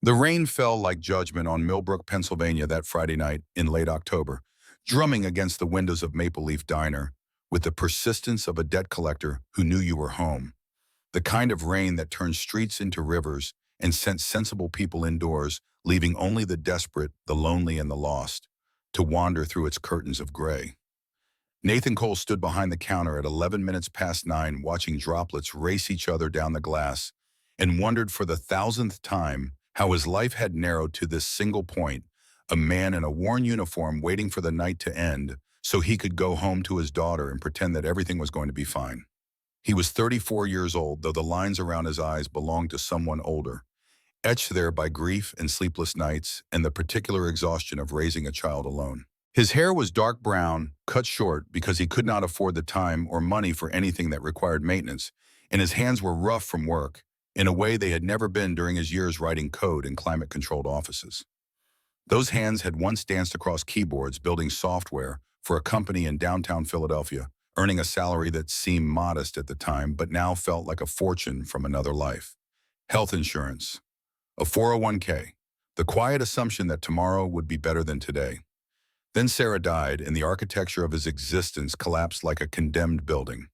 The rain fell like judgment on Millbrook, Pennsylvania that Friday night in late October, drumming against the windows of Maple Leaf Diner with the persistence of a debt collector who knew you were home. The kind of rain that turned streets into rivers and sent sensible people indoors, leaving only the desperate, the lonely, and the lost to wander through its curtains of gray. Nathan Cole stood behind the counter at 11 minutes past 9 watching droplets race each other down the glass and wondered for the thousandth time how his life had narrowed to this single point, a man in a worn uniform waiting for the night to end so he could go home to his daughter and pretend that everything was going to be fine. He was 34 years old, though the lines around his eyes belonged to someone older, etched there by grief and sleepless nights and the particular exhaustion of raising a child alone. His hair was dark brown, cut short because he could not afford the time or money for anything that required maintenance, and his hands were rough from work, in a way they had never been during his years writing code in climate-controlled offices. Those hands had once danced across keyboards building software for a company in downtown Philadelphia, earning a salary that seemed modest at the time but now felt like a fortune from another life. Health insurance, a 401k, the quiet assumption that tomorrow would be better than today. Then Sarah died, and the architecture of his existence collapsed like a condemned building.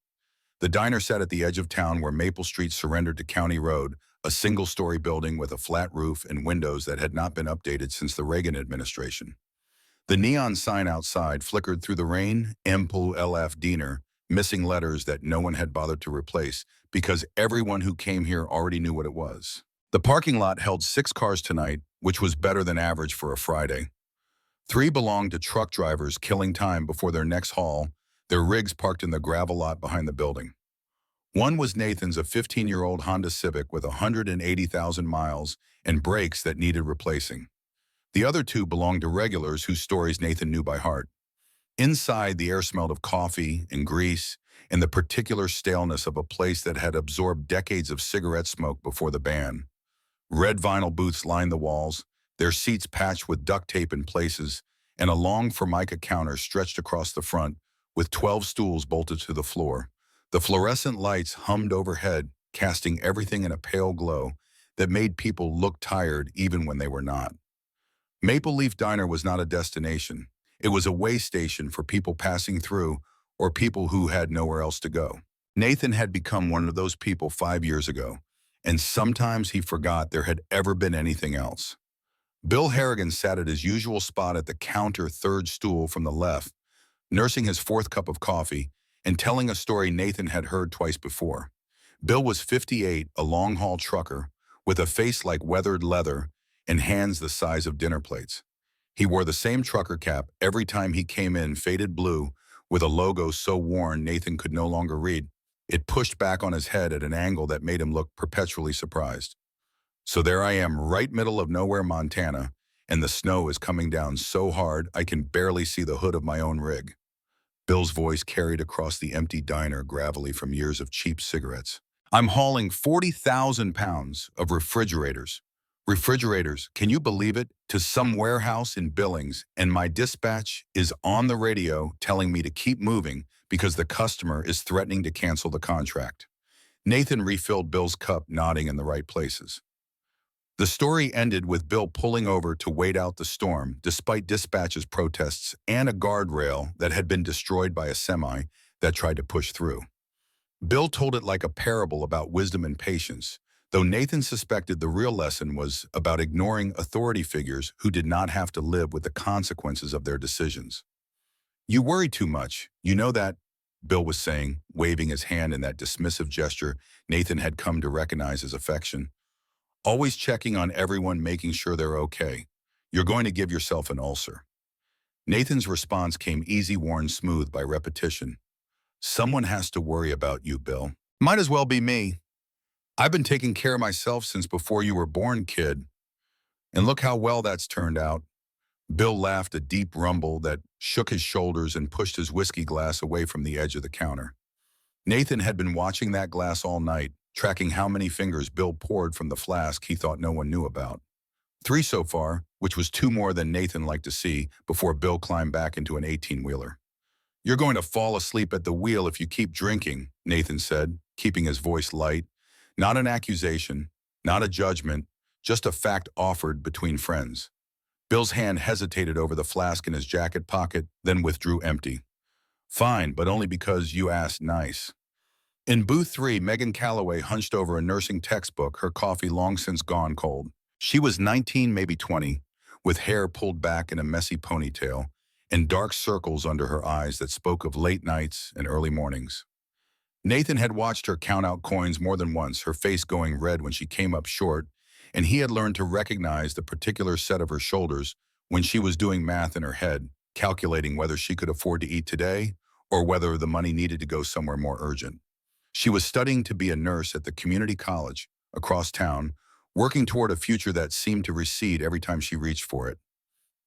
The diner sat at the edge of town where Maple Street surrendered to County Road, a single-story building with a flat roof and windows that had not been updated since the Reagan administration. The neon sign outside flickered through the rain, Empul LF Diener, missing letters that no one had bothered to replace because everyone who came here already knew what it was. The parking lot held 6 cars tonight, which was better than average for a Friday. 3 belonged to truck drivers killing time before their next haul, their rigs parked in the gravel lot behind the building. One was Nathan's, a 15-year-old Honda Civic with 180,000 miles and brakes that needed replacing. The other 2 belonged to regulars whose stories Nathan knew by heart. Inside, the air smelled of coffee and grease and the particular staleness of a place that had absorbed decades of cigarette smoke before the ban. Red vinyl booths lined the walls, their seats patched with duct tape in places, and a long formica counter stretched across the front with 12 stools bolted to the floor. The fluorescent lights hummed overhead, casting everything in a pale glow that made people look tired even when they were not. Maple Leaf Diner was not a destination. It was a way station for people passing through or people who had nowhere else to go. Nathan had become one of those people 5 years ago, and sometimes he forgot there had ever been anything else. Bill Harrigan sat at his usual spot at the counter, third stool from the left, nursing his 4th cup of coffee and telling a story Nathan had heard twice before. Bill was 58, a long-haul trucker, with a face like weathered leather and hands the size of dinner plates. He wore the same trucker cap every time he came in, faded blue, with a logo so worn Nathan could no longer read. It pushed back on his head at an angle that made him look perpetually surprised. So there I am, right middle of nowhere, Montana, and the snow is coming down so hard I can barely see the hood of my own rig. Bill's voice carried across the empty diner gravelly from years of cheap cigarettes. I'm hauling 40,000 pounds of refrigerators. Refrigerators, can you believe it? To some warehouse in Billings, and my dispatch is on the radio telling me to keep moving because the customer is threatening to cancel the contract. Nathan refilled Bill's cup, nodding in the right places. The story ended with Bill pulling over to wait out the storm, despite dispatch's protests and a guardrail that had been destroyed by a semi that tried to push through. Bill told it like a parable about wisdom and patience, though Nathan suspected the real lesson was about ignoring authority figures who did not have to live with the consequences of their decisions. You worry too much, you know that, Bill was saying, waving his hand in that dismissive gesture Nathan had come to recognize as affection. Always checking on everyone, making sure they're okay. You're going to give yourself an ulcer. Nathan's response came easy, worn smooth by repetition. Someone has to worry about you, Bill. Might as well be me. I've been taking care of myself since before you were born, kid. And look how well that's turned out. Bill laughed, a deep rumble that shook his shoulders and pushed his whiskey glass away from the edge of the counter. Nathan had been watching that glass all night, tracking how many fingers Bill poured from the flask he thought no one knew about. 3 so far, which was 2 more than Nathan liked to see before Bill climbed back into an 18-wheeler. You're going to fall asleep at the wheel if you keep drinking, Nathan said, keeping his voice light. Not an accusation, not a judgment, just a fact offered between friends. Bill's hand hesitated over the flask in his jacket pocket, then withdrew empty. Fine, but only because you asked nice. In booth 3, Megan Calloway hunched over a nursing textbook, her coffee long since gone cold. She was 19, maybe 20, with hair pulled back in a messy ponytail and dark circles under her eyes that spoke of late nights and early mornings. Nathan had watched her count out coins more than once, her face going red when she came up short, and he had learned to recognize the particular set of her shoulders when she was doing math in her head, calculating whether she could afford to eat today or whether the money needed to go somewhere more urgent. She was studying to be a nurse at the community college across town, working toward a future that seemed to recede every time she reached for it.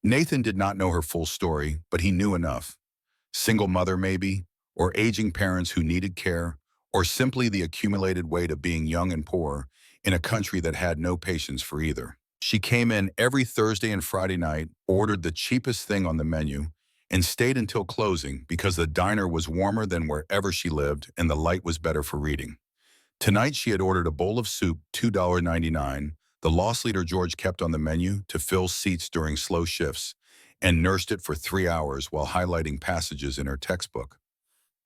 Nathan did not know her full story, but he knew enough. Single mother, maybe, or aging parents who needed care, or simply the accumulated weight of being young and poor in a country that had no patience for either. She came in every Thursday and Friday night, ordered the cheapest thing on the menu, and stayed until closing because the diner was warmer than wherever she lived and the light was better for reading. Tonight she had ordered a bowl of soup, $2.99, the loss leader George kept on the menu to fill seats during slow shifts, and nursed it for 3 hours while highlighting passages in her textbook.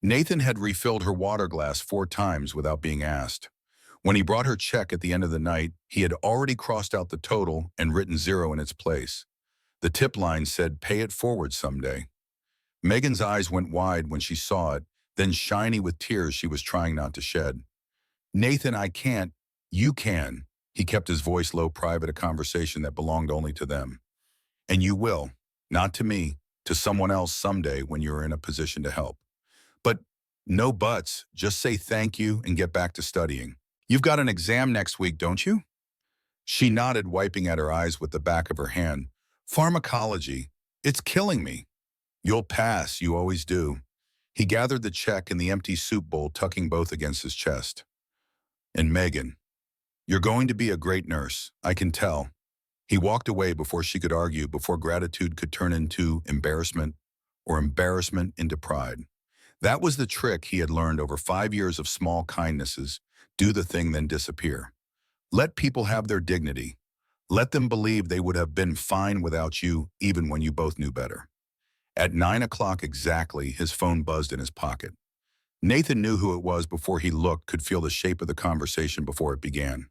Nathan had refilled her water glass 4 times without being asked. When he brought her check at the end of the night, he had already crossed out the total and written 0 in its place. The tip line said, "Pay it forward someday." Megan's eyes went wide when she saw it, then shiny with tears she was trying not to shed. "Nathan, I can't. You can." He kept his voice low, private, a conversation that belonged only to them. "And you will. Not to me, to someone else someday when you're in a position to help. But no buts, just say thank you and get back to studying. You've got an exam next week, don't you?" She nodded, wiping at her eyes with the back of her hand. "Pharmacology. It's killing me." "You'll pass, you always do." He gathered the check and the empty soup bowl, tucking both against his chest. "And Megan, you're going to be a great nurse, I can tell." He walked away before she could argue, before gratitude could turn into embarrassment, or embarrassment into pride. That was the trick he had learned over 5 years of small kindnesses. Do the thing, then disappear. Let people have their dignity. Let them believe they would have been fine without you, even when you both knew better. At 9 o'clock exactly, his phone buzzed in his pocket. Nathan knew who it was before he looked, could feel the shape of the conversation before it began.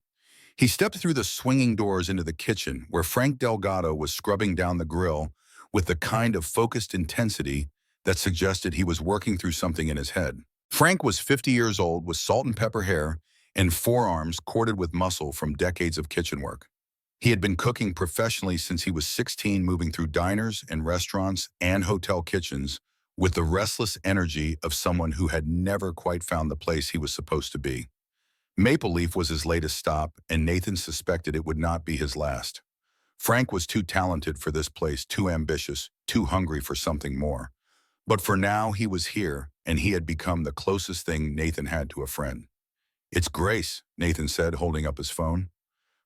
He stepped through the swinging doors into the kitchen, where Frank Delgado was scrubbing down the grill with the kind of focused intensity that suggested he was working through something in his head. Frank was 50 years old, with salt and pepper hair and forearms corded with muscle from decades of kitchen work. He had been cooking professionally since he was 16, moving through diners and restaurants and hotel kitchens with the restless energy of someone who had never quite found the place he was supposed to be. Maple Leaf was his latest stop, and Nathan suspected it would not be his last. Frank was too talented for this place, too ambitious, too hungry for something more. But for now, he was here, and he had become the closest thing Nathan had to a friend. "It's Grace," Nathan said, holding up his phone.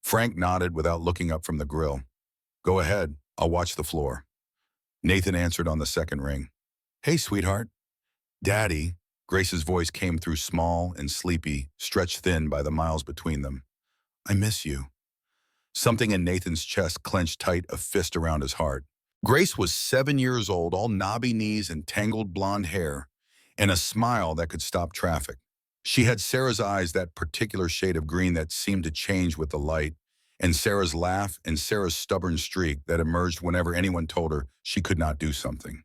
Frank nodded without looking up from the grill. "Go ahead, I'll watch the floor." Nathan answered on the second ring. "Hey, sweetheart." "Daddy." Grace's voice came through small and sleepy, stretched thin by the miles between them. "I miss you." Something in Nathan's chest clenched tight, a fist around his heart. Grace was 7 years old, all knobby knees and tangled blonde hair, and a smile that could stop traffic. She had Sarah's eyes, that particular shade of green that seemed to change with the light, and Sarah's laugh and Sarah's stubborn streak that emerged whenever anyone told her she could not do something.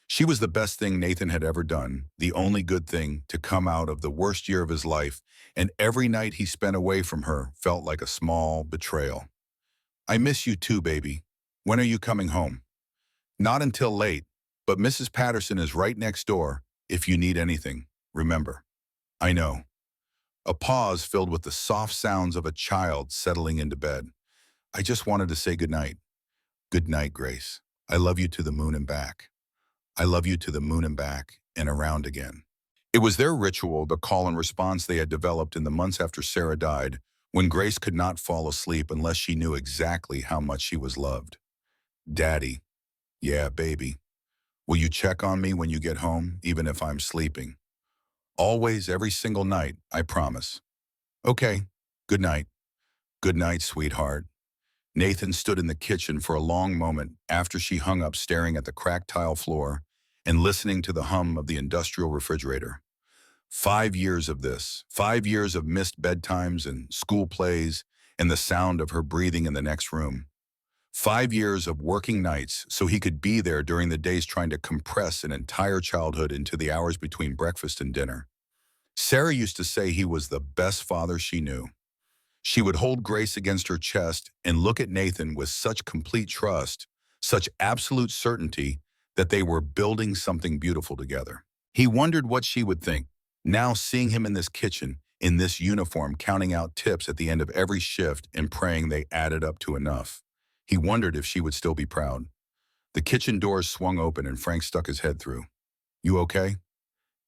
She was the best thing Nathan had ever done, the only good thing to come out of the worst year of his life, and every night he spent away from her felt like a small betrayal. "I miss you too, baby. When are you coming home?" "Not until late, but Mrs. Patterson is right next door if you need anything, remember." "I know." A pause filled with the soft sounds of a child settling into bed. "I just wanted to say goodnight." "Good night, Grace. I love you to the moon and back. I love you to the moon and back and around again." It was their ritual, the call and response they had developed in the months after Sarah died, when Grace could not fall asleep unless she knew exactly how much she was loved. "Daddy." "Yeah, baby. Will you check on me when you get home, even if I'm sleeping?" "Always, every single night, I promise." "Okay. Good night." "Good night, sweetheart." Nathan stood in the kitchen for a long moment after she hung up, staring at the cracked tile floor and listening to the hum of the industrial refrigerator. 5 years of this, 5 years of missed bedtimes and school plays and the sound of her breathing in the next room. 5 years of working nights so he could be there during the days, trying to compress an entire childhood into the hours between breakfast and dinner. Sarah used to say he was the best father she knew. She would hold Grace against her chest and look at Nathan with such complete trust, such absolute certainty that they were building something beautiful together. He wondered what she would think, now seeing him in this kitchen, in this uniform, counting out tips at the end of every shift and praying they added up to enough. He wondered if she would still be proud. The kitchen doors swung open and Frank stuck his head through. "You okay?"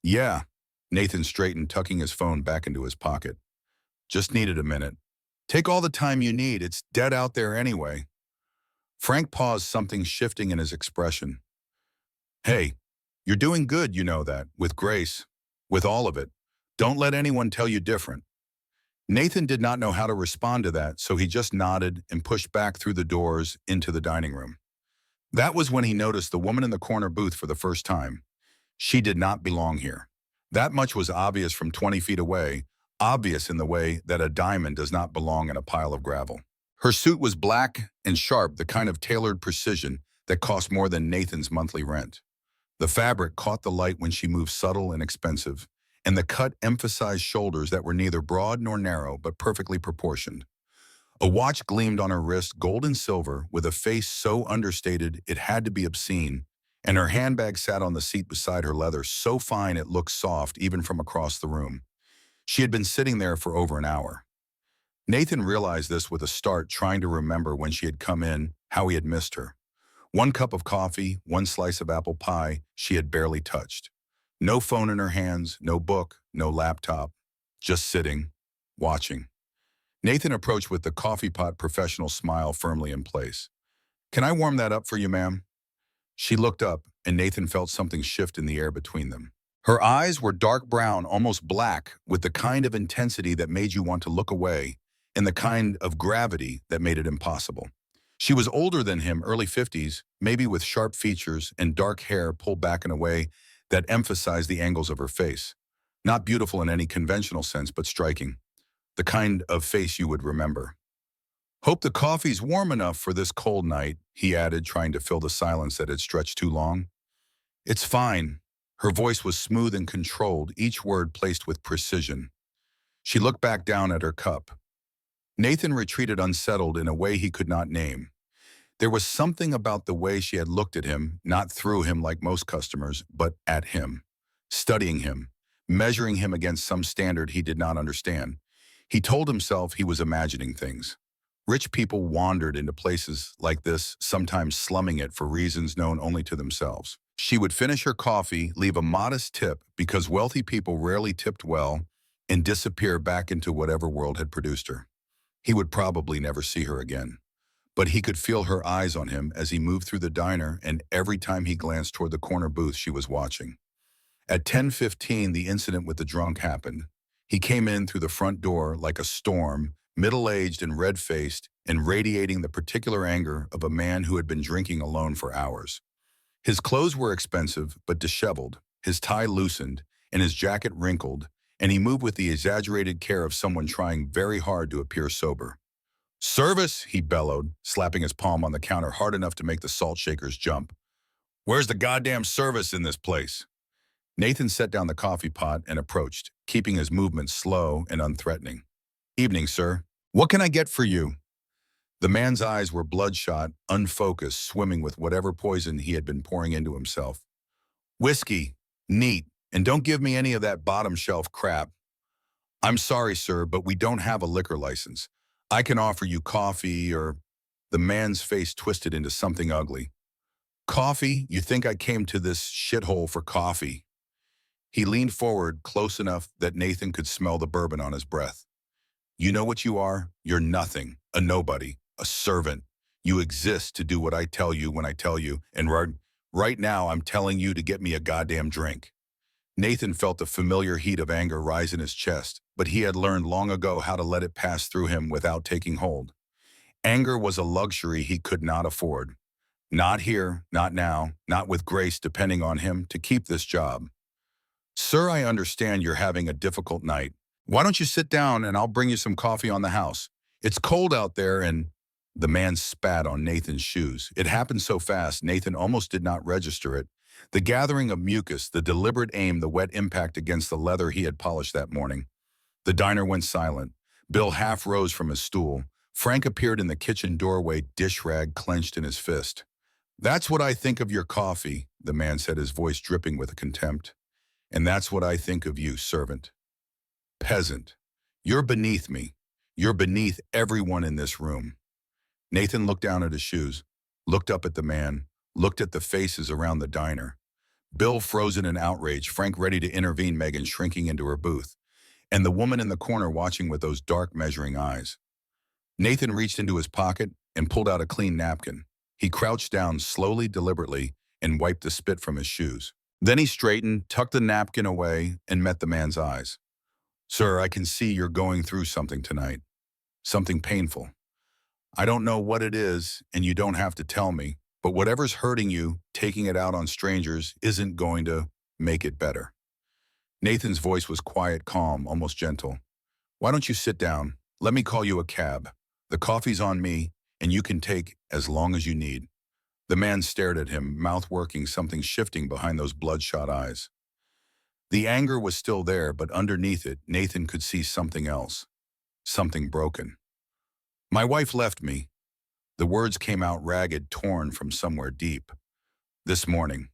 "Yeah." Nathan straightened, tucking his phone back into his pocket. "Just needed a minute." "Take all the time you need. It's dead out there anyway." Frank paused, something shifting in his expression. "Hey, you're doing good, you know that, with Grace, with all of it. Don't let anyone tell you different." Nathan did not know how to respond to that, so he just nodded and pushed back through the doors into the dining room. That was when he noticed the woman in the corner booth for the first time. She did not belong here. That much was obvious from 20 feet away, obvious in the way that a diamond does not belong in a pile of gravel. Her suit was black and sharp, the kind of tailored precision that cost more than Nathan's monthly rent. The fabric caught the light when she moved, subtle and expensive, and the cut emphasized shoulders that were neither broad nor narrow but perfectly proportioned. A watch gleamed on her wrist, gold and silver, with a face so understated it had to be obscene, and her handbag sat on the seat beside her, leather so fine it looked soft even from across the room. She had been sitting there for over an hour. Nathan realized this with a start, trying to remember when she had come in, how he had missed her. One cup of coffee, one slice of apple pie she had barely touched. No phone in her hands, no book, no laptop, just sitting, watching. Nathan approached with the coffee pot professional smile firmly in place. "Can I warm that up for you, ma'am?" She looked up, and Nathan felt something shift in the air between them. Her eyes were dark brown, almost black, with the kind of intensity that made you want to look away, and the kind of gravity that made it impossible. She was older than him, early 50s, maybe with sharp features and dark hair pulled back in a way that emphasized the angles of her face. Not beautiful in any conventional sense, but striking. The kind of face you would remember. "Hope the coffee's warm enough for this cold night," he added, trying to fill the silence that had stretched too long. "It's fine." Her voice was smooth and controlled, each word placed with precision. She looked back down at her cup. Nathan retreated, unsettled in a way he could not name. There was something about the way she had looked at him, not through him like most customers, but at him, studying him, measuring him against some standard he did not understand. He told himself he was imagining things. Rich people wandered into places like this, sometimes slumming it for reasons known only to themselves. She would finish her coffee, leave a modest tip because wealthy people rarely tipped well, and disappear back into whatever world had produced her. He would probably never see her again. But he could feel her eyes on him as he moved through the diner, and every time he glanced toward the corner booth she was watching. At 10:15, the incident with the drunk happened. He came in through the front door like a storm, middle-aged and red-faced, and radiating the particular anger of a man who had been drinking alone for hours. His clothes were expensive but disheveled, his tie loosened, and his jacket wrinkled, and he moved with the exaggerated care of someone trying very hard to appear sober. "Service," he bellowed, slapping his palm on the counter hard enough to make the salt shakers jump. "Where's the goddamn service in this place?" Nathan set down the coffee pot and approached, keeping his movements slow and unthreatening. "Evening, sir. What can I get for you?" The man's eyes were bloodshot, unfocused, swimming with whatever poison he had been pouring into himself. "Whiskey. Neat. And don't give me any of that bottom shelf crap." "I'm sorry, sir, but we don't have a liquor license. I can offer you coffee or—" The man's face twisted into something ugly. "Coffee? You think I came to this shithole for coffee?" He leaned forward close enough that Nathan could smell the bourbon on his breath. "You know what you are? You're nothing, a nobody, a servant. You exist to do what I tell you when I tell you, and right now I'm telling you to get me a goddamn drink." Nathan felt the familiar heat of anger rise in his chest, but he had learned long ago how to let it pass through him without taking hold. Anger was a luxury he could not afford. Not here, not now, not with Grace depending on him to keep this job. Sir, I understand you're having a difficult night. Why don't you sit down and I'll bring you some coffee on the house? It's cold out there and the man spat on Nathan's shoes. It happened so fast, Nathan almost did not register it. The gathering of mucus, the deliberate aim, the wet impact against the leather he had polished that morning. The diner went silent. Bill half rose from his stool. Frank appeared in the kitchen doorway, dish rag clenched in his fist. That's what I think of your coffee, the man said, his voice dripping with contempt. And that's what I think of you, servant. Peasant. You're beneath me. You're beneath everyone in this room. Nathan looked down at his shoes, looked up at the man, looked at the faces around the diner. Bill frozen in outrage, Frank ready to intervene, Megan shrinking into her booth, and the woman in the corner watching with those dark measuring eyes. Nathan reached into his pocket and pulled out a clean napkin. He crouched down slowly, deliberately, and wiped the spit from his shoes. Then he straightened, tucked the napkin away, and met the man's eyes. Sir, I can see you're going through something tonight. Something painful. I don't know what it is, and you don't have to tell me, but whatever's hurting you, taking it out on strangers isn't going to make it better. Nathan's voice was quiet, calm, almost gentle. Why don't you sit down? Let me call you a cab. The coffee's on me, and you can take as long as you need. The man stared at him, mouth working, something shifting behind those bloodshot eyes. The anger was still there, but underneath it, Nathan could see something else. Something broken. My wife left me. The words came out ragged, torn from somewhere deep. This morning.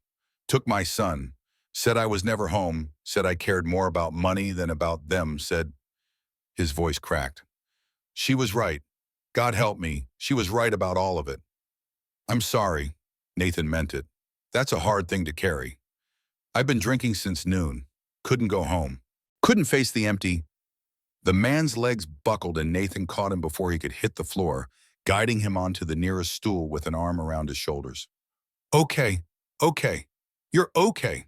Took my son. Said I was never home. Said I cared more about money than about them. Said, his voice cracked. She was right. God help me. She was right about all of it. I'm sorry. Nathan meant it. That's a hard thing to carry. I've been drinking since noon. Couldn't go home. Couldn't face the empty. The man's legs buckled and Nathan caught him before he could hit the floor, guiding him onto the nearest stool with an arm around his shoulders. Okay, okay. You're okay.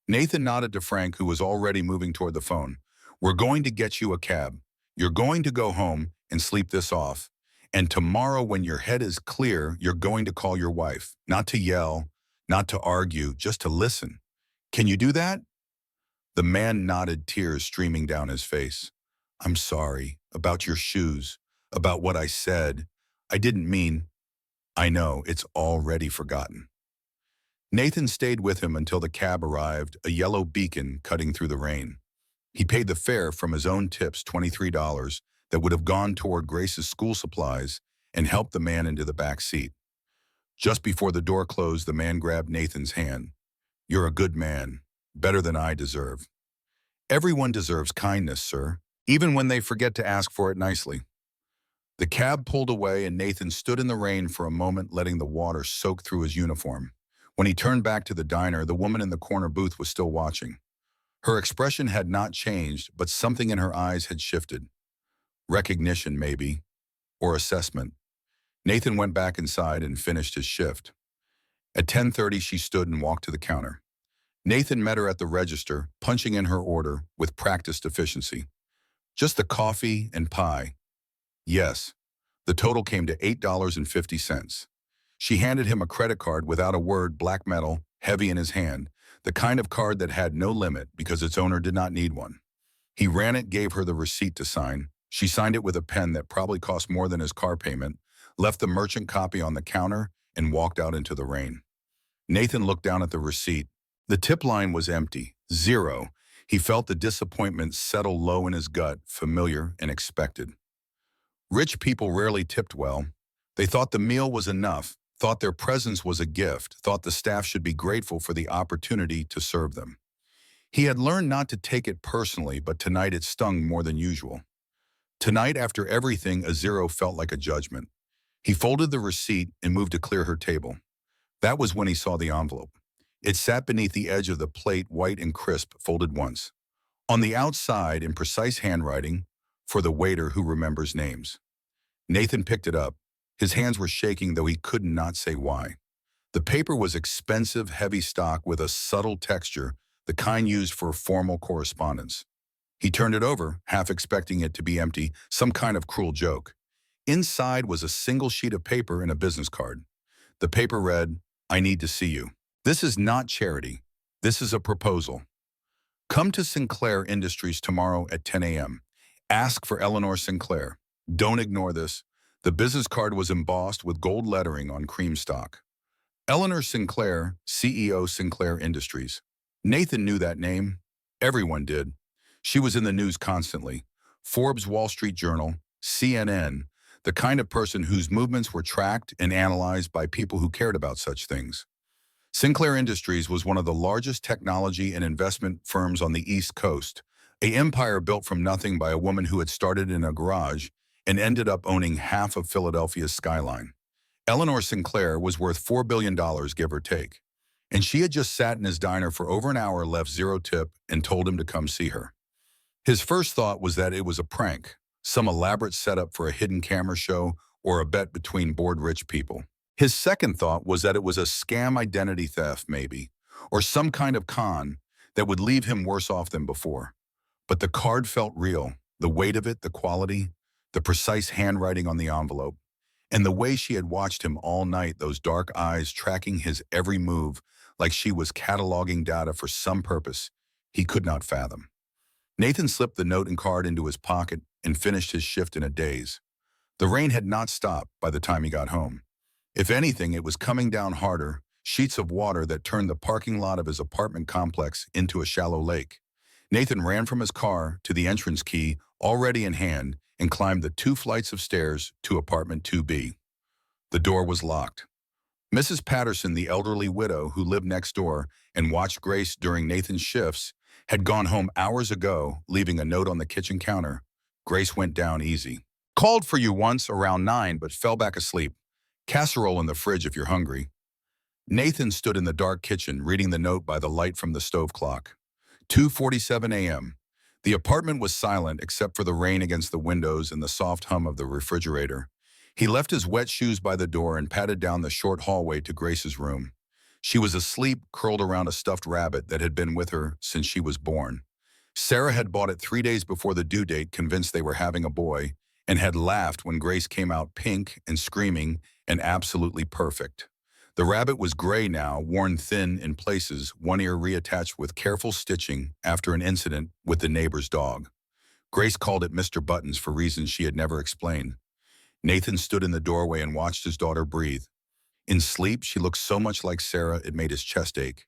Nathan nodded to Frank, who was already moving toward the phone. We're going to get you a cab. You're going to go home and sleep this off. And tomorrow when your head is clear, you're going to call your wife. Not to yell, not to argue, just to listen. Can you do that? The man nodded, tears streaming down his face. I'm sorry about your shoes, about what I said. I didn't mean. I know, it's already forgotten. Nathan stayed with him until the cab arrived, a yellow beacon cutting through the rain. He paid the fare from his own tips, $23, that would have gone toward Grace's school supplies, and helped the man into the back seat. Just before the door closed, the man grabbed Nathan's hand. You're a good man, better than I deserve. Everyone deserves kindness, sir, even when they forget to ask for it nicely. The cab pulled away and Nathan stood in the rain for a moment, letting the water soak through his uniform. When he turned back to the diner, the woman in the corner booth was still watching. Her expression had not changed, but something in her eyes had shifted. Recognition, maybe, or assessment. Nathan went back inside and finished his shift. At 10:30, she stood and walked to the counter. Nathan met her at the register, punching in her order with practiced efficiency. Just the coffee and pie. Yes. The total came to $8.50. She handed him a credit card without a word, black metal, heavy in his hand, the kind of card that had no limit because its owner did not need one. He ran it, gave her the receipt to sign. She signed it with a pen that probably cost more than his car payment, left the merchant copy on the counter, and walked out into the rain. Nathan looked down at the receipt. The tip line was empty, zero. He felt the disappointment settle low in his gut, familiar and expected. Rich people rarely tipped well. They thought the meal was enough, thought their presence was a gift, thought the staff should be grateful for the opportunity to serve them. He had learned not to take it personally, but tonight it stung more than usual. Tonight, after everything, a zero felt like a judgment. He folded the receipt and moved to clear her table. That was when he saw the envelope. It sat beneath the edge of the plate, white and crisp, folded once. On the outside, in precise handwriting, for the waiter who remembers names. Nathan picked it up. His hands were shaking, though he could not say why. The paper was expensive, heavy stock with a subtle texture, the kind used for formal correspondence. He turned it over, half expecting it to be empty, some kind of cruel joke. Inside was a single sheet of paper and a business card. The paper read, "I need to see you. This is not charity. This is a proposal. Come to Sinclair Industries tomorrow at 10 a.m. Ask for Eleanor Sinclair. Don't ignore this." The business card was embossed with gold lettering on cream stock. Eleanor Sinclair, CEO Sinclair Industries. Nathan knew that name. Everyone did. She was in the news constantly. Forbes, Wall Street Journal, CNN, the kind of person whose movements were tracked and analyzed by people who cared about such things. Sinclair Industries was one of the largest technology and investment firms on the East Coast, an empire built from nothing by a woman who had started in a garage and ended up owning half of Philadelphia's skyline. Eleanor Sinclair was worth $4 billion, give or take, and she had just sat in his diner for over an hour, left zero tip, and told him to come see her. His first thought was that it was a prank, some elaborate setup for a hidden camera show or a bet between bored rich people. His second thought was that it was a scam identity theft, maybe, or some kind of con that would leave him worse off than before. But the card felt real, the weight of it, the quality, the precise handwriting on the envelope, and the way she had watched him all night, those dark eyes tracking his every move like she was cataloging data for some purpose he could not fathom. Nathan slipped the note and card into his pocket and finished his shift in a daze. The rain had not stopped by the time he got home. If anything, it was coming down harder, sheets of water that turned the parking lot of his apartment complex into a shallow lake. Nathan ran from his car to the entrance key, already in hand, and climbed the 2 flights of stairs to apartment 2B. The door was locked. Mrs. Patterson, the elderly widow who lived next door and watched Grace during Nathan's shifts, had gone home hours ago, leaving a note on the kitchen counter. Grace went down easy. "Called for you once around 9 but fell back asleep. Casserole in the fridge if you're hungry." Nathan stood in the dark kitchen reading the note by the light from the stove clock. 2:47 a.m. The apartment was silent except for the rain against the windows and the soft hum of the refrigerator. He left his wet shoes by the door and padded down the short hallway to Grace's room. She was asleep, curled around a stuffed rabbit that had been with her since she was born. Sarah had bought it 3 days before the due date, convinced they were having a boy, and had laughed when Grace came out pink and screaming and absolutely perfect. The rabbit was gray now, worn thin in places, one ear reattached with careful stitching after an incident with the neighbor's dog. Grace called it Mr. Buttons for reasons she had never explained. Nathan stood in the doorway and watched his daughter breathe. In sleep, she looked so much like Sarah it made his chest ache.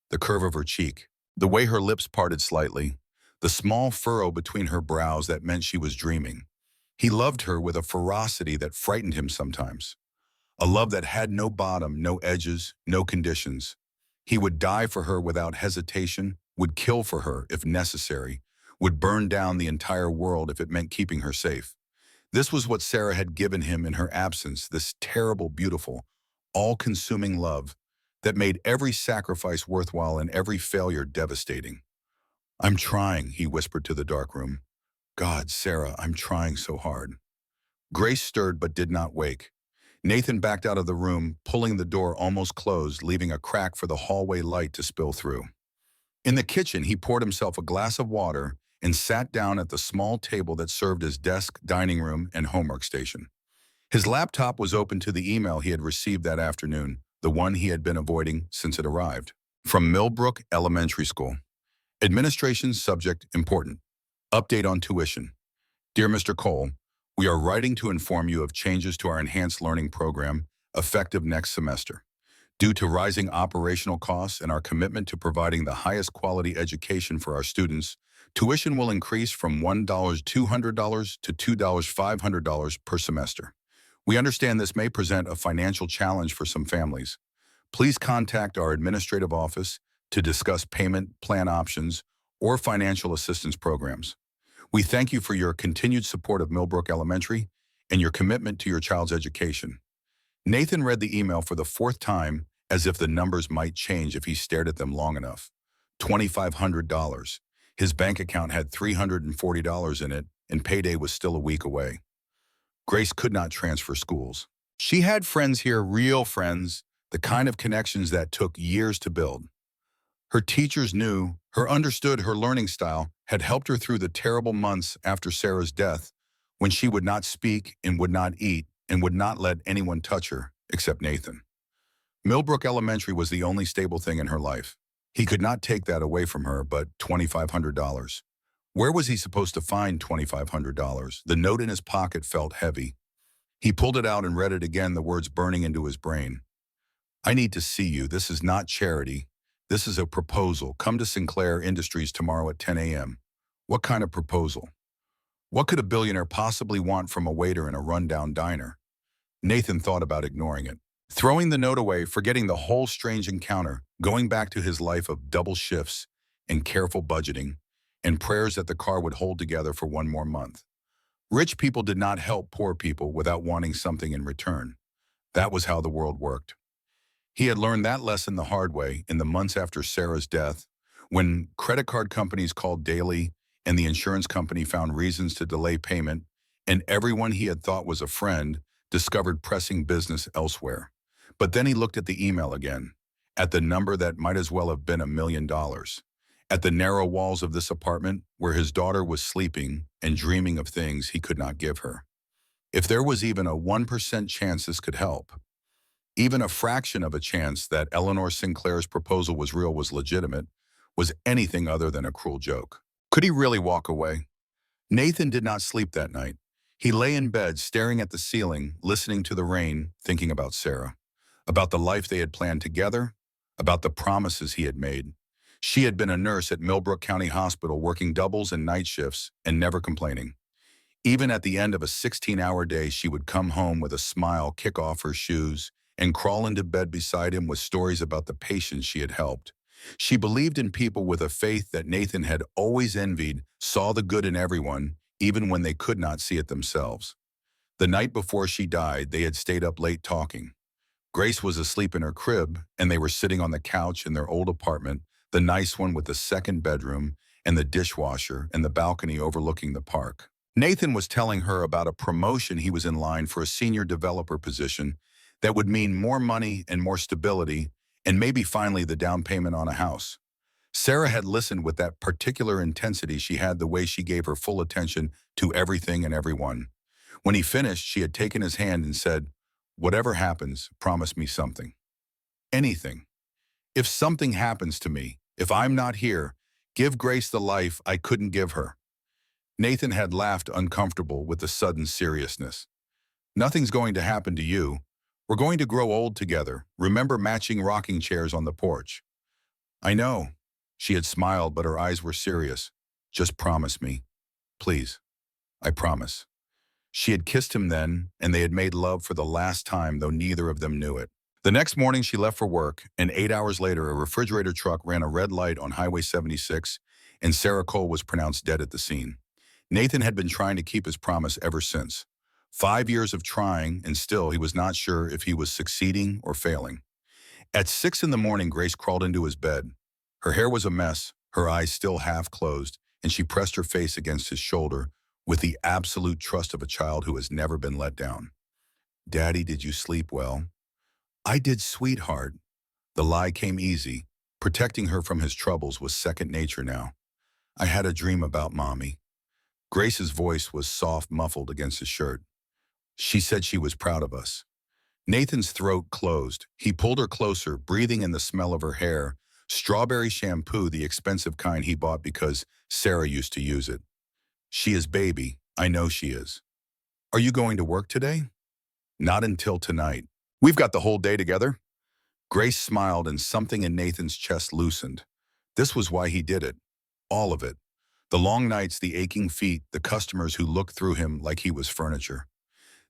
The curve of her cheek, the way her lips parted slightly, the small furrow between her brows that meant she was dreaming. He loved her with a ferocity that frightened him sometimes. A love that had no bottom, no edges, no conditions. He would die for her without hesitation, would kill for her if necessary, would burn down the entire world if it meant keeping her safe. This was what Sarah had given him in her absence, this terrible, beautiful, all-consuming love that made every sacrifice worthwhile and every failure devastating. "I'm trying," he whispered to the dark room. "God, Sarah, I'm trying so hard." Grace stirred but did not wake. Nathan backed out of the room, pulling the door almost closed, leaving a crack for the hallway light to spill through. In the kitchen, he poured himself a glass of water and sat down at the small table that served as desk, dining room, and homework station. His laptop was open to the email he had received that afternoon, the one he had been avoiding since it arrived. From Millbrook Elementary School. Administration subject important. Update on tuition. Dear Mr. Cole, we are writing to inform you of changes to our enhanced learning program effective next semester. Due to rising operational costs and our commitment to providing the highest quality education for our students, tuition will increase from $1,200 to $2,500 per semester. We understand this may present a financial challenge for some families. Please contact our administrative office to discuss payment plan options or financial assistance programs. We thank you for your continued support of Millbrook Elementary and your commitment to your child's education. Nathan read the email for the 4th time as if the numbers might change if he stared at them long enough. $2,500. His bank account had $340 in it, and payday was still a week away. Grace could not transfer schools. She had friends here, real friends, the kind of connections that took years to build. Her teachers knew, understood her learning style, had helped her through the terrible months after Sarah's death, when she would not speak and would not eat and would not let anyone touch her except Nathan. Millbrook Elementary was the only stable thing in her life. He could not take that away from her, but $2,500. Where was he supposed to find $2,500? The note in his pocket felt heavy. He pulled it out and read it again, the words burning into his brain. I need to see you. This is not charity. This is a proposal. Come to Sinclair Industries tomorrow at 10 a.m. What kind of proposal? What could a billionaire possibly want from a waiter in a rundown diner? Nathan thought about ignoring it. Throwing the note away, forgetting the whole strange encounter, going back to his life of double shifts and careful budgeting, and prayers that the car would hold together for one more month. Rich people did not help poor people without wanting something in return. That was how the world worked. He had learned that lesson the hard way in the months after Sarah's death, when credit card companies called daily and the insurance company found reasons to delay payment, and everyone he had thought was a friend discovered pressing business elsewhere. But then he looked at the email again, at the number that might as well have been $1 million, at the narrow walls of this apartment where his daughter was sleeping and dreaming of things he could not give her. If there was even a 1% chance this could help, even a fraction of a chance that Eleanor Sinclair's proposal was real, was legitimate, was anything other than a cruel joke. Could he really walk away? Nathan did not sleep that night. He lay in bed, staring at the ceiling, listening to the rain, thinking about Sarah, about the life they had planned together, about the promises he had made. She had been a nurse at Millbrook County Hospital, working doubles and night shifts and never complaining. Even at the end of a 16-hour day, she would come home with a smile, kick off her shoes, and crawl into bed beside him with stories about the patients she had helped. She believed in people with a faith that Nathan had always envied, saw the good in everyone, even when they could not see it themselves. The night before she died, they had stayed up late talking. Grace was asleep in her crib, and they were sitting on the couch in their old apartment, the nice one with the second bedroom and the dishwasher and the balcony overlooking the park. Nathan was telling her about a promotion he was in line for, a senior developer position that would mean more money and more stability, and maybe finally the down payment on a house. Sarah had listened with that particular intensity. She had the way she gave her full attention to everything and everyone. When he finished, she had taken his hand and said, "Whatever happens, promise me something. Anything. If something happens to me, if I'm not here, give Grace the life I couldn't give her." Nathan had laughed, uncomfortable with the sudden seriousness. "Nothing's going to happen to you. We're going to grow old together. Remember matching rocking chairs on the porch?" "I know." She had smiled, but her eyes were serious. "Just promise me. Please. I promise." She had kissed him then, and they had made love for the last time, though neither of them knew it. The next morning she left for work, and 8 hours later a refrigerator truck ran a red light on Highway 76, and Sarah Cole was pronounced dead at the scene. Nathan had been trying to keep his promise ever since. 5 years of trying, and still he was not sure if he was succeeding or failing. At 6 in the morning, Grace crawled into his bed. Her hair was a mess, her eyes still half closed, and she pressed her face against his shoulder with the absolute trust of a child who has never been let down. "Daddy, did you sleep well?" "I did, sweetheart." The lie came easy. Protecting her from his troubles was second nature now. "I had a dream about Mommy." Grace's voice was soft, muffled against his shirt. "She said she was proud of us." Nathan's throat closed. He pulled her closer, breathing in the smell of her hair, strawberry shampoo, the expensive kind he bought because Sarah used to use it. "She is, baby. I know she is." "Are you going to work today?" "Not until tonight." "We've got the whole day together?" Grace smiled, and something in Nathan's chest loosened. This was why he did it. All of it. The long nights, the aching feet, the customers who looked through him like he was furniture.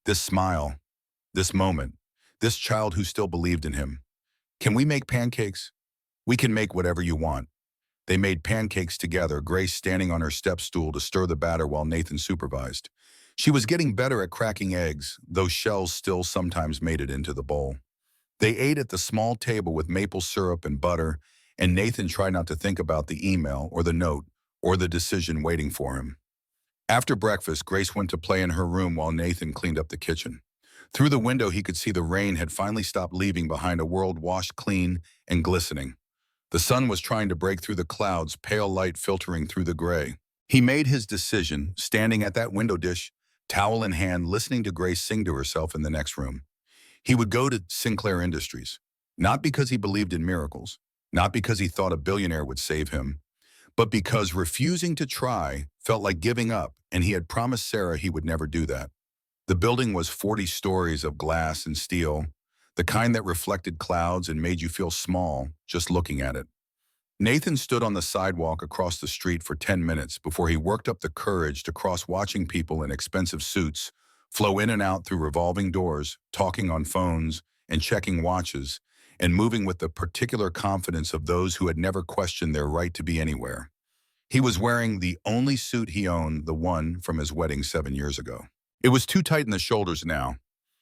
This smile, this moment, this child who still believed in him. "Can we make pancakes?" "We can make whatever you want." They made pancakes together, Grace standing on her step stool to stir the batter while Nathan supervised. She was getting better at cracking eggs, though shells still sometimes made it into the bowl. They ate at the small table with maple syrup and butter, and Nathan tried not to think about the email or the note or the decision waiting for him. After breakfast, Grace went to play in her room while Nathan cleaned up the kitchen. Through the window, he could see the rain had finally stopped leaving behind a world washed clean and glistening. The sun was trying to break through the clouds, pale light filtering through the gray. He made his decision, standing at that window dish, towel in hand, listening to Grace sing to herself in the next room. He would go to Sinclair Industries, not because he believed in miracles, not because he thought a billionaire would save him, but because refusing to try felt like giving up, and he had promised Sarah he would never do that. The building was 40 stories of glass and steel, the kind that reflected clouds and made you feel small just looking at it. Nathan stood on the sidewalk across the street for 10 minutes before he worked up the courage to cross, watching people in expensive suits flow in and out through revolving doors, talking on phones and checking watches, and moving with the particular confidence of those who had never questioned their right to be anywhere. He was wearing the only suit he owned, the one from his wedding 7 years ago. It was too tight in the shoulders now.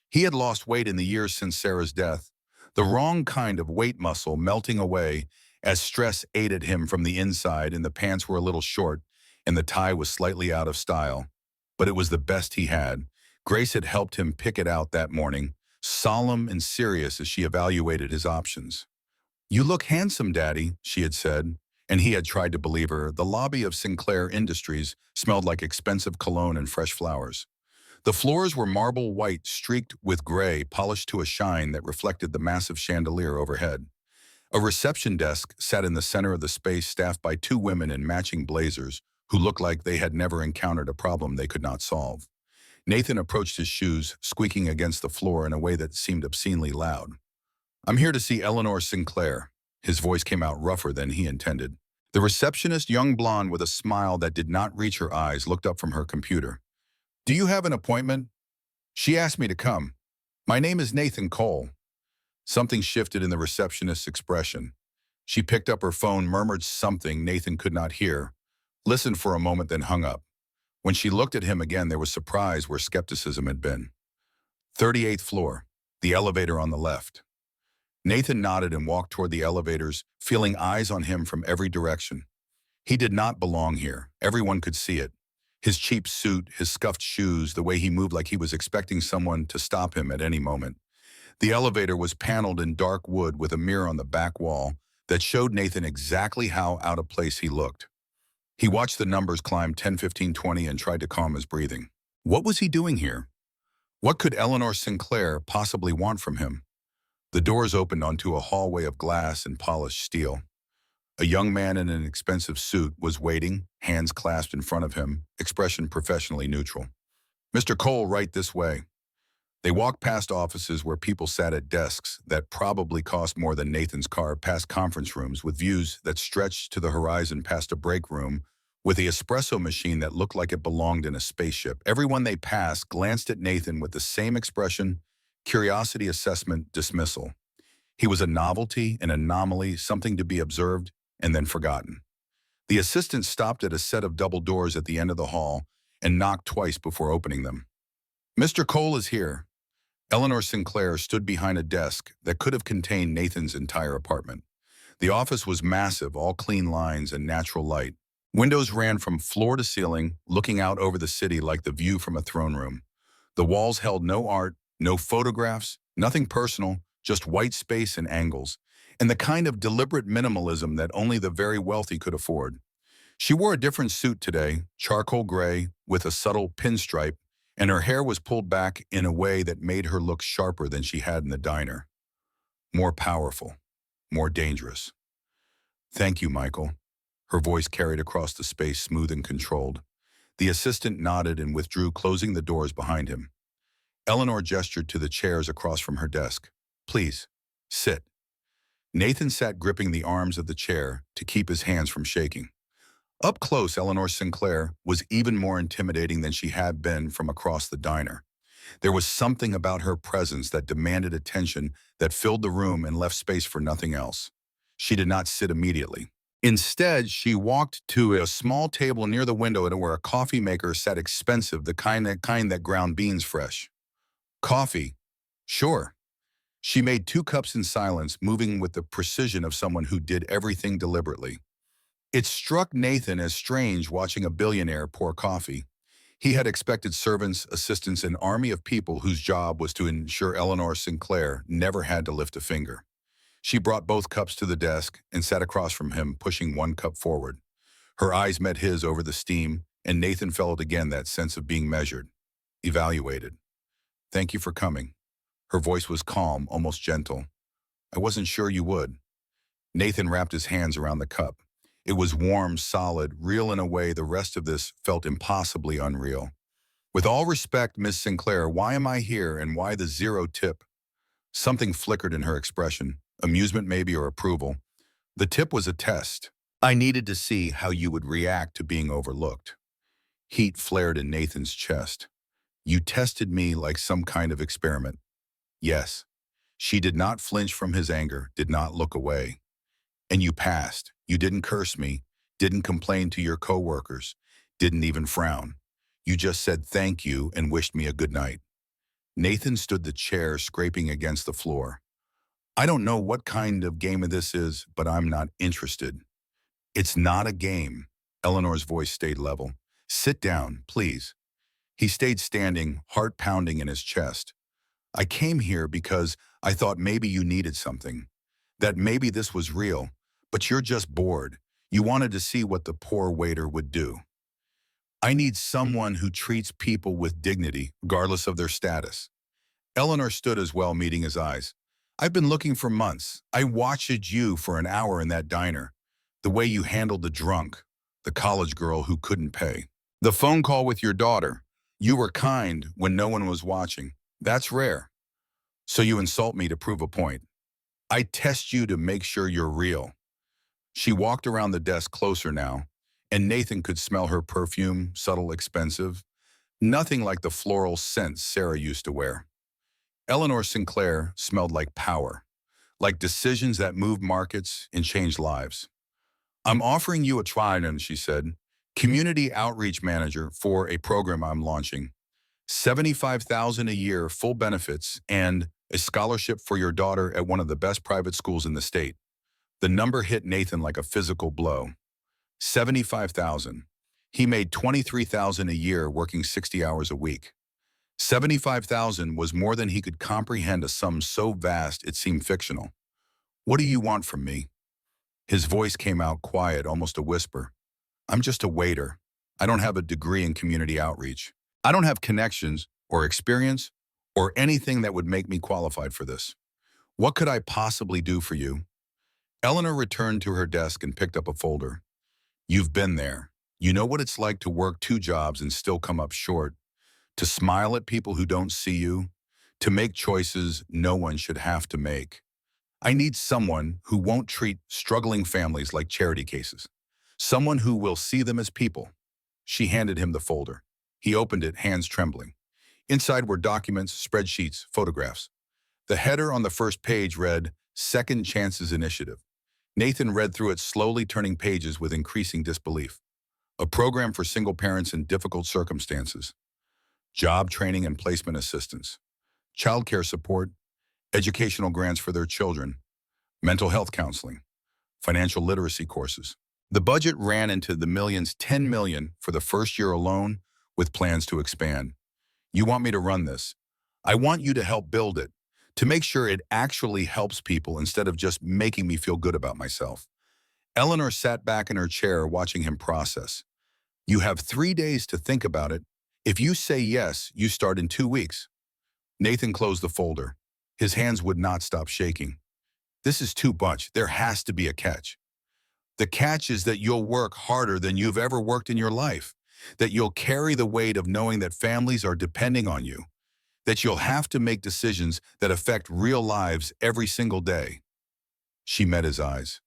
He had lost weight in the years since Sarah's death, the wrong kind of weight muscle melting away as stress ate at him from the inside, and the pants were a little short and the tie was slightly out of style. But it was the best he had. Grace had helped him pick it out that morning, solemn and serious as she evaluated his options. "You look handsome, Daddy," she had said, and he had tried to believe her. The lobby of Sinclair Industries smelled like expensive cologne and fresh flowers. The floors were marble white, streaked with gray, polished to a shine that reflected the massive chandelier overhead. A reception desk sat in the center of the space, staffed by two women in matching blazers who looked like they had never encountered a problem they could not solve. Nathan approached his shoes, squeaking against the floor in a way that seemed obscenely loud. "I'm here to see Eleanor Sinclair." His voice came out rougher than he intended. The receptionist, young blonde with a smile that did not reach her eyes, looked up from her computer. "Do you have an appointment?" "She asked me to come. My name is Nathan Cole." Something shifted in the receptionist's expression. She picked up her phone, murmured something Nathan could not hear, listened for a moment, then hung up. When she looked at him again, there was surprise where skepticism had been. 38th floor, the elevator on the left. Nathan nodded and walked toward the elevators, feeling eyes on him from every direction. He did not belong here. Everyone could see it. His cheap suit, his scuffed shoes, the way he moved like he was expecting someone to stop him at any moment. The elevator was paneled in dark wood with a mirror on the back wall that showed Nathan exactly how out of place he looked. He watched the numbers climb 10, 15, 20 and tried to calm his breathing. What was he doing here? What could Eleanor Sinclair possibly want from him? The doors opened onto a hallway of glass and polished steel. A young man in an expensive suit was waiting, hands clasped in front of him, expression professionally neutral. "Mr. Cole, right this way." They walked past offices where people sat at desks that probably cost more than Nathan's car, past conference rooms with views that stretched to the horizon, past a break room with the espresso machine that looked like it belonged in a spaceship. Everyone they passed glanced at Nathan with the same expression: curiosity, assessment, dismissal. He was a novelty, an anomaly, something to be observed and then forgotten. The assistant stopped at a set of double doors at the end of the hall and knocked twice before opening them. "Mr. Cole is here." Eleanor Sinclair stood behind a desk that could have contained Nathan's entire apartment. The office was massive, all clean lines and natural light. Windows ran from floor to ceiling, looking out over the city like the view from a throne room. The walls held no art, no photographs, nothing personal, just white space and angles, and the kind of deliberate minimalism that only the very wealthy could afford. She wore a different suit today, charcoal gray with a subtle pinstripe, and her hair was pulled back in a way that made her look sharper than she had in the diner. More powerful, more dangerous. "Thank you, Michael." Her voice carried across the space, smooth and controlled. The assistant nodded and withdrew, closing the doors behind him. Eleanor gestured to the chairs across from her desk. "Please, sit." Nathan sat, gripping the arms of the chair to keep his hands from shaking. Up close, Eleanor Sinclair was even more intimidating than she had been from across the diner. There was something about her presence that demanded attention, that filled the room and left space for nothing else. She did not sit immediately. Instead, she walked to a small table near the window where a coffee maker sat, expensive, the kind that ground beans fresh. "Coffee? Sure." She made 2 cups in silence, moving with the precision of someone who did everything deliberately. It struck Nathan as strange watching a billionaire pour coffee. He had expected servants, assistants, an army of people whose job was to ensure Eleanor Sinclair never had to lift a finger. She brought both cups to the desk and sat across from him, pushing 1 cup forward. Her eyes met his over the steam, and Nathan felt again that sense of being measured. evaluated. Thank you for coming. Her voice was calm, almost gentle. I wasn't sure you would. Nathan wrapped his hands around the cup. It was warm, solid, real in a way the rest of this felt impossibly unreal. With all respect, Miss Sinclair, why am I here and why the zero tip? Something flickered in her expression, amusement maybe or approval. The tip was a test. I needed to see how you would react to being overlooked. Heat flared in Nathan's chest. You tested me like some kind of experiment. Yes. She did not flinch from his anger, did not look away. And you passed. You didn't curse me, didn't complain to your coworkers, didn't even frown. You just said thank you and wished me a good night. Nathan stood the chair scraping against the floor. I don't know what kind of game this is, but I'm not interested. It's not a game. Eleanor's voice stayed level. Sit down, please. He stayed standing, heart pounding in his chest. I came here because I thought maybe you needed something. That maybe this was real, but you're just bored. You wanted to see what the poor waiter would do. I need someone who treats people with dignity, regardless of their status. Eleanor stood as well, meeting his eyes. I've been looking for months. I watched you for an hour in that diner. The way you handled the drunk, the college girl who couldn't pay. The phone call with your daughter. You were kind when no one was watching. That's rare. So you insult me to prove a point. I test you to make sure you're real. She walked around the desk closer now, and Nathan could smell her perfume, subtle, expensive. Nothing like the floral scents Sarah used to wear. Eleanor Sinclair smelled like power, like decisions that moved markets and changed lives. I'm offering you a trial, she said, community outreach manager for a program I'm launching. $75,000 a year, full benefits, and a scholarship for your daughter at one of the best private schools in the state. The number hit Nathan like a physical blow. $75,000. He made $23,000 a year working 60 hours a week. $75,000 was more than he could comprehend, a sum so vast it seemed fictional. What do you want from me? His voice came out quiet, almost a whisper. I'm just a waiter. I don't have a degree in community outreach. I don't have connections or experience or anything that would make me qualified for this. What could I possibly do for you? Eleanor returned to her desk and picked up a folder. You've been there. You know what it's like to work 2 jobs and still come up short, to smile at people who don't see you, to make choices no one should have to make. I need someone who won't treat struggling families like charity cases, someone who will see them as people. She handed him the folder. He opened it, hands trembling. Inside were documents, spreadsheets, photographs. The header on the first page read, Second Chances Initiative. Nathan read through it, slowly turning pages with increasing disbelief. A program for single parents in difficult circumstances. Job training and placement assistance. Childcare support. Educational grants for their children. Mental health counseling. Financial literacy courses. The budget ran into the millions, 10 million for the first year alone, with plans to expand. You want me to run this. I want you to help build it, to make sure it actually helps people instead of just making me feel good about myself. Eleanor sat back in her chair watching him process. You have 3 days to think about it. If you say yes, you start in 2 weeks. Nathan closed the folder. His hands would not stop shaking. This is too much. There has to be a catch. The catch is that you'll work harder than you've ever worked in your life, that you'll carry the weight of knowing that families are depending on you, that you'll have to make decisions that affect real lives every single day. She met his eyes.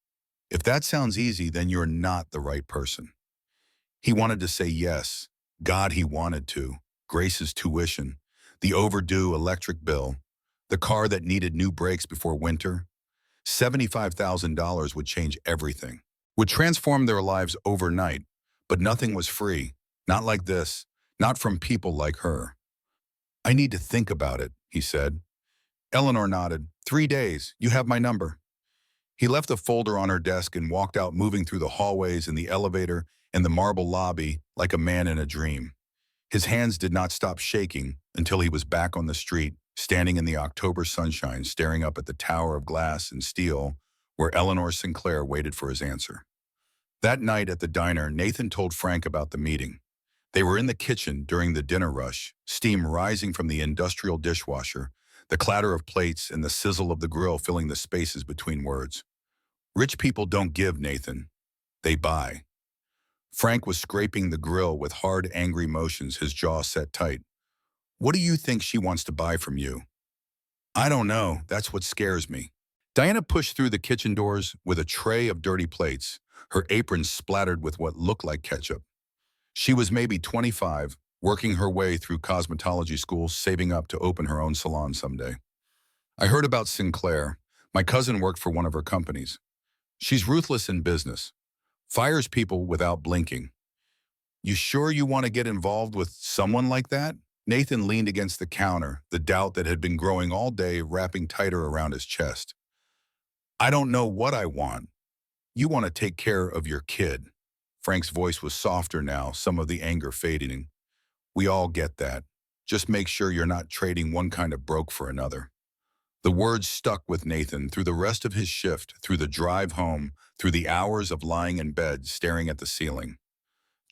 If that sounds easy, then you're not the right person. He wanted to say yes. God, he wanted to. Grace's tuition, the overdue electric bill, the car that needed new brakes before winter. $75,000 would change everything, would transform their lives overnight, but nothing was free. Not like this, not from people like her. I need to think about it, he said. Eleanor nodded. 3 days, you have my number. He left the folder on her desk and walked out, moving through the hallways and the elevator and the marble lobby like a man in a dream. His hands did not stop shaking until he was back on the street, standing in the October sunshine, staring up at the tower of glass and steel where Eleanor Sinclair waited for his answer. That night at the diner, Nathan told Frank about the meeting. They were in the kitchen during the dinner rush, steam rising from the industrial dishwasher, the clatter of plates and the sizzle of the grill filling the spaces between words. Rich people don't give, Nathan. They buy. Frank was scraping the grill with hard, angry motions, his jaw set tight. What do you think she wants to buy from you? I don't know. That's what scares me. Diana pushed through the kitchen doors with a tray of dirty plates, her apron splattered with what looked like ketchup. She was maybe 25, working her way through cosmetology school, saving up to open her own salon someday. I heard about Sinclair. My cousin worked for one of her companies. She's ruthless in business, fires people without blinking. You sure you want to get involved with someone like that? Nathan leaned against the counter, the doubt that had been growing all day wrapping tighter around his chest. I don't know what I want. You want to take care of your kid. Frank's voice was softer now, some of the anger fading. We all get that. Just make sure you're not trading one kind of broke for another. The words stuck with Nathan through the rest of his shift, through the drive home, through the hours of lying in bed, staring at the ceiling.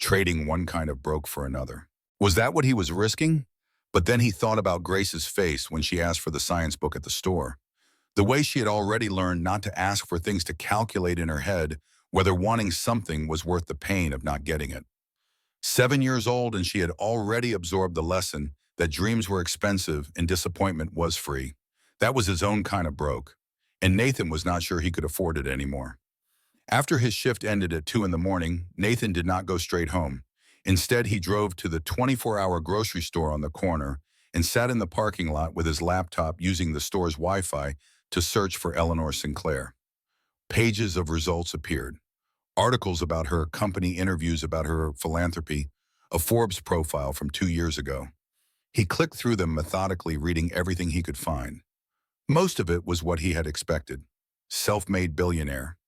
Trading one kind of broke for another. Was that what he was risking? But then he thought about Grace's face when she asked for the science book at the store. The way she had already learned not to ask for things, to calculate in her head whether wanting something was worth the pain of not getting it. 7 years old, and she had already absorbed the lesson that dreams were expensive and disappointment was free. That was his own kind of broke, and Nathan was not sure he could afford it anymore. After his shift ended at 2 in the morning, Nathan did not go straight home. Instead, he drove to the 24-hour grocery store on the corner and sat in the parking lot with his laptop using the store's Wi-Fi to search for Eleanor Sinclair. Pages of results appeared. Articles about her company, interviews about her philanthropy, a Forbes profile from 2 years ago. He clicked through them methodically, reading everything he could find. Most of it was what he had expected. Self-made billionaire.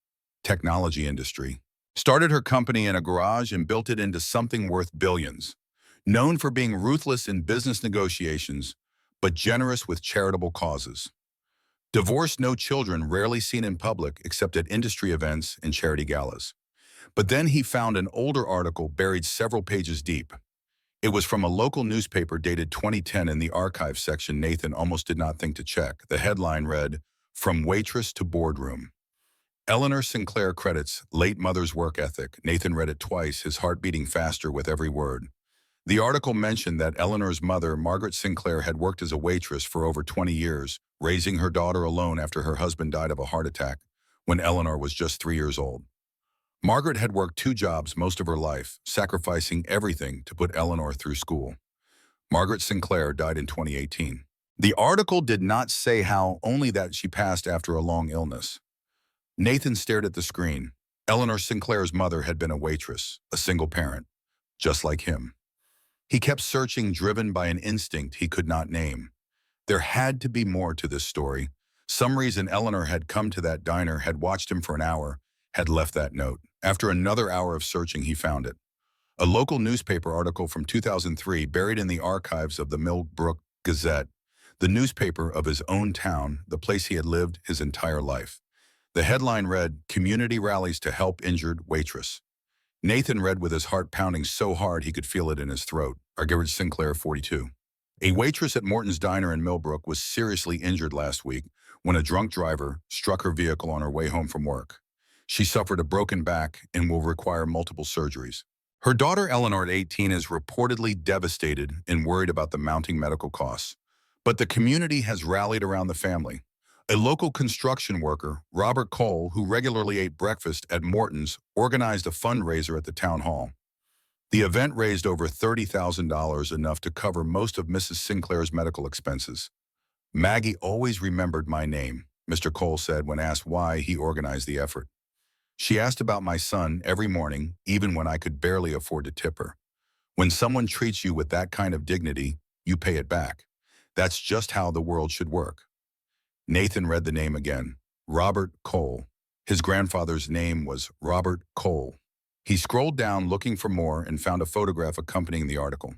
Technology industry. Started her company in a garage and built it into something worth billions. Known for being ruthless in business negotiations, but generous with charitable causes. Divorced, no children, rarely seen in public except at industry events and charity galas. But then he found an older article buried several pages deep. It was from a local newspaper dated 2010 in the archives section. Nathan almost did not think to check. The headline read, "From Waitress to Boardroom." Eleanor Sinclair credits late mother's work ethic. Nathan read it twice, his heart beating faster with every word. The article mentioned that Eleanor's mother, Margaret Sinclair, had worked as a waitress for over 20 years, raising her daughter alone after her husband died of a heart attack when Eleanor was just 3 years old. Margaret had worked 2 jobs most of her life, sacrificing everything to put Eleanor through school. Margaret Sinclair died in 2018. The article did not say how, only that she passed after a long illness. Nathan stared at the screen. Eleanor Sinclair's mother had been a waitress, a single parent, just like him. He kept searching, driven by an instinct he could not name. There had to be more to this story. Some reason Eleanor had come to that diner, had watched him for an hour, had left that note. After another hour of searching, he found it. A local newspaper article from 2003 buried in the archives of the Millbrook Gazette, the newspaper of his own town, the place he had lived his entire life. The headline read, "Community Rallies to Help Injured Waitress." Nathan read with his heart pounding so hard he could feel it in his throat. Margaret Sinclair, 42. A waitress at Morton's Diner in Millbrook was seriously injured last week when a drunk driver struck her vehicle on her way home from work. She suffered a broken back and will require multiple surgeries. Her daughter Eleanor, at 18, is reportedly devastated and worried about the mounting medical costs. But the community has rallied around the family. A local construction worker, Robert Cole, who regularly ate breakfast at Morton's, organized a fundraiser at the town hall. The event raised over $30,000, enough to cover most of Mrs. Sinclair's medical expenses. "Maggie always remembered my name," Mr. Cole said when asked why he organized the effort. "She asked about my son every morning, even when I could barely afford to tip her. When someone treats you with that kind of dignity, you pay it back. That's just how the world should work." Nathan read the name again. Robert Cole. His grandfather's name was Robert Cole. He scrolled down looking for more and found a photograph accompanying the article.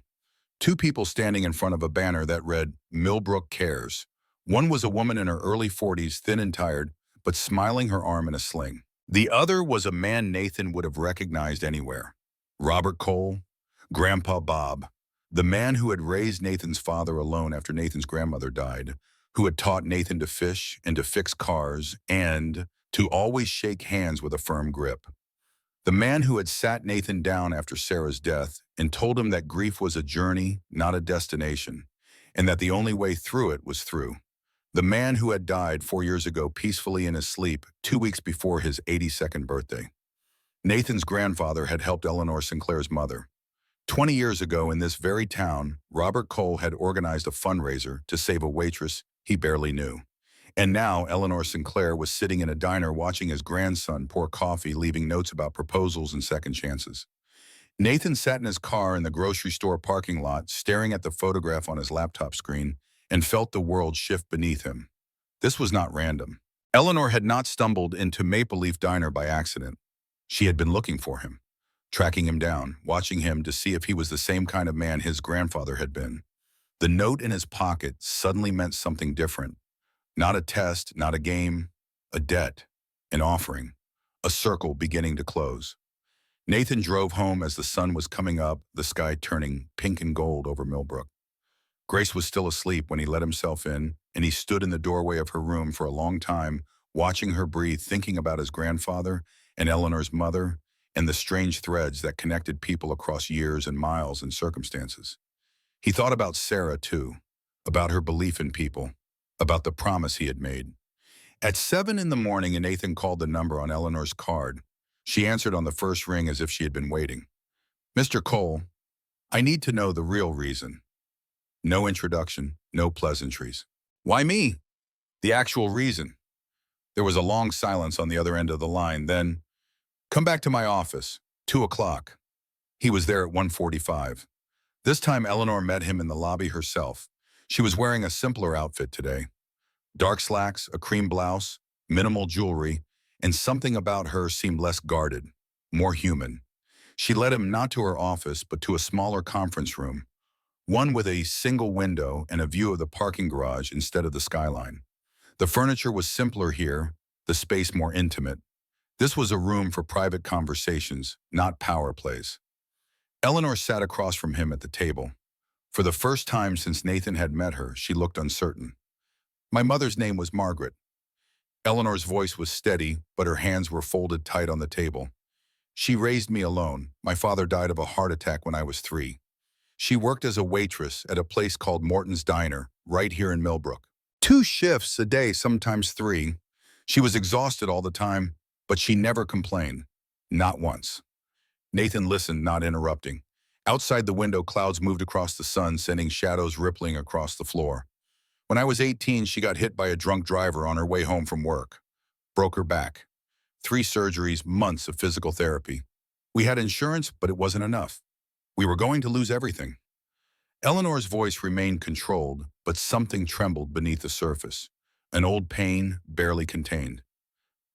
2 people standing in front of a banner that read, "Millbrook Cares." One was a woman in her early 40s, thin and tired, but smiling, her arm in a sling. The other was a man Nathan would have recognized anywhere. Robert Cole, Grandpa Bob, the man who had raised Nathan's father alone after Nathan's grandmother died, who had taught Nathan to fish and to fix cars and to always shake hands with a firm grip. The man who had sat Nathan down after Sarah's death and told him that grief was a journey, not a destination, and that the only way through it was through. The man who had died 4 years ago peacefully in his sleep 2 weeks before his 82nd birthday. Nathan's grandfather had helped Eleanor Sinclair's mother. 20 years ago in this very town, Robert Cole had organized a fundraiser to save a waitress he barely knew. And now Eleanor Sinclair was sitting in a diner watching his grandson pour coffee, leaving notes about proposals and second chances. Nathan sat in his car in the grocery store parking lot, staring at the photograph on his laptop screen, and felt the world shift beneath him. This was not random. Eleanor had not stumbled into Maple Leaf Diner by accident. She had been looking for him, tracking him down, watching him to see if he was the same kind of man his grandfather had been. The note in his pocket suddenly meant something different. Not a test, not a game, a debt, an offering, a circle beginning to close. Nathan drove home as the sun was coming up, the sky turning pink and gold over Millbrook. Grace was still asleep when he let himself in, and he stood in the doorway of her room for a long time, watching her breathe, thinking about his grandfather and Eleanor's mother and the strange threads that connected people across years and miles and circumstances. He thought about Sarah, too, about her belief in people, about the promise he had made. At 7 in the morning, Nathan called the number on Eleanor's card. She answered on the first ring as if she had been waiting. "Mr. Cole, I need to know the real reason." No introduction, no pleasantries. "Why me?" "The actual reason." There was a long silence on the other end of the line. Then, "Come back to my office, 2 o'clock. He was there at 1:45. This time Eleanor met him in the lobby herself. She was wearing a simpler outfit today. Dark slacks, a cream blouse, minimal jewelry, and something about her seemed less guarded, more human. She led him not to her office, but to a smaller conference room, one with a single window and a view of the parking garage instead of the skyline. The furniture was simpler here, the space more intimate. This was a room for private conversations, not power plays. Eleanor sat across from him at the table. For the first time since Nathan had met her, she looked uncertain. "My mother's name was Margaret." Eleanor's voice was steady, but her hands were folded tight on the table. "She raised me alone. My father died of a heart attack when I was 3. She worked as a waitress at a place called Morton's Diner, right here in Millbrook. 2 shifts a day, sometimes 3. She was exhausted all the time, but she never complained. Not once." Nathan listened, not interrupting. Outside the window, clouds moved across the sun, sending shadows rippling across the floor. "When I was 18, she got hit by a drunk driver on her way home from work. Broke her back. 3 surgeries, months of physical therapy. We had insurance, but it wasn't enough. We were going to lose everything." Eleanor's voice remained controlled, but something trembled beneath the surface. An old pain, barely contained.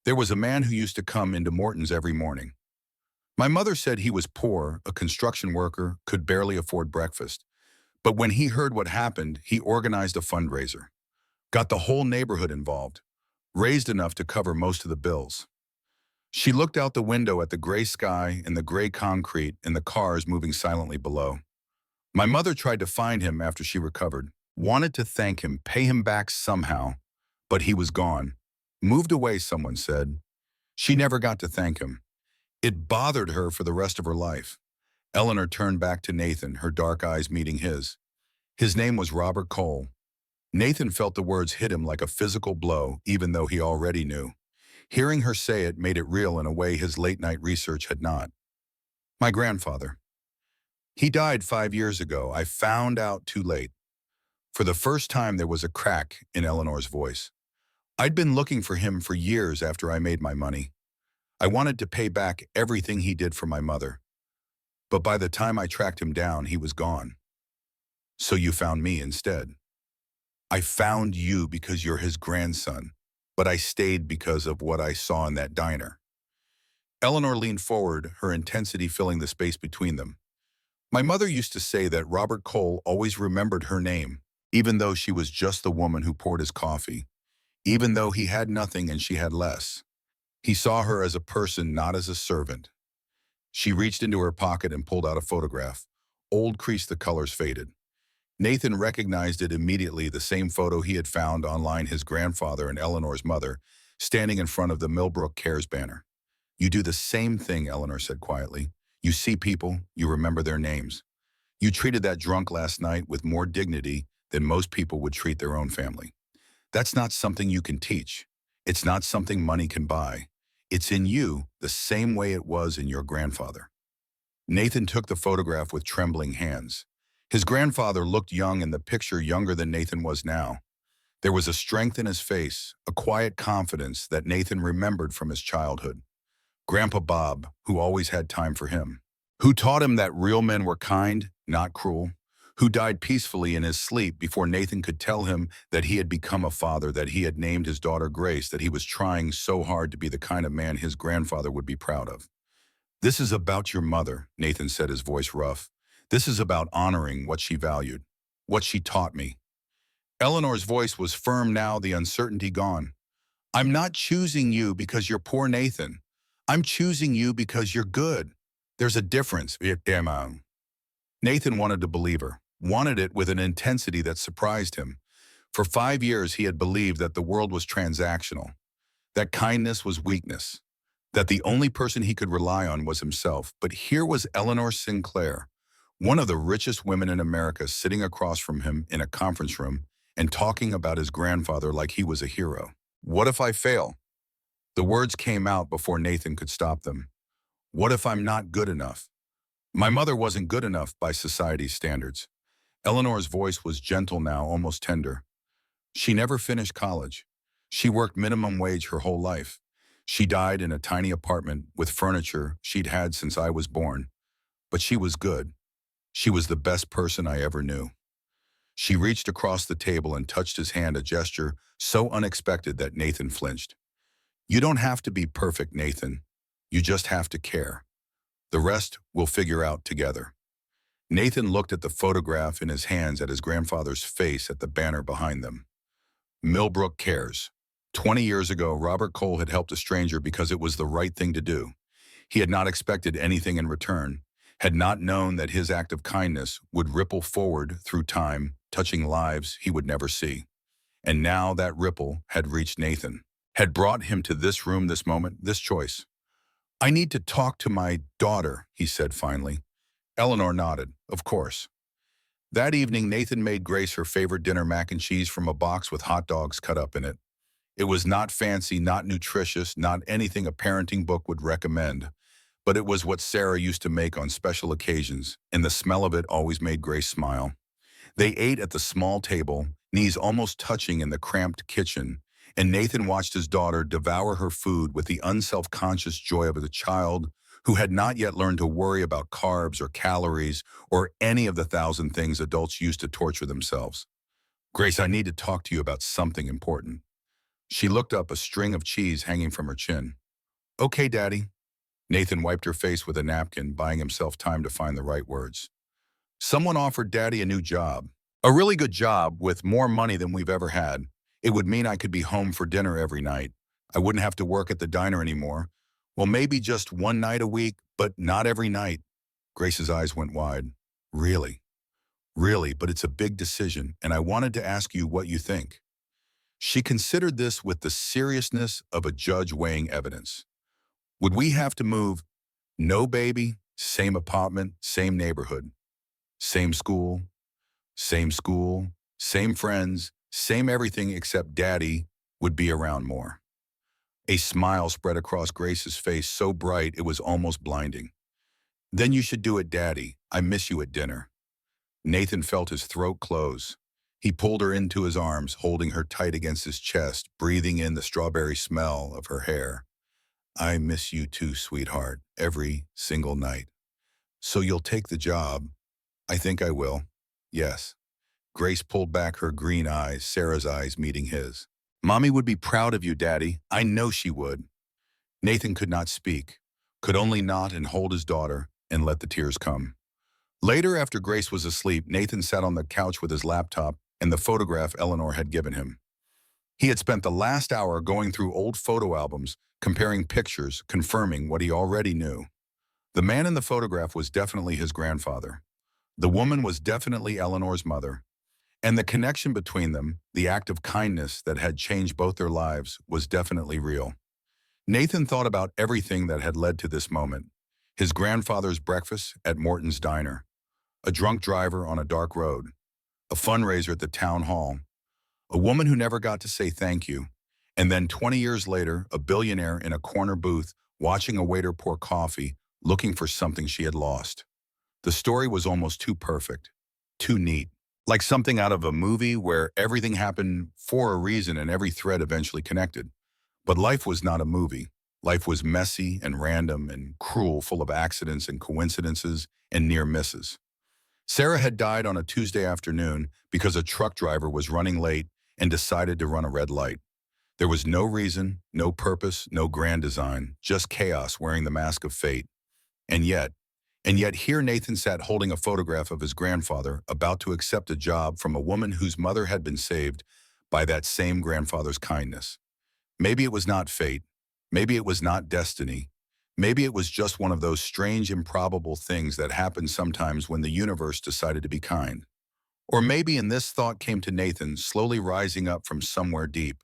"There was a man who used to come into Morton's every morning. My mother said he was poor, a construction worker, could barely afford breakfast. But when he heard what happened, he organized a fundraiser. Got the whole neighborhood involved. Raised enough to cover most of the bills." She looked out the window at the gray sky and the gray concrete and the cars moving silently below. "My mother tried to find him after she recovered. Wanted to thank him, pay him back somehow. But he was gone. Moved away, someone said. She never got to thank him. It bothered her for the rest of her life." Eleanor turned back to Nathan, her dark eyes meeting his. His name was Robert Cole. Nathan felt the words hit him like a physical blow, even though he already knew. Hearing her say it made it real in a way his late-night research had not. "My grandfather. He died 5 years ago. I found out too late." For the first time, there was a crack in Eleanor's voice. "I'd been looking for him for years after I made my money. I wanted to pay back everything he did for my mother. But by the time I tracked him down, he was gone. So you found me instead." "I found you because you're his grandson, but I stayed because of what I saw in that diner." Eleanor leaned forward, her intensity filling the space between them. "My mother used to say that Robert Cole always remembered her name, even though she was just the woman who poured his coffee, even though he had nothing and she had less. He saw her as a person, not as a servant." She reached into her pocket and pulled out a photograph, old crease, the colors faded. Nathan recognized it immediately, the same photo he had found online, his grandfather and Eleanor's mother, standing in front of the Millbrook Cares banner. You do the same thing, Eleanor said quietly. You see people, you remember their names. You treated that drunk last night with more dignity than most people would treat their own family. That's not something you can teach. It's not something money can buy. It's in you the same way it was in your grandfather. Nathan took the photograph with trembling hands. His grandfather looked young in the picture, younger than Nathan was now. There was a strength in his face, a quiet confidence that Nathan remembered from his childhood. Grandpa Bob, who always had time for him, who taught him that real men were kind, not cruel, who died peacefully in his sleep before Nathan could tell him that he had become a father, that he had named his daughter Grace, that he was trying so hard to be the kind of man his grandfather would be proud of. This is about your mother, Nathan said, his voice rough. This is about honoring what she valued, what she taught me. Eleanor's voice was firm now, the uncertainty gone. I'm not choosing you because you're poor, Nathan. I'm choosing you because you're good. There's a difference. Nathan wanted to believe her, wanted it with an intensity that surprised him. For 5 years, he had believed that the world was transactional, that kindness was weakness, that the only person he could rely on was himself. But here was Eleanor Sinclair, one of the richest women in America, sitting across from him in a conference room and talking about his grandfather like he was a hero. What if I fail? The words came out before Nathan could stop them. What if I'm not good enough? My mother wasn't good enough by society's standards. Eleanor's voice was gentle now, almost tender. She never finished college. She worked minimum wage her whole life. She died in a tiny apartment with furniture she'd had since I was born. But she was good. She was the best person I ever knew. She reached across the table and touched his hand, a gesture so unexpected that Nathan flinched. You don't have to be perfect, Nathan. You just have to care. The rest we'll figure out together. Nathan looked at the photograph in his hands, at his grandfather's face, at the banner behind them. Millbrook Cares. 20 years ago, Robert Cole had helped a stranger because it was the right thing to do. He had not expected anything in return, had not known that his act of kindness would ripple forward through time, touching lives he would never see. And now that ripple had reached Nathan, had brought him to this room, this moment, this choice. I need to talk to my daughter, he said finally. Eleanor nodded, of course. That evening, Nathan made Grace her favorite dinner, mac and cheese from a box with hot dogs cut up in it. It was not fancy, not nutritious, not anything a parenting book would recommend, but it was what Sarah used to make on special occasions, and the smell of it always made Grace smile. They ate at the small table, knees almost touching in the cramped kitchen, and Nathan watched his daughter devour her food with the unself-conscious joy of a child who had not yet learned to worry about carbs or calories or any of the thousand things adults use to torture themselves. Grace, I need to talk to you about something important. She looked up, a string of cheese hanging from her chin. Okay, Daddy. Nathan wiped her face with a napkin, buying himself time to find the right words. Someone offered Daddy a new job. A really good job with more money than we've ever had. It would mean I could be home for dinner every night. I wouldn't have to work at the diner anymore. Well, maybe just one night a week, but not every night. Grace's eyes went wide. Really? Really, but it's a big decision, and I wanted to ask you what you think. She considered this with the seriousness of a judge weighing evidence. Would we have to move? No, baby. Same apartment, same neighborhood. Same school, same friends, same everything, except Daddy would be around more. A smile spread across Grace's face, so bright it was almost blinding. Then you should do it, Daddy. I miss you at dinner. Nathan felt his throat close. He pulled her into his arms, holding her tight against his chest, breathing in the strawberry smell of her hair. I miss you too, sweetheart, every single night. So you'll take the job? I think I will. Yes. Grace pulled back her green eyes, Sarah's eyes meeting his. Mommy would be proud of you, Daddy. I know she would. Nathan could not speak, could only nod and hold his daughter and let the tears come. Later, after Grace was asleep, Nathan sat on the couch with his laptop and the photograph Eleanor had given him. He had spent the last hour going through old photo albums, comparing pictures, confirming what he already knew. The man in the photograph was definitely his grandfather. The woman was definitely Eleanor's mother, and the connection between them, the act of kindness that had changed both their lives, was definitely real. Nathan thought about everything that had led to this moment. His grandfather's breakfast at Morton's Diner, a drunk driver on a dark road, a fundraiser at the town hall, a woman who never got to say thank you, and then 20 years later, a billionaire in a corner booth watching a waiter pour coffee, looking for something she had lost. The story was almost too perfect, too neat, like something out of a movie where everything happened for a reason and every thread eventually connected. But life was not a movie. Life was messy and random and cruel, full of accidents and coincidences and near misses. Sarah had died on a Tuesday afternoon because a truck driver was running late and decided to run a red light. There was no reason, no purpose, no grand design, just chaos wearing the mask of fate. And yet, and yet here Nathan sat holding a photograph of his grandfather, about to accept a job from a woman whose mother had been saved by that same grandfather's kindness. Maybe it was not fate. Maybe it was not destiny. Maybe it was just one of those strange, improbable things that happen sometimes when the universe decided to be kind. Or maybe, and this thought came to Nathan, slowly rising up from somewhere deep,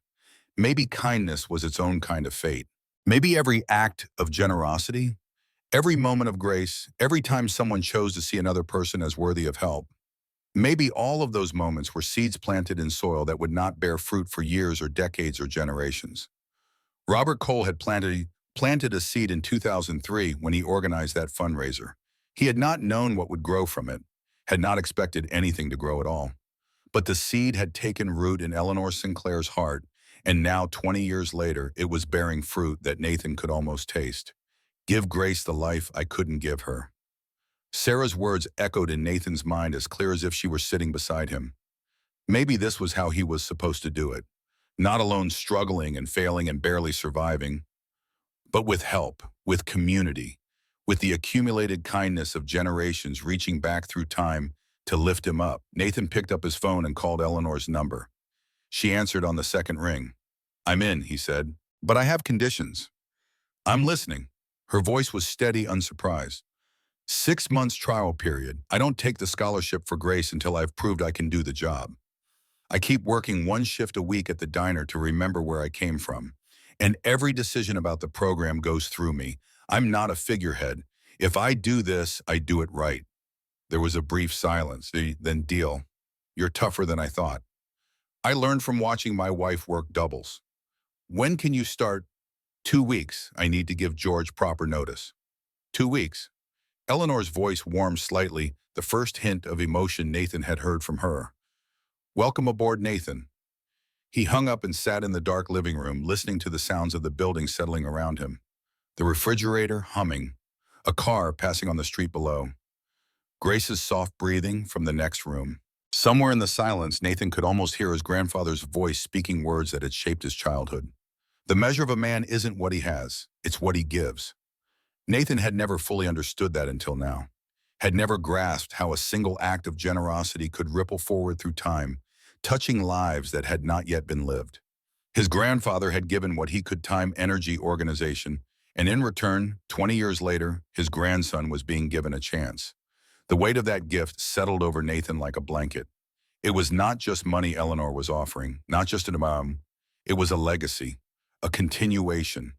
maybe kindness was its own kind of fate. Maybe every act of generosity, every moment of grace, every time someone chose to see another person as worthy of help, maybe all of those moments were seeds planted in soil that would not bear fruit for years or decades or generations. Robert Cole had planted a seed in 2003 when he organized that fundraiser. He had not known what would grow from it, had not expected anything to grow at all. But the seed had taken root in Eleanor Sinclair's heart, and now 20 years later, it was bearing fruit that Nathan could almost taste. Give Grace the life I couldn't give her. Sarah's words echoed in Nathan's mind as clear as if she were sitting beside him. Maybe this was how he was supposed to do it. Not alone struggling and failing and barely surviving, but with help, with community, with the accumulated kindness of generations reaching back through time to lift him up. Nathan picked up his phone and called Eleanor's number. She answered on the second ring. "I'm in," he said, "but I have conditions." "I'm listening." Her voice was steady, unsurprised. 6 months trial period. I don't take the scholarship for Grace until I've proved I can do the job. I keep working one shift a week at the diner to remember where I came from. And every decision about the program goes through me. I'm not a figurehead. If I do this, I do it right. There was a brief silence. Then, "Deal. You're tougher than I thought. I learned from watching my wife work doubles. When can you start?" "2 weeks. I need to give George proper notice." "2 weeks." Eleanor's voice warmed slightly, the first hint of emotion Nathan had heard from her. "Welcome aboard, Nathan." He hung up and sat in the dark living room, listening to the sounds of the building settling around him. The refrigerator humming, a car passing on the street below, Grace's soft breathing from the next room. Somewhere in the silence, Nathan could almost hear his grandfather's voice speaking words that had shaped his childhood. The measure of a man isn't what he has, it's what he gives. Nathan had never fully understood that until now, had never grasped how a single act of generosity could ripple forward through time, touching lives that had not yet been lived. His grandfather had given what he could time energy organization, and in return, 20 years later, his grandson was being given a chance. The weight of that gift settled over Nathan like a blanket. It was not just money Eleanor was offering, not just an amount. It was a legacy, a continuation,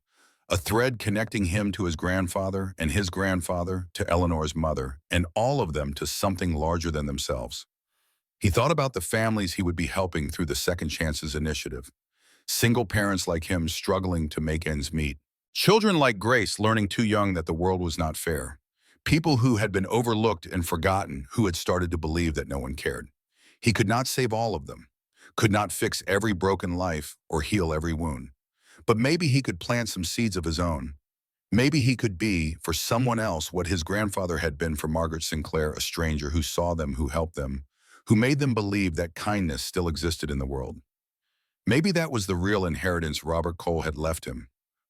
a thread connecting him to his grandfather and his grandfather to Eleanor's mother, and all of them to something larger than themselves. He thought about the families he would be helping through the Second Chances initiative. Single parents like him struggling to make ends meet. Children like Grace learning too young that the world was not fair. People who had been overlooked and forgotten, who had started to believe that no one cared. He could not save all of them, could not fix every broken life or heal every wound. But maybe he could plant some seeds of his own. Maybe he could be, for someone else, what his grandfather had been for Margaret Sinclair, a stranger who saw them, who helped them, who made them believe that kindness still existed in the world. Maybe that was the real inheritance Robert Cole had left him.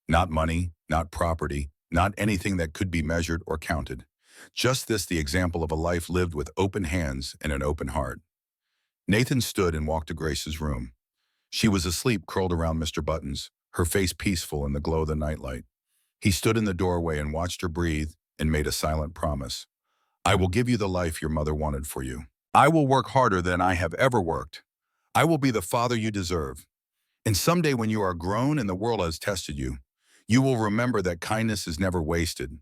Not money, not property, not anything that could be measured or counted. Just this, the example of a life lived with open hands and an open heart. Nathan stood and walked to Grace's room. She was asleep, curled around Mr. Buttons, her face peaceful in the glow of the nightlight. He stood in the doorway and watched her breathe and made a silent promise. I will give you the life your mother wanted for you. I will work harder than I have ever worked. I will be the father you deserve. And someday when you are grown and the world has tested you, you will remember that kindness is never wasted,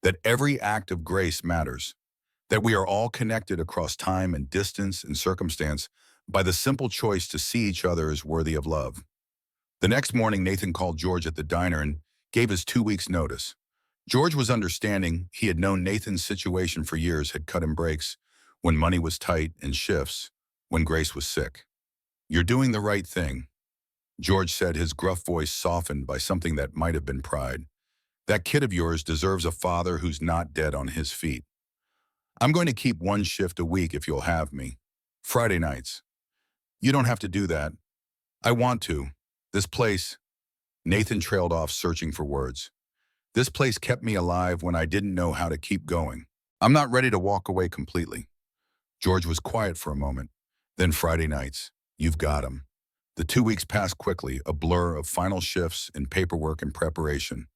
that every act of grace matters, that we are all connected across time and distance and circumstance by the simple choice to see each other as worthy of love. The next morning, Nathan called George at the diner and gave his 2 weeks' notice. George was understanding. He had known Nathan's situation for years, had cut him breaks when money was tight and shifts when Grace was sick. You're doing the right thing, George said, his gruff voice softened by something that might have been pride. That kid of yours deserves a father who's not dead on his feet. I'm going to keep one shift a week if you'll have me. Friday nights. You don't have to do that. I want to. This place, Nathan trailed off, searching for words. This place kept me alive when I didn't know how to keep going. I'm not ready to walk away completely. George was quiet for a moment. Then Friday nights. You've got 'em. The 2 weeks passed quickly, a blur of final shifts and paperwork and preparation.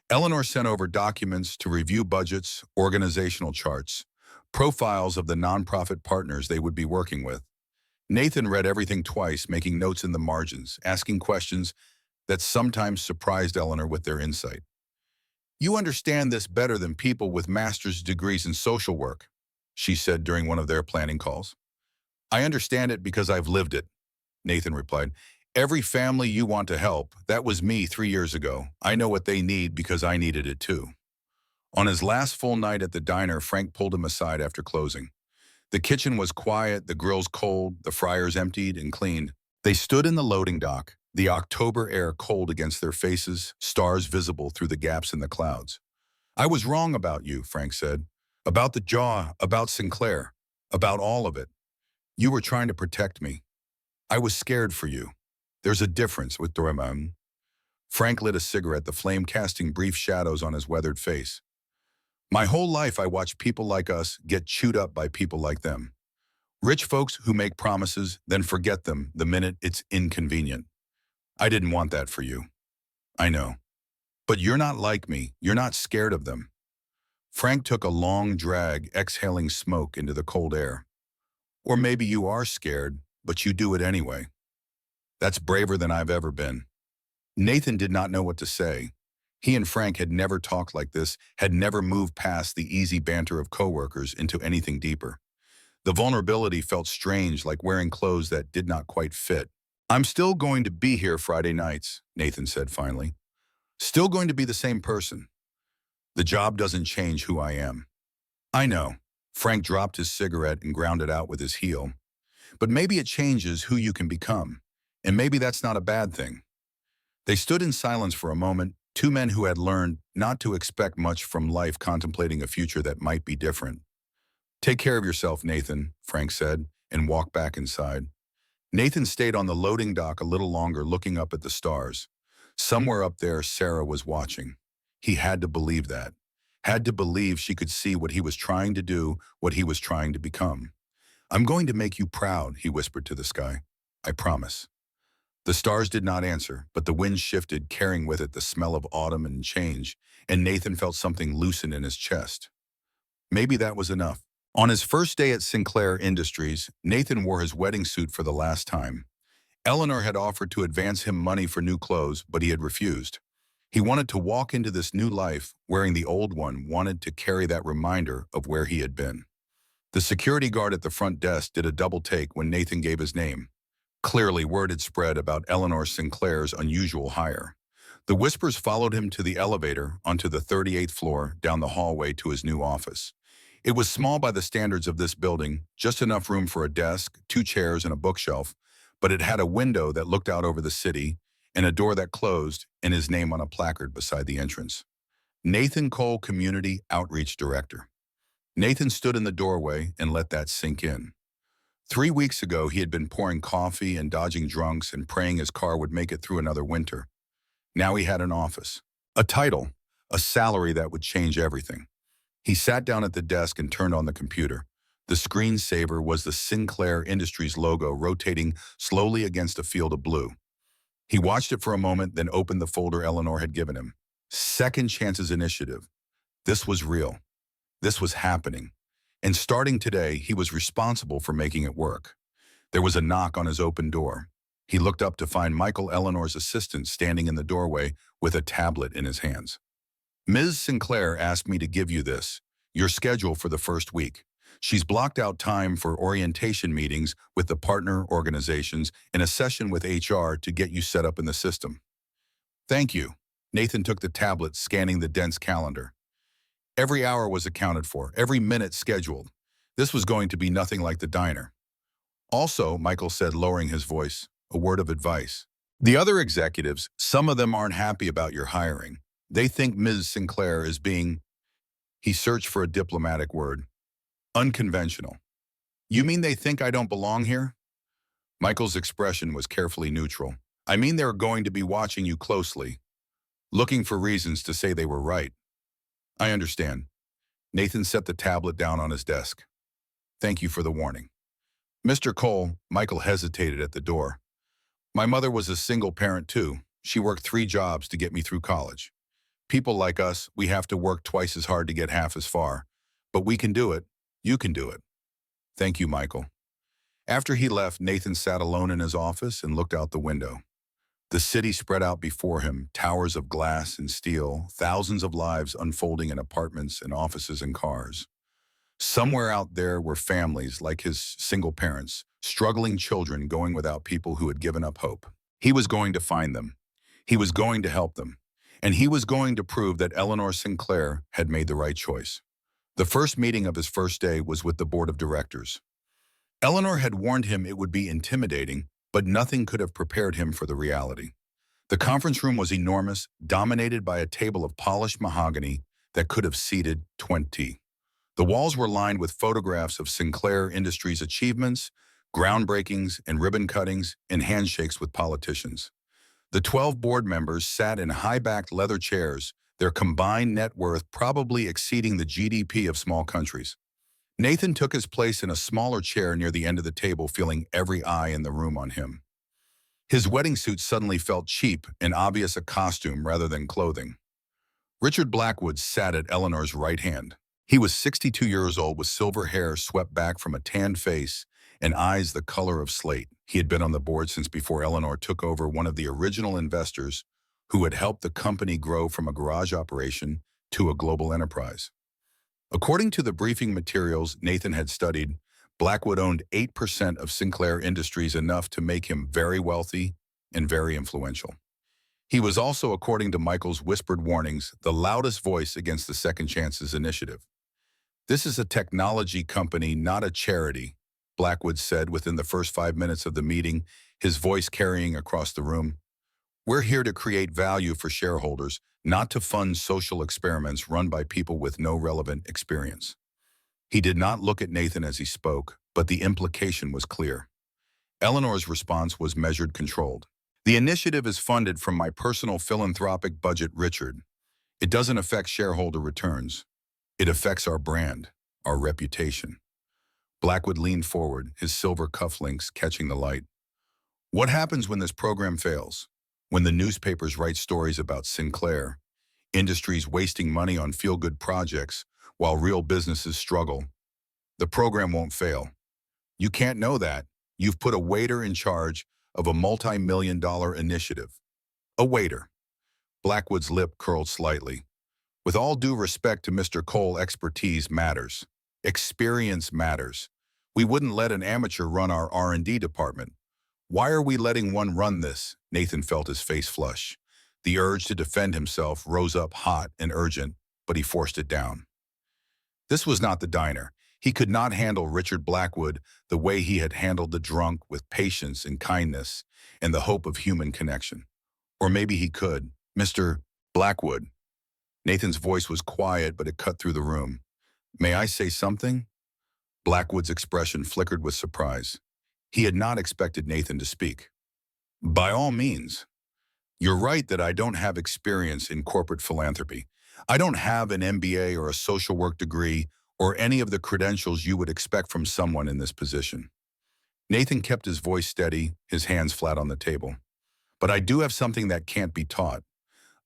Eleanor sent over documents to review budgets, organizational charts, profiles of the nonprofit partners they would be working with. Nathan read everything twice, making notes in the margins, asking questions that sometimes surprised Eleanor with their insight. You understand this better than people with master's degrees in social work, she said during one of their planning calls. I understand it because I've lived it, Nathan replied. Every family you want to help, that was me 3 years ago. I know what they need because I needed it too. On his last full night at the diner, Frank pulled him aside after closing. The kitchen was quiet, the grills cold, the fryers emptied and cleaned. They stood in the loading dock, the October air cold against their faces, stars visible through the gaps in the clouds. I was wrong about you, Frank said. About the jaw, about Sinclair, about all of it. You were trying to protect me. I was scared for you. There's a difference with Doraemon. Frank lit a cigarette, the flame casting brief shadows on his weathered face. My whole life I watched people like us get chewed up by people like them. Rich folks who make promises, then forget them the minute it's inconvenient. I didn't want that for you. I know. But you're not like me. You're not scared of them. Frank took a long drag, exhaling smoke into the cold air. Or maybe you are scared, but you do it anyway. That's braver than I've ever been. Nathan did not know what to say. He and Frank had never talked like this, had never moved past the easy banter of coworkers into anything deeper. The vulnerability felt strange, like wearing clothes that did not quite fit. I'm still going to be here Friday nights, Nathan said finally. Still going to be the same person. The job doesn't change who I am. I know. Frank dropped his cigarette and ground it out with his heel. But maybe it changes who you can become. And maybe that's not a bad thing. They stood in silence for a moment, two men who had learned not to expect much from life, contemplating a future that might be different. Take care of yourself, Nathan, Frank said, and walked back inside. Nathan stayed on the loading dock a little longer, looking up at the stars. Somewhere up there, Sarah was watching. He had to believe that. Had to believe she could see what he was trying to do, what he was trying to become. I'm going to make you proud, he whispered to the sky. I promise. The stars did not answer, but the wind shifted, carrying with it the smell of autumn and change, and Nathan felt something loosen in his chest. Maybe that was enough. On his first day at Sinclair Industries, Nathan wore his wedding suit for the last time. Eleanor had offered to advance him money for new clothes, but he had refused. He wanted to walk into this new life, wearing the old one, wanted to carry that reminder of where he had been. The security guard at the front desk did a double take when Nathan gave his name. Clearly, word had spread about Eleanor Sinclair's unusual hire. The whispers followed him to the elevator, onto the 38th floor, down the hallway to his new office. It was small by the standards of this building, just enough room for a desk, 2 chairs, and a bookshelf, but it had a window that looked out over the city, and a door that closed, and his name on a placard beside the entrance. Nathan Cole, Community Outreach Director. Nathan stood in the doorway and let that sink in. 3 weeks ago, he had been pouring coffee and dodging drunks and praying his car would make it through another winter. Now he had an office, a title, a salary that would change everything. He sat down at the desk and turned on the computer. The screensaver was the Sinclair Industries logo rotating slowly against a field of blue. He watched it for a moment, then opened the folder Eleanor had given him. Second Chances Initiative. This was real. This was happening. And starting today, he was responsible for making it work. There was a knock on his open door. He looked up to find Michael Eleanor's assistant standing in the doorway with a tablet in his hands. Ms. Sinclair asked me to give you this, your schedule for the first week. She's blocked out time for orientation meetings with the partner organizations and a session with HR to get you set up in the system. Thank you. Nathan took the tablet, scanning the dense calendar. Every hour was accounted for, every minute scheduled. This was going to be nothing like the diner. Also, Michael said, lowering his voice, a word of advice. The other executives, some of them aren't happy about your hiring. They think Ms. Sinclair is being, he searched for a diplomatic word, unconventional. You mean they think I don't belong here? Michael's expression was carefully neutral. I mean they're going to be watching you closely, looking for reasons to say they were right. I understand. Nathan set the tablet down on his desk. Thank you for the warning. Mr. Cole, Michael hesitated at the door. My mother was a single parent too. She worked 3 jobs to get me through college. People like us, we have to work twice as hard to get half as far. But we can do it. You can do it. Thank you, Michael. After he left, Nathan sat alone in his office and looked out the window. The city spread out before him, towers of glass and steel, thousands of lives unfolding in apartments and offices and cars. Somewhere out there were families like his single parents, struggling children going without people who had given up hope. He was going to find them. He was going to help them. And he was going to prove that Eleanor Sinclair had made the right choice. The first meeting of his first day was with the board of directors. Eleanor had warned him it would be intimidating, but nothing could have prepared him for the reality. The conference room was enormous, dominated by a table of polished mahogany that could have seated 20. The walls were lined with photographs of Sinclair Industries' achievements, groundbreakings and ribbon cuttings, and handshakes with politicians. The 12 board members sat in high-backed leather chairs, their combined net worth probably exceeding the GDP of small countries. Nathan took his place in a smaller chair near the end of the table, feeling every eye in the room on him. His wedding suit suddenly felt cheap and obvious, a costume rather than clothing. Richard Blackwood sat at Eleanor's right hand. He was 62 years old with silver hair swept back from a tanned face and eyes the color of slate. He had been on the board since before Eleanor took over, one of the original investors who had helped the company grow from a garage operation to a global enterprise. According to the briefing materials Nathan had studied, Blackwood owned 8% of Sinclair Industries, enough to make him very wealthy and very influential. He was also, according to Michael's whispered warnings, the loudest voice against the Second Chances initiative. This is a technology company, not a charity, Blackwood said within the first 5 minutes of the meeting, his voice carrying across the room. We're here to create value for shareholders, not to fund social experiments run by people with no relevant experience. He did not look at Nathan as he spoke, but the implication was clear. Eleanor's response was measured, controlled. The initiative is funded from my personal philanthropic budget, Richard. It doesn't affect shareholder returns. It affects our brand, our reputation. Blackwood leaned forward, his silver cufflinks catching the light. What happens when this program fails? When the newspapers write stories about Sinclair, industries wasting money on feel-good projects while real businesses struggle? The program won't fail. You can't know that. You've put a waiter in charge of a multi-million-dollar initiative. A waiter. Blackwood's lip curled slightly. With all due respect to Mr. Cole, expertise matters. Experience matters. We wouldn't let an amateur run our R&D department. Why are we letting one run this? Nathan felt his face flush. The urge to defend himself rose up hot and urgent, but he forced it down. This was not the diner. He could not handle Richard Blackwood the way he had handled the drunk, with patience and kindness and the hope of human connection. Or maybe he could. Mr. Blackwood. Nathan's voice was quiet, but it cut through the room. May I say something? Blackwood's expression flickered with surprise. He had not expected Nathan to speak. By all means. You're right that I don't have experience in corporate philanthropy. I don't have an MBA or a social work degree or any of the credentials you would expect from someone in this position. Nathan kept his voice steady, his hands flat on the table. But I do have something that can't be taught.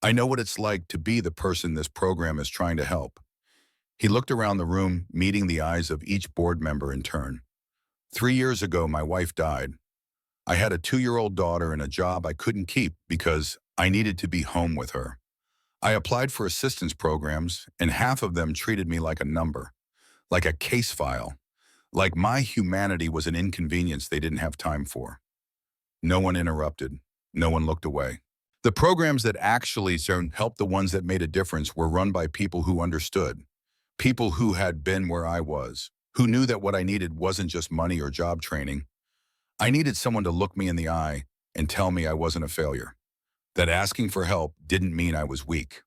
I know what it's like to be the person this program is trying to help. He looked around the room, meeting the eyes of each board member in turn. 3 years ago, my wife died. I had a 2-year-old daughter and a job I couldn't keep because I needed to be home with her. I applied for assistance programs, and half of them treated me like a number, like a case file, like my humanity was an inconvenience they didn't have time for. No one interrupted. No one looked away. The programs that actually helped, the ones that made a difference, were run by people who understood, people who had been where I was, who knew that what I needed wasn't just money or job training. I needed someone to look me in the eye and tell me I wasn't a failure, that asking for help didn't mean I was weak.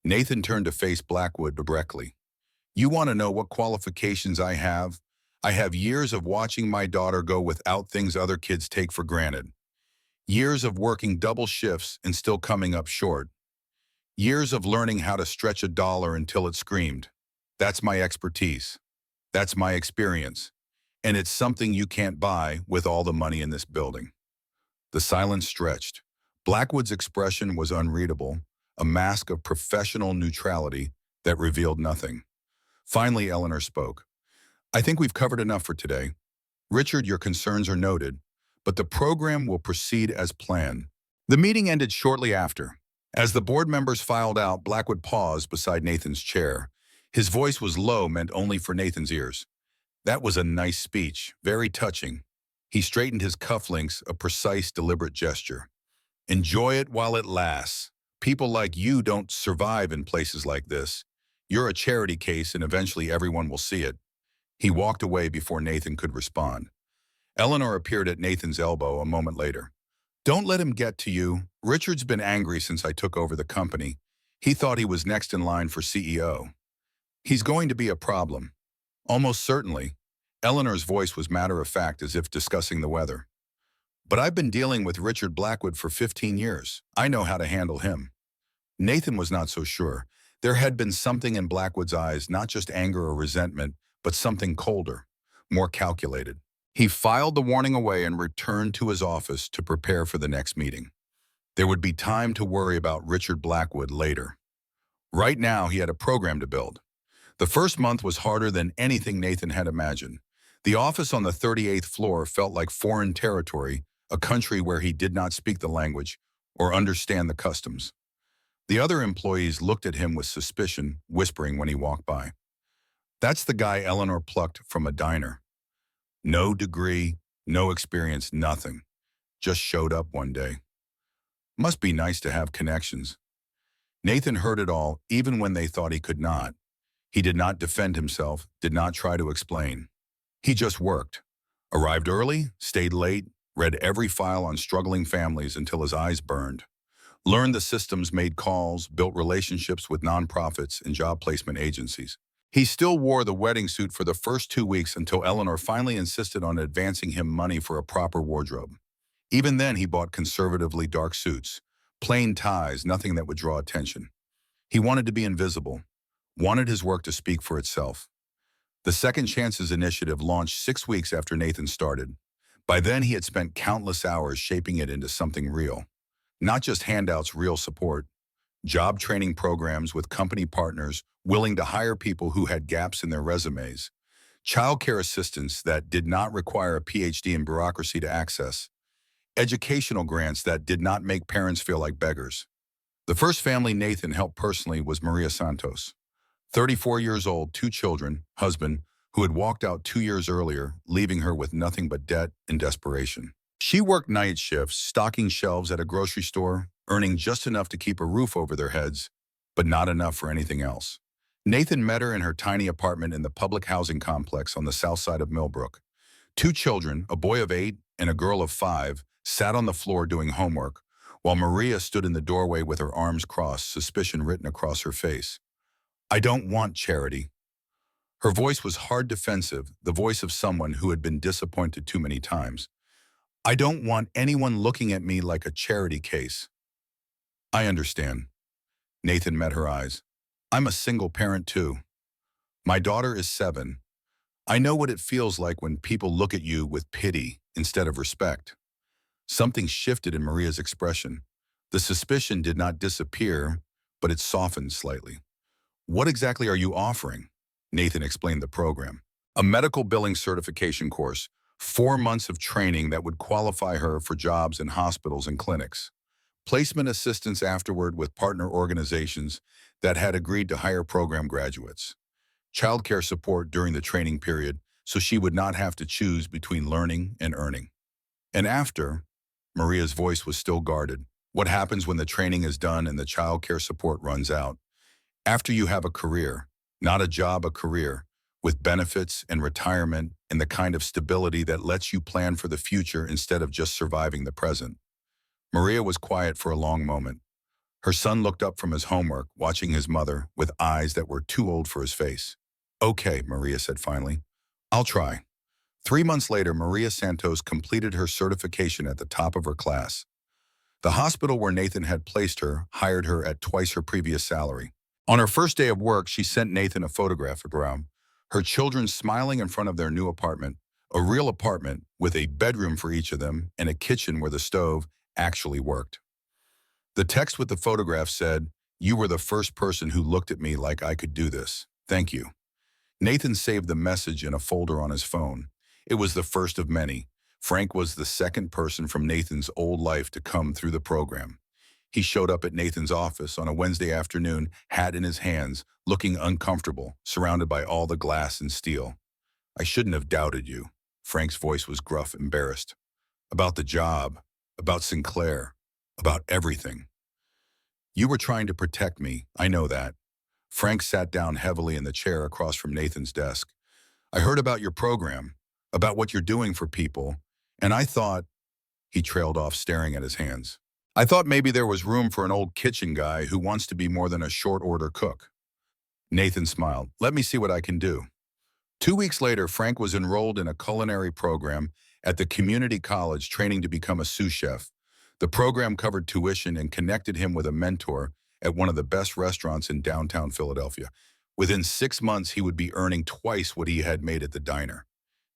Nathan turned to face Blackwood directly. You want to know what qualifications I have? I have years of watching my daughter go without things other kids take for granted. Years of working double shifts and still coming up short. Years of learning how to stretch a dollar until it screamed. That's my expertise. That's my experience. And it's something you can't buy with all the money in this building. The silence stretched. Blackwood's expression was unreadable, a mask of professional neutrality that revealed nothing. Finally, Eleanor spoke. I think we've covered enough for today. Richard, your concerns are noted, but the program will proceed as planned. The meeting ended shortly after. As the board members filed out, Blackwood paused beside Nathan's chair. His voice was low, meant only for Nathan's ears. That was a nice speech, very touching. He straightened his cufflinks, a precise, deliberate gesture. Enjoy it while it lasts. People like you don't survive in places like this. You're a charity case, and eventually everyone will see it. He walked away before Nathan could respond. Eleanor appeared at Nathan's elbow a moment later. Don't let him get to you. Richard's been angry since I took over the company. He thought he was next in line for CEO. He's going to be a problem. Almost certainly. Eleanor's voice was matter-of-fact, as if discussing the weather. But I've been dealing with Richard Blackwood for 15 years. I know how to handle him. Nathan was not so sure. There had been something in Blackwood's eyes, not just anger or resentment, but something colder, more calculated. He filed the warning away and returned to his office to prepare for the next meeting. There would be time to worry about Richard Blackwood later. Right now, he had a program to build. The first month was harder than anything Nathan had imagined. The office on the 38th floor felt like foreign territory, a country where he did not speak the language or understand the customs. The other employees looked at him with suspicion, whispering when he walked by. That's the guy Eleanor plucked from a diner. No degree, no experience, nothing. Just showed up one day. Must be nice to have connections. Nathan heard it all, even when they thought he could not. He did not defend himself, did not try to explain. He just worked. Arrived early, stayed late, read every file on struggling families until his eyes burned. Learned the systems, made calls, built relationships with nonprofits and job placement agencies. He still wore the wedding suit for the first 2 weeks until Eleanor finally insisted on advancing him money for a proper wardrobe. Even then, he bought conservatively dark suits, plain ties, nothing that would draw attention. He wanted to be invisible, wanted his work to speak for itself. The Second Chances initiative launched 6 weeks after Nathan started. By then, he had spent countless hours shaping it into something real. Not just handouts, real support. Job training programs with company partners willing to hire people who had gaps in their resumes. Childcare assistance that did not require a PhD in bureaucracy to access. Educational grants that did not make parents feel like beggars. The first family Nathan helped personally was Maria Santos. 34 years old, 2 children, husband, who had walked out 2 years earlier, leaving her with nothing but debt and desperation. She worked night shifts, stocking shelves at a grocery store, earning just enough to keep a roof over their heads, but not enough for anything else. Nathan met her in her tiny apartment in the public housing complex on the south side of Millbrook. 2 children, a boy of 8 and a girl of 5, sat on the floor doing homework, while Maria stood in the doorway with her arms crossed, suspicion written across her face. I don't want charity. Her voice was hard, defensive, the voice of someone who had been disappointed too many times. I don't want anyone looking at me like a charity case. I understand. Nathan met her eyes. I'm a single parent too. My daughter is 7. I know what it feels like when people look at you with pity instead of respect. Something shifted in Maria's expression. The suspicion did not disappear, but it softened slightly. What exactly are you offering? Nathan explained the program. A medical billing certification course, 4 months of training that would qualify her for jobs in hospitals and clinics. Placement assistance afterward with partner organizations that had agreed to hire program graduates. Childcare support during the training period so she would not have to choose between learning and earning. And after, Maria's voice was still guarded. What happens when the training is done and the childcare support runs out? After you have a career, not a job, a career, with benefits and retirement and the kind of stability that lets you plan for the future instead of just surviving the present. Maria was quiet for a long moment. Her son looked up from his homework, watching his mother with eyes that were too old for his face. Okay, Maria said finally. I'll try. 3 months later, Maria Santos completed her certification at the top of her class. The hospital where Nathan had placed her hired her at twice her previous salary. On her first day of work, she sent Nathan a photograph of her children smiling in front of their new apartment, a real apartment with a bedroom for each of them and a kitchen where the stove actually worked. The text with the photograph said, "You were the first person who looked at me like I could do this. Thank you." Nathan saved the message in a folder on his phone. It was the first of many. Frank was the second person from Nathan's old life to come through the program. He showed up at Nathan's office on a Wednesday afternoon, hat in his hands, looking uncomfortable, surrounded by all the glass and steel. "I shouldn't have doubted you." Frank's voice was gruff, embarrassed. "About the job, about Sinclair, about everything. You were trying to protect me, I know that." Frank sat down heavily in the chair across from Nathan's desk. "I heard about your program, about what you're doing for people, and I thought," he trailed off staring at his hands, "I thought maybe there was room for an old kitchen guy who wants to be more than a short-order cook." Nathan smiled. "Let me see what I can do." 2 weeks later, Frank was enrolled in a culinary program at the community college training to become a sous chef. The program covered tuition and connected him with a mentor at one of the best restaurants in downtown Philadelphia. Within 6 months, he would be earning twice what he had made at the diner.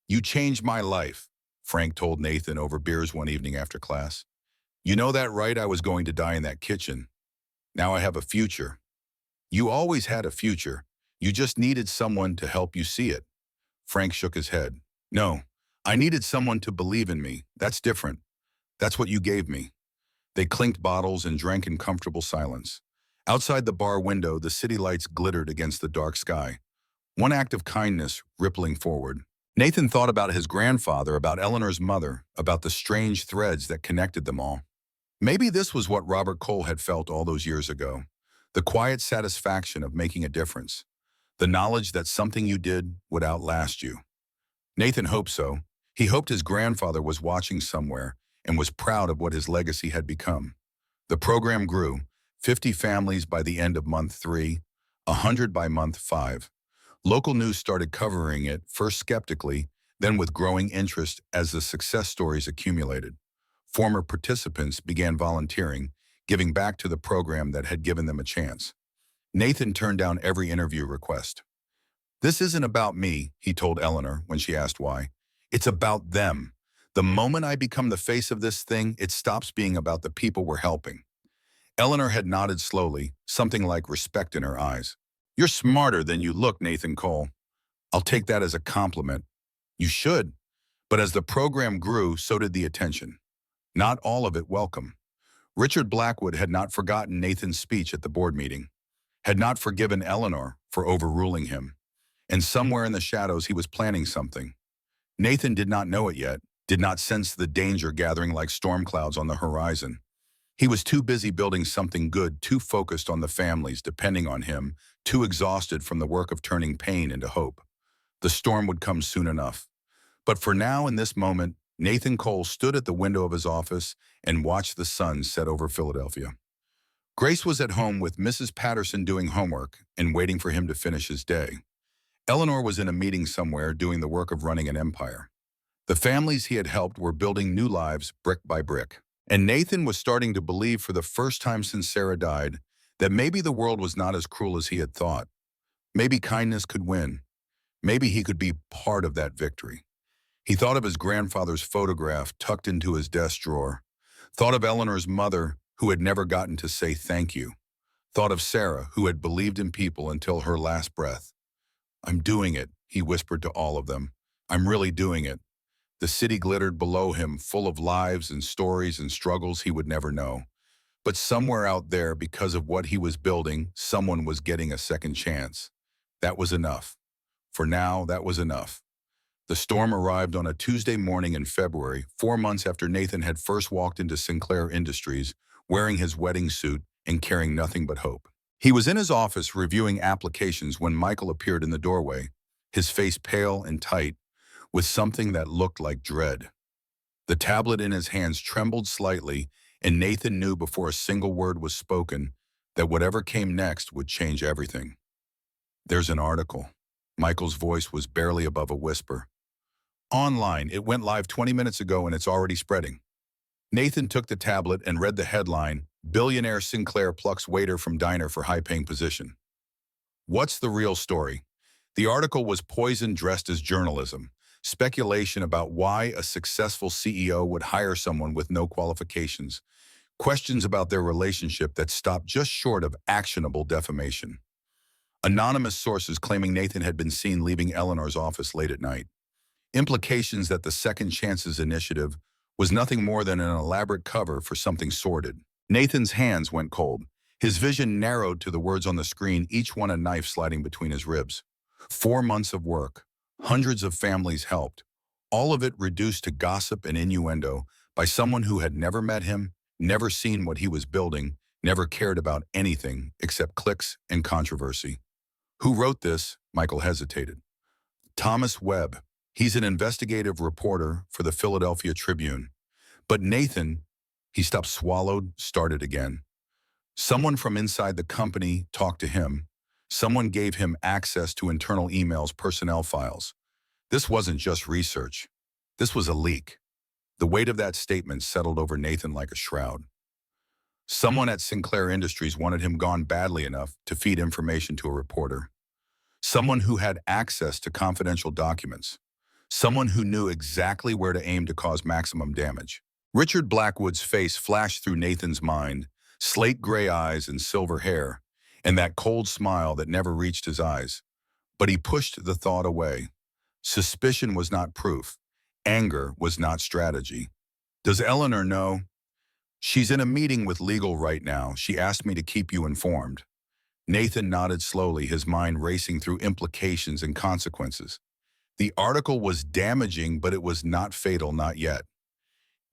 "You changed my life," Frank told Nathan over beers one evening after class. "You know that, right? I was going to die in that kitchen. Now I have a future." "You always had a future. You just needed someone to help you see it." Frank shook his head. "No, I needed someone to believe in me. That's different. That's what you gave me." They clinked bottles and drank in comfortable silence. Outside the bar window, the city lights glittered against the dark sky. One act of kindness rippling forward. Nathan thought about his grandfather, about Eleanor's mother, about the strange threads that connected them all. Maybe this was what Robert Cole had felt all those years ago. The quiet satisfaction of making a difference. The knowledge that something you did would outlast you. Nathan hoped so. He hoped his grandfather was watching somewhere and was proud of what his legacy had become. The program grew, 50 families by the end of month 3, 100 by month 5. Local news started covering it, first skeptically, then with growing interest as the success stories accumulated. Former participants began volunteering, giving back to the program that had given them a chance. Nathan turned down every interview request. "This isn't about me," he told Eleanor when she asked why. "It's about them. The moment I become the face of this thing, it stops being about the people we're helping." Eleanor had nodded slowly, something like respect in her eyes. "You're smarter than you look, Nathan Cole." "I'll take that as a compliment." "You should." But as the program grew, so did the attention. Not all of it welcome. Richard Blackwood had not forgotten Nathan's speech at the board meeting, had not forgiven Eleanor for overruling him. And somewhere in the shadows, he was planning something. Nathan did not know it yet, did not sense the danger gathering like storm clouds on the horizon. He was too busy building something good, too focused on the families depending on him, too exhausted from the work of turning pain into hope. The storm would come soon enough. But for now, in this moment, Nathan Cole stood at the window of his office and watched the sun set over Philadelphia. Grace was at home with Mrs. Patterson doing homework and waiting for him to finish his day. Eleanor was in a meeting somewhere doing the work of running an empire. The families he had helped were building new lives brick by brick. And Nathan was starting to believe for the first time since Sarah died that maybe the world was not as cruel as he had thought. Maybe kindness could win. Maybe he could be part of that victory. He thought of his grandfather's photograph tucked into his desk drawer, thought of Eleanor's mother who had never gotten to say thank you, thought of Sarah who had believed in people until her last breath. I'm doing it, he whispered to all of them. I'm really doing it. The city glittered below him, full of lives and stories and struggles he would never know. But somewhere out there, because of what he was building, someone was getting a second chance. That was enough. For now, that was enough. The storm arrived on a Tuesday morning in February, 4 months after Nathan had first walked into Sinclair Industries, wearing his wedding suit and carrying nothing but hope. He was in his office reviewing applications when Michael appeared in the doorway, his face pale and tight, with something that looked like dread. The tablet in his hands trembled slightly, and Nathan knew before a single word was spoken that whatever came next would change everything. There's an article. Michael's voice was barely above a whisper. Online, it went live 20 minutes ago and it's already spreading. Nathan took the tablet and read the headline, Billionaire Sinclair plucks waiter from diner for high-paying position. What's the real story? The article was poison dressed as journalism, speculation about why a successful CEO would hire someone with no qualifications, questions about their relationship that stopped just short of actionable defamation. Anonymous sources claiming Nathan had been seen leaving Eleanor's office late at night. Implications that the Second Chances initiative was nothing more than an elaborate cover for something sordid. Nathan's hands went cold. His vision narrowed to the words on the screen, each one a knife sliding between his ribs. 4 months of work, hundreds of families helped, all of it reduced to gossip and innuendo by someone who had never met him, never seen what he was building, never cared about anything except clicks and controversy. Who wrote this? Michael hesitated. Thomas Webb. He's an investigative reporter for the Philadelphia Tribune. But Nathan, he stopped, swallowed, started again. Someone from inside the company talked to him. Someone gave him access to internal emails, personnel files. This wasn't just research. This was a leak. The weight of that statement settled over Nathan like a shroud. Someone at Sinclair Industries wanted him gone badly enough to feed information to a reporter. Someone who had access to confidential documents. Someone who knew exactly where to aim to cause maximum damage. Richard Blackwood's face flashed through Nathan's mind, slate gray eyes and silver hair, and that cold smile that never reached his eyes. But he pushed the thought away. Suspicion was not proof. Anger was not strategy. Does Eleanor know? She's in a meeting with legal right now. She asked me to keep you informed. Nathan nodded slowly, his mind racing through implications and consequences. The article was damaging, but it was not fatal, not yet.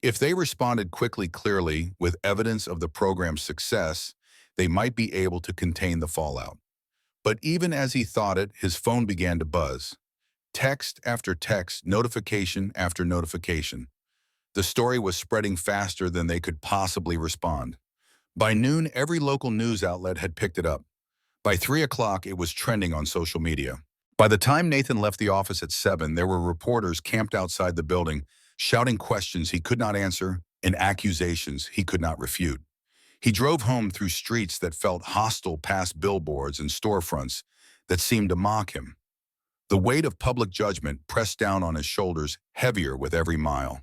If they responded quickly, clearly, with evidence of the program's success, they might be able to contain the fallout. But even as he thought it, his phone began to buzz. Text after text, notification after notification. The story was spreading faster than they could possibly respond. By noon, every local news outlet had picked it up. By 3 o'clock, it was trending on social media. By the time Nathan left the office at 7, there were reporters camped outside the building, shouting questions he could not answer and accusations he could not refute. He drove home through streets that felt hostile, past billboards and storefronts that seemed to mock him. The weight of public judgment pressed down on his shoulders, heavier with every mile.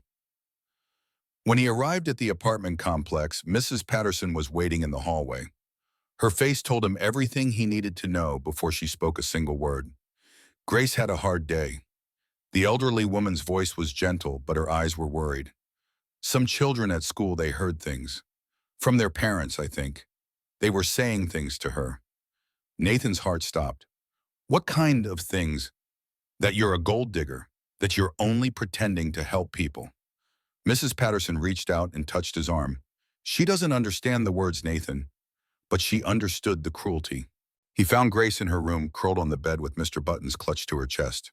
When he arrived at the apartment complex, Mrs. Patterson was waiting in the hallway. Her face told him everything he needed to know before she spoke a single word. Grace had a hard day. The elderly woman's voice was gentle, but her eyes were worried. Some children at school, they heard things. From their parents, I think. They were saying things to her. Nathan's heart stopped. What kind of things? That you're a gold digger, that you're only pretending to help people. Mrs. Patterson reached out and touched his arm. She doesn't understand the words, Nathan, but she understood the cruelty. He found Grace in her room, curled on the bed with Mr. Buttons clutched to her chest.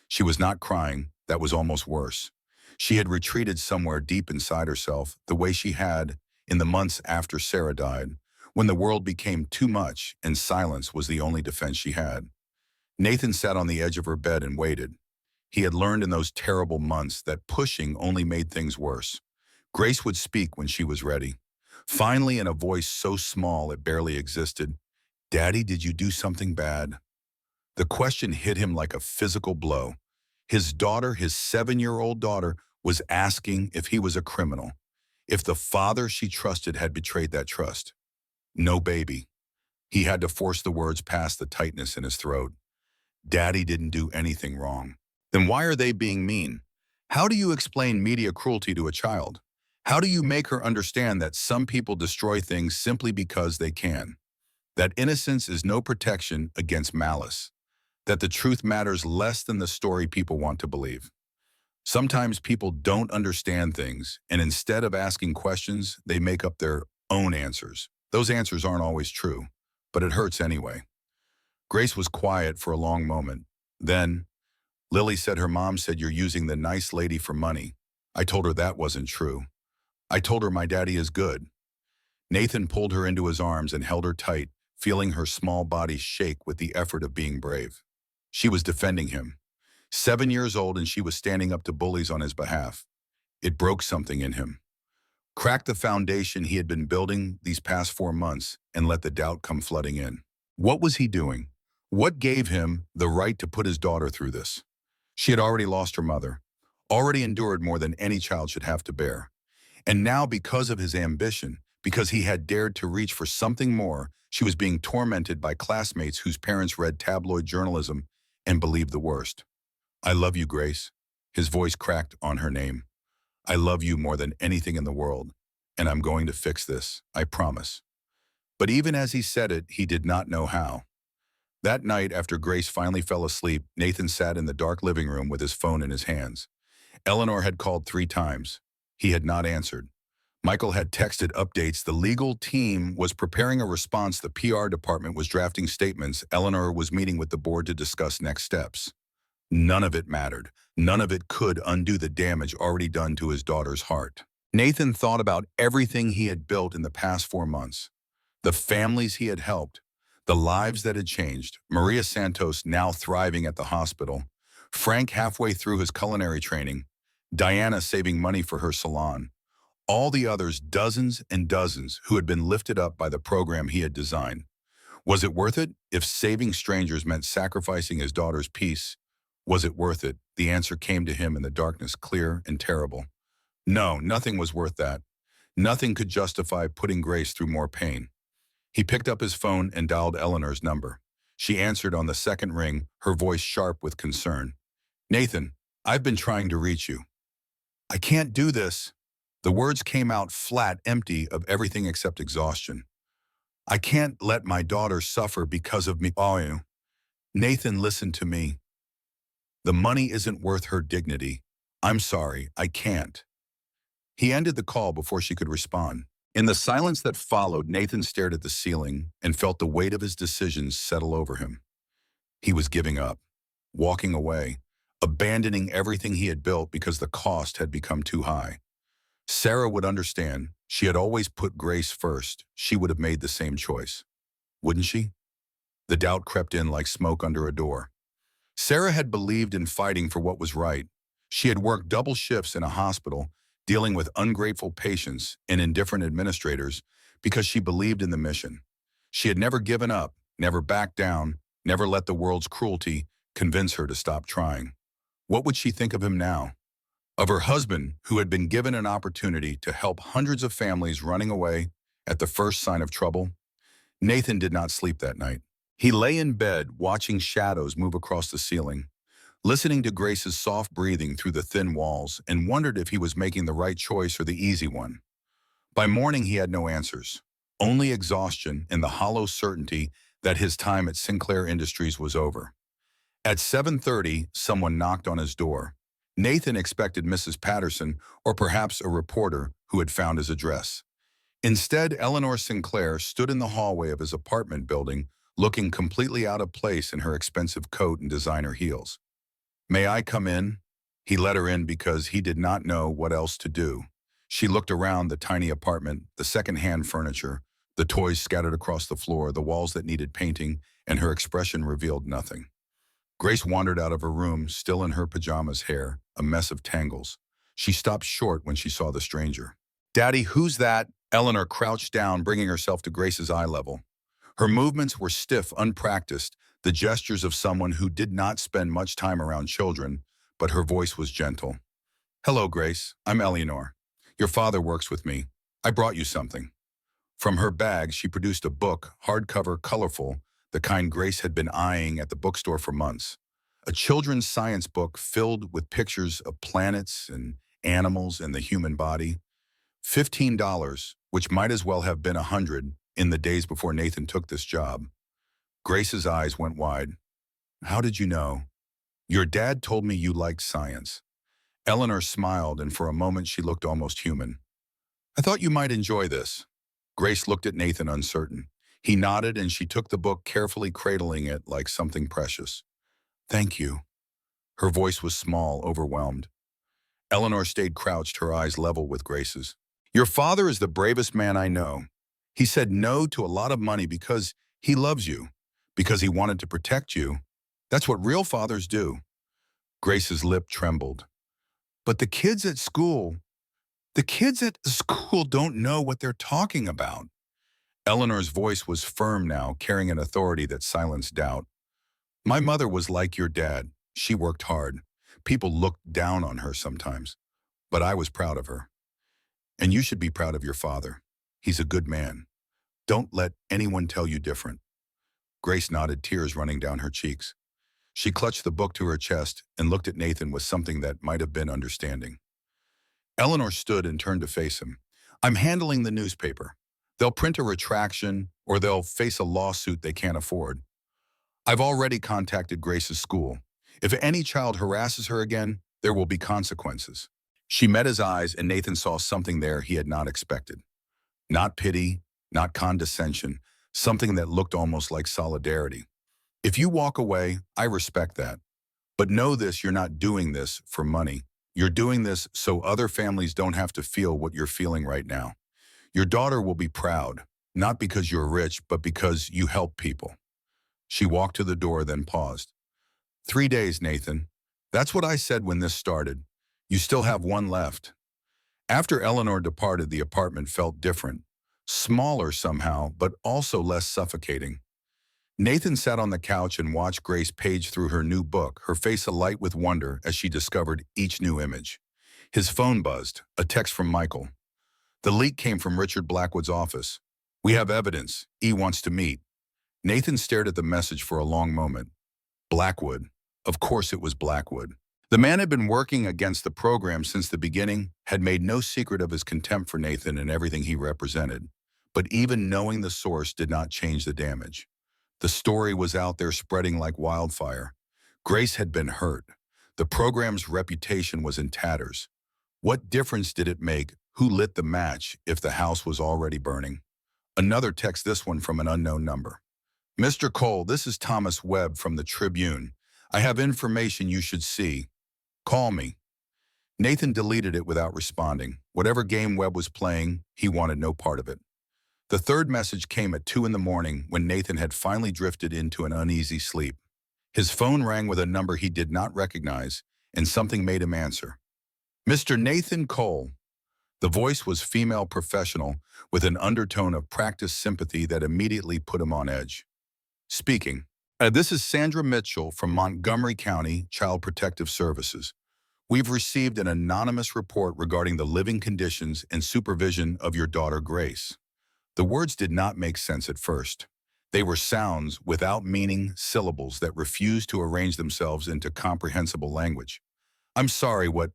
She was not crying. That was almost worse. She had retreated somewhere deep inside herself, the way she had in the months after Sarah died, when the world became too much and silence was the only defense she had. Nathan sat on the edge of her bed and waited. He had learned in those terrible months that pushing only made things worse. Grace would speak when she was ready. Finally, in a voice so small it barely existed, "Daddy, did you do something bad?" The question hit him like a physical blow. His daughter, his 7-year-old daughter, was asking if he was a criminal, if the father she trusted had betrayed that trust. No, baby. He had to force the words past the tightness in his throat. Daddy didn't do anything wrong. Then why are they being mean? How do you explain media cruelty to a child? How do you make her understand that some people destroy things simply because they can? That innocence is no protection against malice. That the truth matters less than the story people want to believe. Sometimes people don't understand things, and instead of asking questions, they make up their own answers. Those answers aren't always true, but it hurts anyway. Grace was quiet for a long moment. Then, Lily said her mom said you're using the nice lady for money. I told her that wasn't true. I told her my daddy is good. Nathan pulled her into his arms and held her tight, feeling her small body shake with the effort of being brave. She was defending him. 7 years old, and she was standing up to bullies on his behalf. It broke something in him. Cracked the foundation he had been building these past 4 months and let the doubt come flooding in. What was he doing? What gave him the right to put his daughter through this? She had already lost her mother, already endured more than any child should have to bear. And now, because of his ambition, because he had dared to reach for something more, she was being tormented by classmates whose parents read tabloid journalism and believed the worst. I love you, Grace. His voice cracked on her name. I love you more than anything in the world, and I'm going to fix this, I promise. But even as he said it, he did not know how. That night, after Grace finally fell asleep, Nathan sat in the dark living room with his phone in his hands. Eleanor had called 3 times. He had not answered. Michael had texted updates. The legal team was preparing a response. The PR department was drafting statements. Eleanor was meeting with the board to discuss next steps. None of it mattered. None of it could undo the damage already done to his daughter's heart. Nathan thought about everything he had built in the past 4 months. The families he had helped. The lives that had changed. Maria Santos now thriving at the hospital. Frank halfway through his culinary training. Diana saving money for her salon. All the others, dozens and dozens, who had been lifted up by the program he had designed. Was it worth it? If saving strangers meant sacrificing his daughter's peace, was it worth it? The answer came to him in the darkness, clear and terrible. No, nothing was worth that. Nothing could justify putting Grace through more pain. He picked up his phone and dialed Eleanor's number. She answered on the second ring, her voice sharp with concern. Nathan, I've been trying to reach you. I can't do this. The words came out flat, empty of everything except exhaustion. I can't let my daughter suffer because of me. Oh, Nathan, listen to me. The money isn't worth her dignity. I'm sorry, I can't. He ended the call before she could respond. In the silence that followed, Nathan stared at the ceiling and felt the weight of his decisions settle over him. He was giving up, walking away, abandoning everything he had built because the cost had become too high. Sarah would understand. She had always put Grace first. She would have made the same choice. Wouldn't she? The doubt crept in like smoke under a door. Sarah had believed in fighting for what was right. She had worked double shifts in a hospital, dealing with ungrateful patients and indifferent administrators because she believed in the mission. She had never given up, never backed down, never let the world's cruelty convince her to stop trying. What would she think of him now? Of her husband, who had been given an opportunity to help hundreds of families running away at the first sign of trouble? Nathan did not sleep that night. He lay in bed, watching shadows move across the ceiling, listening to Grace's soft breathing through the thin walls, and wondered if he was making the right choice or the easy one. By morning, he had no answers, only exhaustion and the hollow certainty that his time at Sinclair Industries was over. At 7:30, someone knocked on his door. Nathan expected Mrs. Patterson or perhaps a reporter who had found his address. Instead, Eleanor Sinclair stood in the hallway of his apartment building, looking completely out of place in her expensive coat and designer heels. May I come in? He let her in because he did not know what else to do. She looked around the tiny apartment, the second-hand furniture, the toys scattered across the floor, the walls that needed painting, and her expression revealed nothing. Grace wandered out of her room, still in her pajamas, hair a mess of tangles. She stopped short when she saw the stranger. Daddy, who's that? Eleanor crouched down, bringing herself to Grace's eye level. Her movements were stiff, unpracticed, the gestures of someone who did not spend much time around children, but her voice was gentle. Hello, Grace. I'm Eleanor. Your father works with me. I brought you something. From her bag, she produced a book, hardcover, colorful, the kind Grace had been eyeing at the bookstore for months. A children's science book filled with pictures of planets and animals and the human body. $15, which might as well have been 100 in the days before Nathan took this job. Grace's eyes went wide. How did you know? Your dad told me you liked science. Eleanor smiled, and for a moment she looked almost human. I thought you might enjoy this. Grace looked at Nathan uncertain. He nodded, and she took the book, carefully cradling it like something precious. Thank you. Her voice was small, overwhelmed. Eleanor stayed crouched, her eyes level with Grace's. Your father is the bravest man I know. He said no to a lot of money because he loves you, because he wanted to protect you. That's what real fathers do. Grace's lip trembled. But the kids at school don't know what they're talking about. Eleanor's voice was firm now, carrying an authority that silenced doubt. My mother was like your dad. She worked hard. People looked down on her sometimes, but I was proud of her. And you should be proud of your father. He's a good man. Don't let anyone tell you different. Grace nodded, tears running down her cheeks. She clutched the book to her chest and looked at Nathan with something that might have been understanding. Eleanor stood and turned to face him. I'm handling the newspaper. They'll print a retraction, or they'll face a lawsuit they can't afford. I've already contacted Grace's school. If any child harasses her again, there will be consequences. She met his eyes, and Nathan saw something there he had not expected. Not pity, not condescension, something that looked almost like solidarity. If you walk away, I respect that. But know this, you're not doing this for money. You're doing this so other families don't have to feel what you're feeling right now. Your daughter will be proud, not because you're rich, but because you help people. She walked to the door, then paused. 3 days, Nathan. That's what I said when this started. You still have one left. After Eleanor departed, the apartment felt different. Smaller somehow, but also less suffocating. Nathan sat on the couch and watched Grace page through her new book, her face alight with wonder as she discovered each new image. His phone buzzed, a text from Michael. The leak came from Richard Blackwood's office. We have evidence. E wants to meet. Nathan stared at the message for a long moment. Blackwood. Of course it was Blackwood. The man had been working against the program since the beginning, had made no secret of his contempt for Nathan and everything he represented. But even knowing the source did not change the damage. The story was out there, spreading like wildfire. Grace had been hurt. The program's reputation was in tatters. What difference did it make who lit the match if the house was already burning? Another text, this one from an unknown number. Mr. Cole, this is Thomas Webb from the Tribune. I have information you should see. Call me. Nathan deleted it without responding. Whatever game Webb was playing, he wanted no part of it. The third message came at 2 in the morning when Nathan had finally drifted into an uneasy sleep. His phone rang with a number he did not recognize, and something made him answer. Mr. Nathan Cole. The voice was female, professional, with an undertone of practiced sympathy that immediately put him on edge. Speaking. This is Sandra Mitchell from Montgomery County Child Protective Services. We've received an anonymous report regarding the living conditions and supervision of your daughter, Grace. The words did not make sense at first. They were sounds without meaning, syllables that refused to arrange themselves into comprehensible language. I'm sorry, what?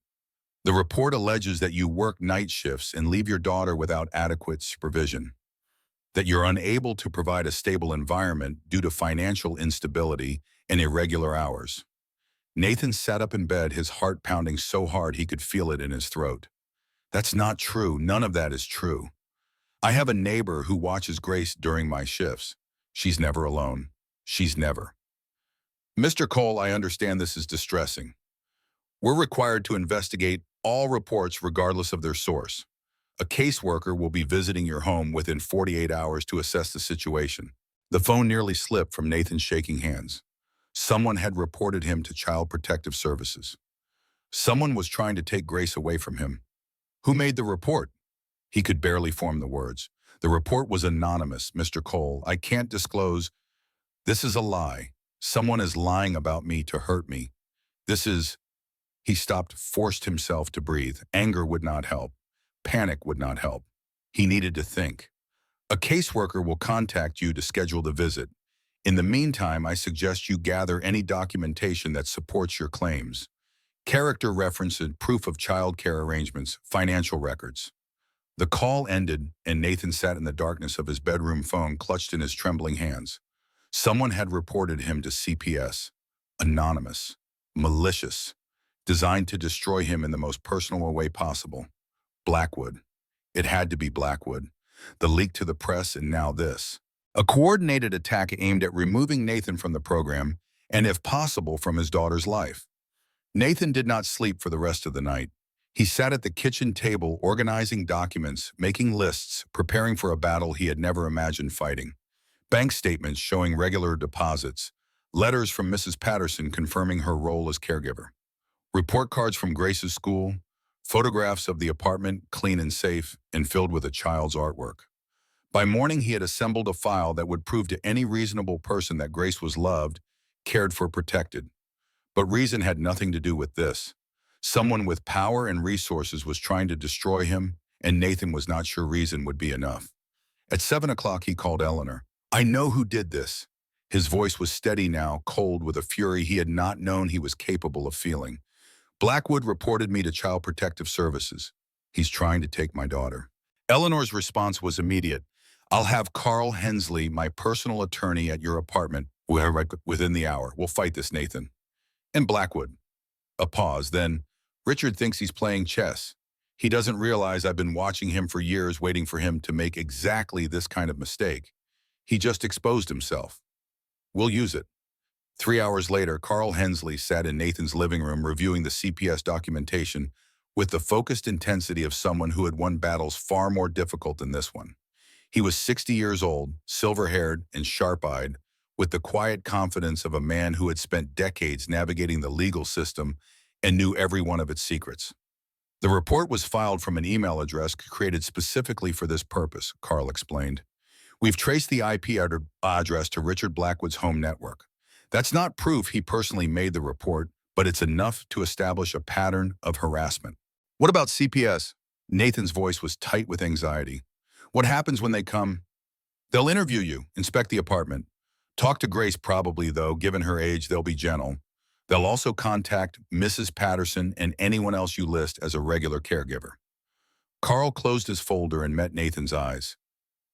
The report alleges that you work night shifts and leave your daughter without adequate supervision. That you're unable to provide a stable environment due to financial instability and irregular hours. Nathan sat up in bed, his heart pounding so hard he could feel it in his throat. That's not true. None of that is true. I have a neighbor who watches Grace during my shifts. She's never alone. She's never. Mr. Cole, I understand this is distressing. We're required to investigate all reports regardless of their source. A caseworker will be visiting your home within 48 hours to assess the situation. The phone nearly slipped from Nathan's shaking hands. Someone had reported him to Child Protective Services. Someone was trying to take Grace away from him. Who made the report? He could barely form the words. The report was anonymous, Mr. Cole. I can't disclose. This is a lie. Someone is lying about me to hurt me. This is... He stopped, forced himself to breathe. Anger would not help. Panic would not help. He needed to think. A caseworker will contact you to schedule the visit. In the meantime, I suggest you gather any documentation that supports your claims. Character reference and proof of child care arrangements, financial records. The call ended, and Nathan sat in the darkness of his bedroom phone clutched in his trembling hands. Someone had reported him to CPS. Anonymous. Malicious. Designed to destroy him in the most personal way possible. Blackwood. It had to be Blackwood. The leak to the press, and now this. A coordinated attack aimed at removing Nathan from the program, and if possible, from his daughter's life. Nathan did not sleep for the rest of the night. He sat at the kitchen table organizing documents, making lists, preparing for a battle he had never imagined fighting. Bank statements showing regular deposits, letters from Mrs. Patterson confirming her role as caregiver, report cards from Grace's school, photographs of the apartment clean and safe and filled with a child's artwork. By morning, he had assembled a file that would prove to any reasonable person that Grace was loved, cared for, protected. But reason had nothing to do with this. Someone with power and resources was trying to destroy him, and Nathan was not sure reason would be enough. At 7 o'clock, he called Eleanor. "I know who did this." His voice was steady now, cold with a fury he had not known he was capable of feeling. "Blackwood reported me to Child Protective Services. He's trying to take my daughter." Eleanor's response was immediate. "I'll have Carl Hensley, my personal attorney, at your apartment within the hour. We'll fight this, Nathan." And Blackwood. A pause, then, "Richard thinks he's playing chess. He doesn't realize I've been watching him for years, waiting for him to make exactly this kind of mistake. He just exposed himself. We'll use it." 3 hours later, Carl Hensley sat in Nathan's living room reviewing the CPS documentation with the focused intensity of someone who had won battles far more difficult than this one. He was 60 years old, silver-haired and sharp-eyed, with the quiet confidence of a man who had spent decades navigating the legal system and knew every one of its secrets. The report was filed from an email address created specifically for this purpose, Carl explained. "We've traced the IP address to Richard Blackwood's home network. That's not proof he personally made the report, but it's enough to establish a pattern of harassment." "What about CPS?" Nathan's voice was tight with anxiety. "What happens when they come?" "They'll interview you, inspect the apartment. Talk to Grace probably, though, given her age, they'll be gentle. They'll also contact Mrs. Patterson and anyone else you list as a regular caregiver." Carl closed his folder and met Nathan's eyes.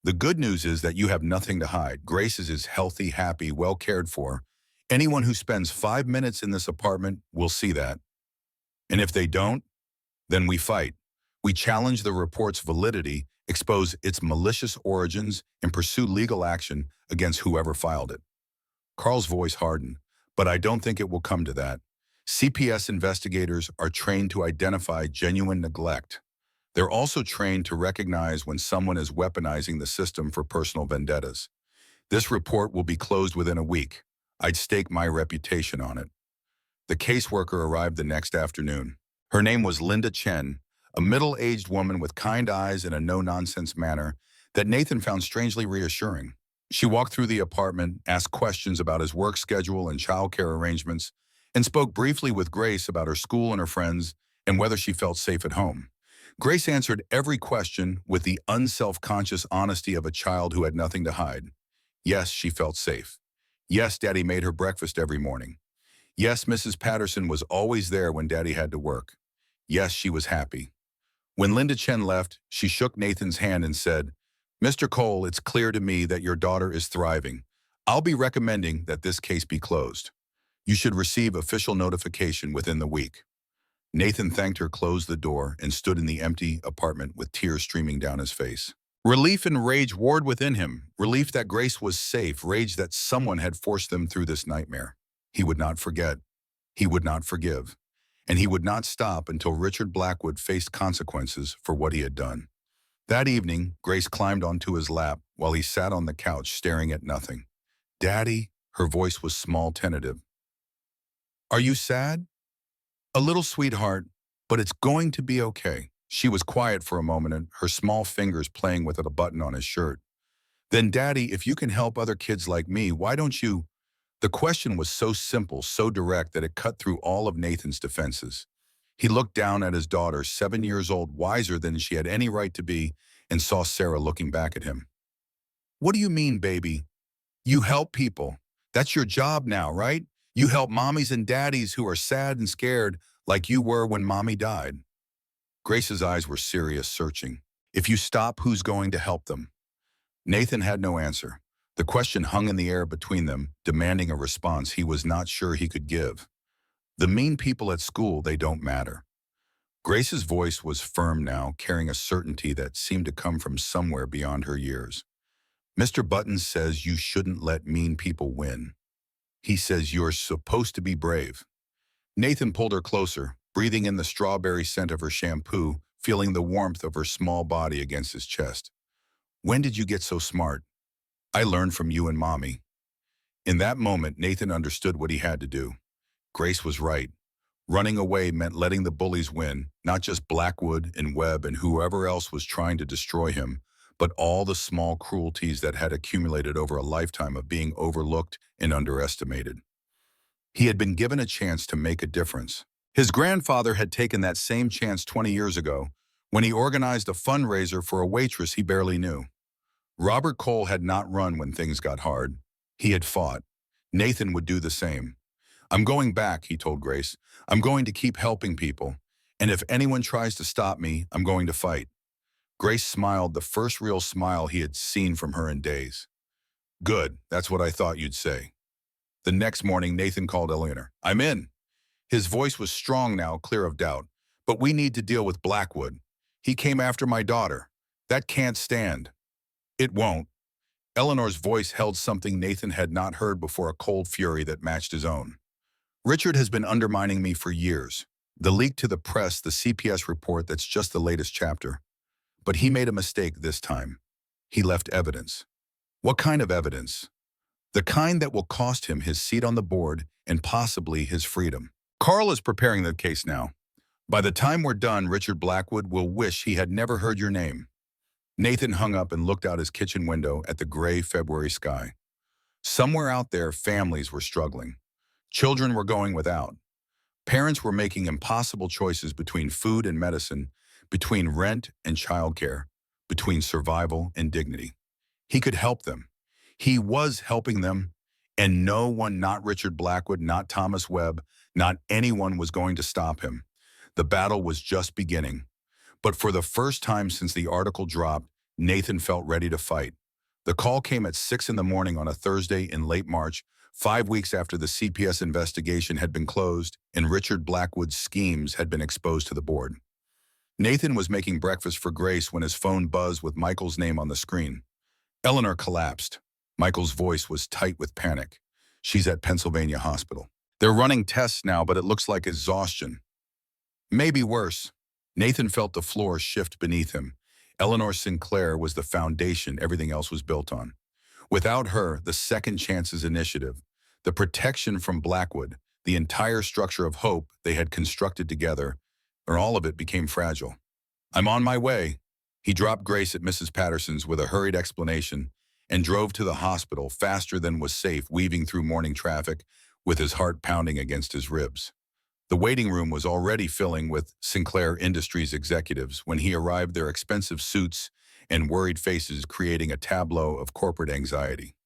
"The good news is that you have nothing to hide. Grace is healthy, happy, well cared for. Anyone who spends 5 minutes in this apartment will see that. And if they don't, then we fight. We challenge the report's validity, expose its malicious origins, and pursue legal action against whoever filed it." Carl's voice hardened. "But I don't think it will come to that. CPS investigators are trained to identify genuine neglect. They're also trained to recognize when someone is weaponizing the system for personal vendettas. This report will be closed within a week. I'd stake my reputation on it." The caseworker arrived the next afternoon. Her name was Linda Chen, a middle-aged woman with kind eyes and a no-nonsense manner that Nathan found strangely reassuring. She walked through the apartment, asked questions about his work schedule and childcare arrangements, and spoke briefly with Grace about her school and her friends and whether she felt safe at home. Grace answered every question with the unself-conscious honesty of a child who had nothing to hide. Yes, she felt safe. Yes, Daddy made her breakfast every morning. Yes, Mrs. Patterson was always there when Daddy had to work. Yes, she was happy. When Linda Chen left, she shook Nathan's hand and said, "Mr. Cole, it's clear to me that your daughter is thriving. I'll be recommending that this case be closed. You should receive official notification within the week." Nathan thanked her, closed the door, and stood in the empty apartment with tears streaming down his face. Relief and rage warred within him, relief that Grace was safe, rage that someone had forced them through this nightmare. He would not forget. He would not forgive. And he would not stop until Richard Blackwood faced consequences for what he had done. That evening, Grace climbed onto his lap while he sat on the couch staring at nothing. "Daddy," her voice was small, tentative. "Are you sad?" "A little, sweetheart, but it's going to be okay." She was quiet for a moment, her small fingers playing with a button on his shirt. "Then, Daddy, if you can help other kids like me, why don't you?" The question was so simple, so direct that it cut through all of Nathan's defenses. He looked down at his daughter, 7 years old, wiser than she had any right to be, and saw Sarah looking back at him. "What do you mean, baby?" You help people. That's your job now, right? You help mommies and daddies who are sad and scared like you were when mommy died. Grace's eyes were serious, searching. If you stop, who's going to help them? Nathan had no answer. The question hung in the air between them, demanding a response he was not sure he could give. The mean people at school, they don't matter. Grace's voice was firm now, carrying a certainty that seemed to come from somewhere beyond her years. Mr. Buttons says you shouldn't let mean people win. He says you're supposed to be brave. Nathan pulled her closer, breathing in the strawberry scent of her shampoo, feeling the warmth of her small body against his chest. When did you get so smart? I learned from you and Mommy. In that moment, Nathan understood what he had to do. Grace was right. Running away meant letting the bullies win, not just Blackwood and Webb and whoever else was trying to destroy him, but all the small cruelties that had accumulated over a lifetime of being overlooked and underestimated. He had been given a chance to make a difference. His grandfather had taken that same chance 20 years ago when he organized a fundraiser for a waitress he barely knew. Robert Cole had not run when things got hard. He had fought. Nathan would do the same. I'm going back, he told Grace. I'm going to keep helping people. And if anyone tries to stop me, I'm going to fight. Grace smiled, the first real smile he had seen from her in days. Good, that's what I thought you'd say. The next morning, Nathan called Eleanor. I'm in. His voice was strong now, clear of doubt. But we need to deal with Blackwood. He came after my daughter. That can't stand. It won't. Eleanor's voice held something Nathan had not heard before, a cold fury that matched his own. Richard has been undermining me for years. The leak to the press, the CPS report, that's just the latest chapter. But he made a mistake this time. He left evidence. What kind of evidence? The kind that will cost him his seat on the board and possibly his freedom. Carl is preparing the case now. By the time we're done, Richard Blackwood will wish he had never heard your name. Nathan hung up and looked out his kitchen window at the gray February sky. Somewhere out there, families were struggling. Children were going without. Parents were making impossible choices between food and medicine, between rent and childcare, between survival and dignity. He could help them. He was helping them, and no one, not Richard Blackwood, not Thomas Webb, not anyone was going to stop him. The battle was just beginning. But for the first time since the article dropped, Nathan felt ready to fight. The call came at 6 in the morning on a Thursday in late March, 5 weeks after the CPS investigation had been closed and Richard Blackwood's schemes had been exposed to the board. Nathan was making breakfast for Grace when his phone buzzed with Michael's name on the screen. Eleanor collapsed. Michael's voice was tight with panic. She's at Pennsylvania Hospital. They're running tests now, but it looks like exhaustion. Maybe worse. Nathan felt the floor shift beneath him. Eleanor Sinclair was the foundation everything else was built on. Without her, the Second Chances Initiative, the protection from Blackwood, the entire structure of hope they had constructed together, or all of it became fragile. I'm on my way. He dropped Grace at Mrs. Patterson's with a hurried explanation and drove to the hospital faster than was safe, weaving through morning traffic with his heart pounding against his ribs. The waiting room was already filling with Sinclair Industries executives when he arrived, their expensive suits and worried faces creating a tableau of corporate anxiety.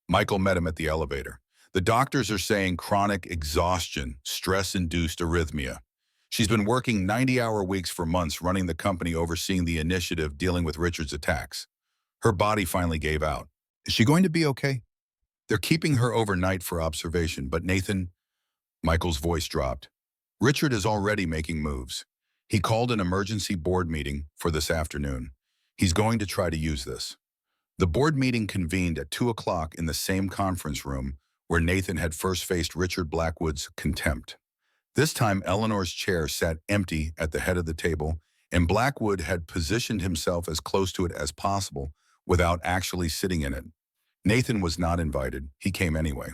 Michael met him at the elevator. The doctors are saying chronic exhaustion, stress-induced arrhythmia. She's been working 90-hour weeks for months, running the company, overseeing the initiative, dealing with Richard's attacks. Her body finally gave out. Is she going to be okay? They're keeping her overnight for observation, but Nathan, Michael's voice dropped. Richard is already making moves. He called an emergency board meeting for this afternoon. He's going to try to use this. The board meeting convened at 2 o'clock in the same conference room where Nathan had first faced Richard Blackwood's contempt. This time, Eleanor's chair sat empty at the head of the table, and Blackwood had positioned himself as close to it as possible without actually sitting in it. Nathan was not invited. He came anyway.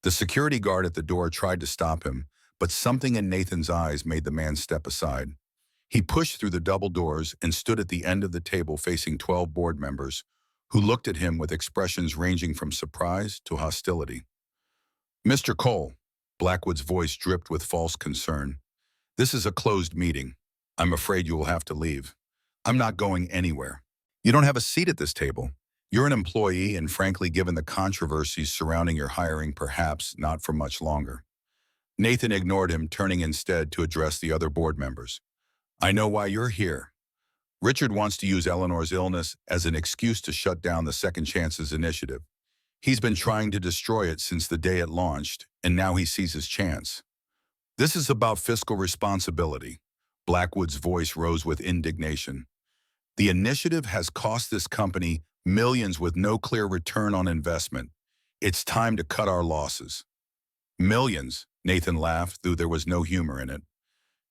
The security guard at the door tried to stop him, but something in Nathan's eyes made the man step aside. He pushed through the double doors and stood at the end of the table facing 12 board members who looked at him with expressions ranging from surprise to hostility. Mr. Cole, Blackwood's voice dripped with false concern. This is a closed meeting. I'm afraid you will have to leave. I'm not going anywhere. You don't have a seat at this table. You're an employee, and frankly, given the controversies surrounding your hiring, perhaps not for much longer. Nathan ignored him, turning instead to address the other board members. I know why you're here. Richard wants to use Eleanor's illness as an excuse to shut down the Second Chances initiative. He's been trying to destroy it since the day it launched, and now he sees his chance. This is about fiscal responsibility. Blackwood's voice rose with indignation. The initiative has cost this company millions with no clear return on investment. It's time to cut our losses. Millions, Nathan laughed, though there was no humor in it.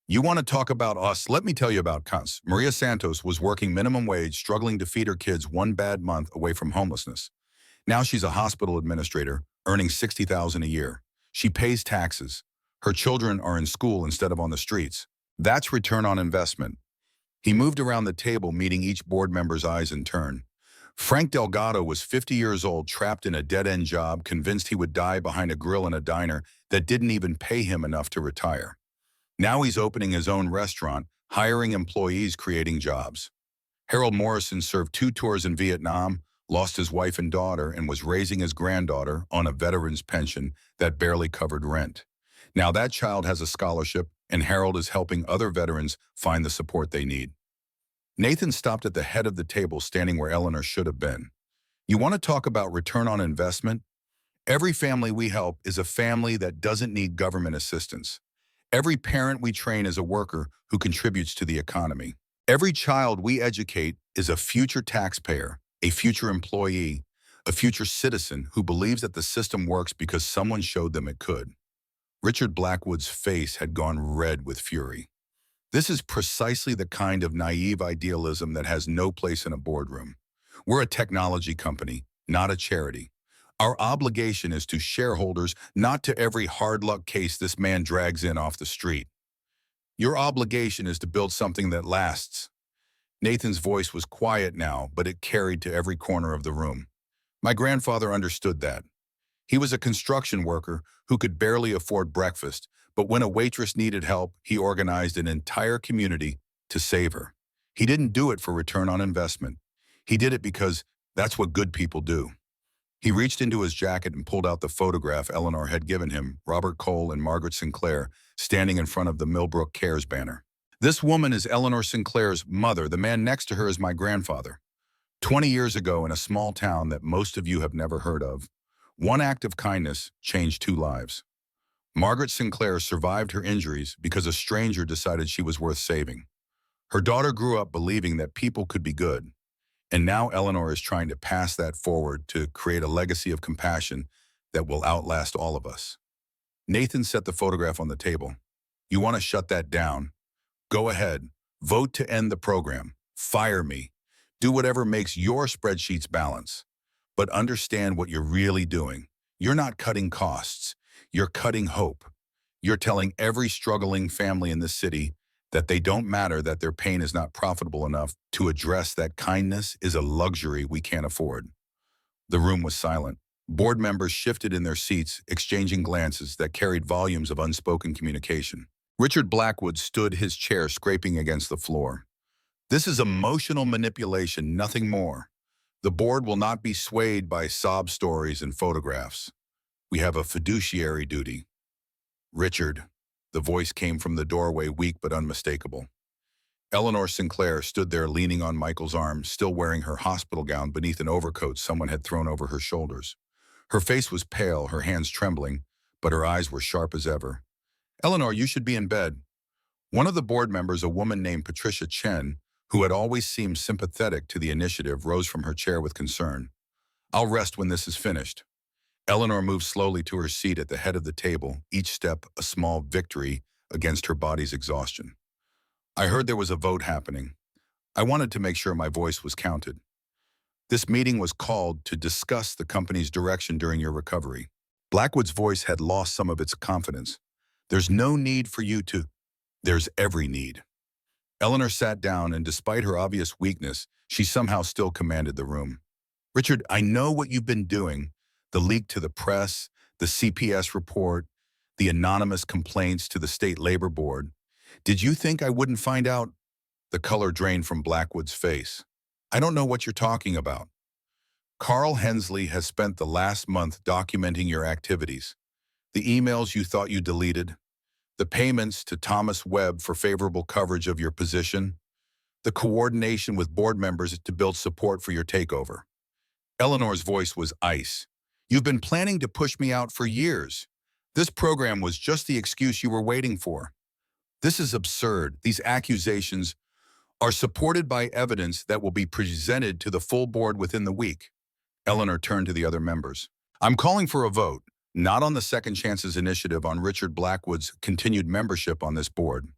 You want to talk about us? Let me tell you about Cons. Maria Santos was working minimum wage, struggling to feed her kids one bad month away from homelessness. Now she's a hospital administrator, earning $60,000 a year. She pays taxes. Her children are in school instead of on the streets. That's return on investment. He moved around the table, meeting each board member's eyes in turn. Frank Delgado was 50 years old, trapped in a dead-end job, convinced he would die behind a grill in a diner that didn't even pay him enough to retire. Now he's opening his own restaurant, hiring employees, creating jobs. Harold Morrison served 2 tours in Vietnam, lost his wife and daughter, and was raising his granddaughter on a veteran's pension that barely covered rent. Now that child has a scholarship, and Harold is helping other veterans find the support they need. Nathan stopped at the head of the table, standing where Eleanor should have been. You want to talk about return on investment? Every family we help is a family that doesn't need government assistance. Every parent we train is a worker who contributes to the economy. Every child we educate is a future taxpayer, a future employee, a future citizen who believes that the system works because someone showed them it could. Richard Blackwood's face had gone red with fury. This is precisely the kind of naive idealism that has no place in a boardroom. We're a technology company, not a charity. Our obligation is to shareholders, not to every hard-luck case this man drags in off the street. Your obligation is to build something that lasts. Nathan's voice was quiet now, but it carried to every corner of the room. My grandfather understood that. He was a construction worker who could barely afford breakfast, but when a waitress needed help, he organized an entire community to save her. He didn't do it for return on investment. He did it because that's what good people do. He reached into his jacket and pulled out the photograph Eleanor had given him, Robert Cole and Margaret Sinclair, standing in front of the Millbrook Cares banner. This woman is Eleanor Sinclair's mother. The man next to her is my grandfather. 20 years ago, in a small town that most of you have never heard of, one act of kindness changed 2 lives. Margaret Sinclair survived her injuries because a stranger decided she was worth saving. Her daughter grew up believing that people could be good, and now Eleanor is trying to pass that forward to create a legacy of compassion that will outlast all of us. Nathan set the photograph on the table. You want to shut that down? Go ahead. Vote to end the program. Fire me. Do whatever makes your spreadsheets balance. But understand what you're really doing. You're not cutting costs. You're cutting hope. You're telling every struggling family in this city that they don't matter, that their pain is not profitable enough to address that kindness is a luxury we can't afford. The room was silent. Board members shifted in their seats, exchanging glances that carried volumes of unspoken communication. Richard Blackwood stood his chair scraping against the floor. This is emotional manipulation, nothing more. The board will not be swayed by sob stories and photographs. We have a fiduciary duty. Richard, the voice came from the doorway, weak but unmistakable. Eleanor Sinclair stood there leaning on Michael's arm, still wearing her hospital gown beneath an overcoat someone had thrown over her shoulders. Her face was pale, her hands trembling, but her eyes were sharp as ever. Eleanor, you should be in bed. One of the board members, a woman named Patricia Chen, who had always seemed sympathetic to the initiative, rose from her chair with concern. I'll rest when this is finished. Eleanor moved slowly to her seat at the head of the table, each step a small victory against her body's exhaustion. I heard there was a vote happening. I wanted to make sure my voice was counted. This meeting was called to discuss the company's direction during your recovery. Blackwood's voice had lost some of its confidence. There's no need for you to. There's every need. Eleanor sat down, and despite her obvious weakness, she somehow still commanded the room. Richard, I know what you've been doing. The leak to the press, the CPS report, the anonymous complaints to the State Labor Board. Did you think I wouldn't find out? The color drained from Blackwood's face. I don't know what you're talking about. Carl Hensley has spent the last month documenting your activities, the emails you thought you deleted, the payments to Thomas Webb for favorable coverage of your position, the coordination with board members to build support for your takeover. Eleanor's voice was ice. You've been planning to push me out for years. This program was just the excuse you were waiting for. This is absurd. These accusations are supported by evidence that will be presented to the full board within the week. Eleanor turned to the other members. I'm calling for a vote, not on the Second Chances initiative on Richard Blackwood's continued membership on this board.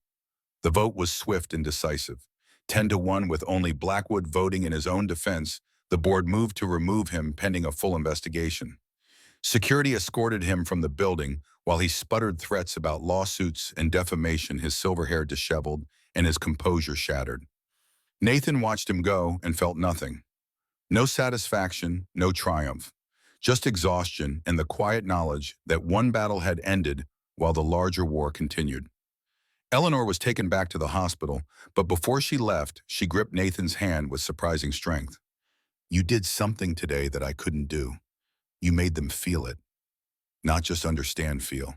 The vote was swift and decisive. 10-1 with only Blackwood voting in his own defense, the board moved to remove him pending a full investigation. Security escorted him from the building while he sputtered threats about lawsuits and defamation, his silver hair disheveled and his composure shattered. Nathan watched him go and felt nothing. No satisfaction, no triumph. Just exhaustion and the quiet knowledge that one battle had ended while the larger war continued. Eleanor was taken back to the hospital, but before she left, she gripped Nathan's hand with surprising strength. You did something today that I couldn't do. You made them feel it, not just understand feel.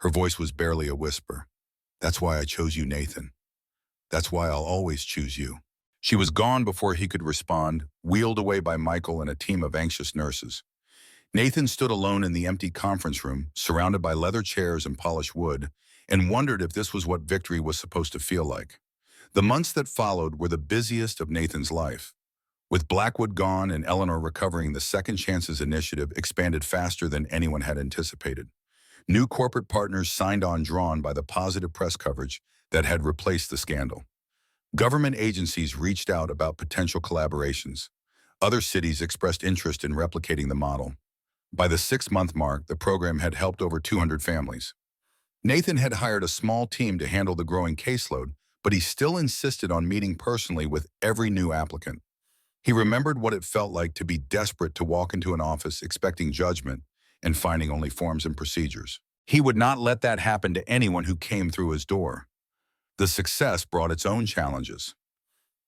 Her voice was barely a whisper. That's why I chose you, Nathan. That's why I'll always choose you. She was gone before he could respond, wheeled away by Michael and a team of anxious nurses. Nathan stood alone in the empty conference room, surrounded by leather chairs and polished wood, and wondered if this was what victory was supposed to feel like. The months that followed were the busiest of Nathan's life. With Blackwood gone and Eleanor recovering, the Second Chances initiative expanded faster than anyone had anticipated. New corporate partners signed on, drawn by the positive press coverage that had replaced the scandal. Government agencies reached out about potential collaborations. Other cities expressed interest in replicating the model. By the 6-month mark, the program had helped over 200 families. Nathan had hired a small team to handle the growing caseload, but he still insisted on meeting personally with every new applicant. He remembered what it felt like to be desperate to walk into an office expecting judgment and finding only forms and procedures. He would not let that happen to anyone who came through his door. The success brought its own challenges.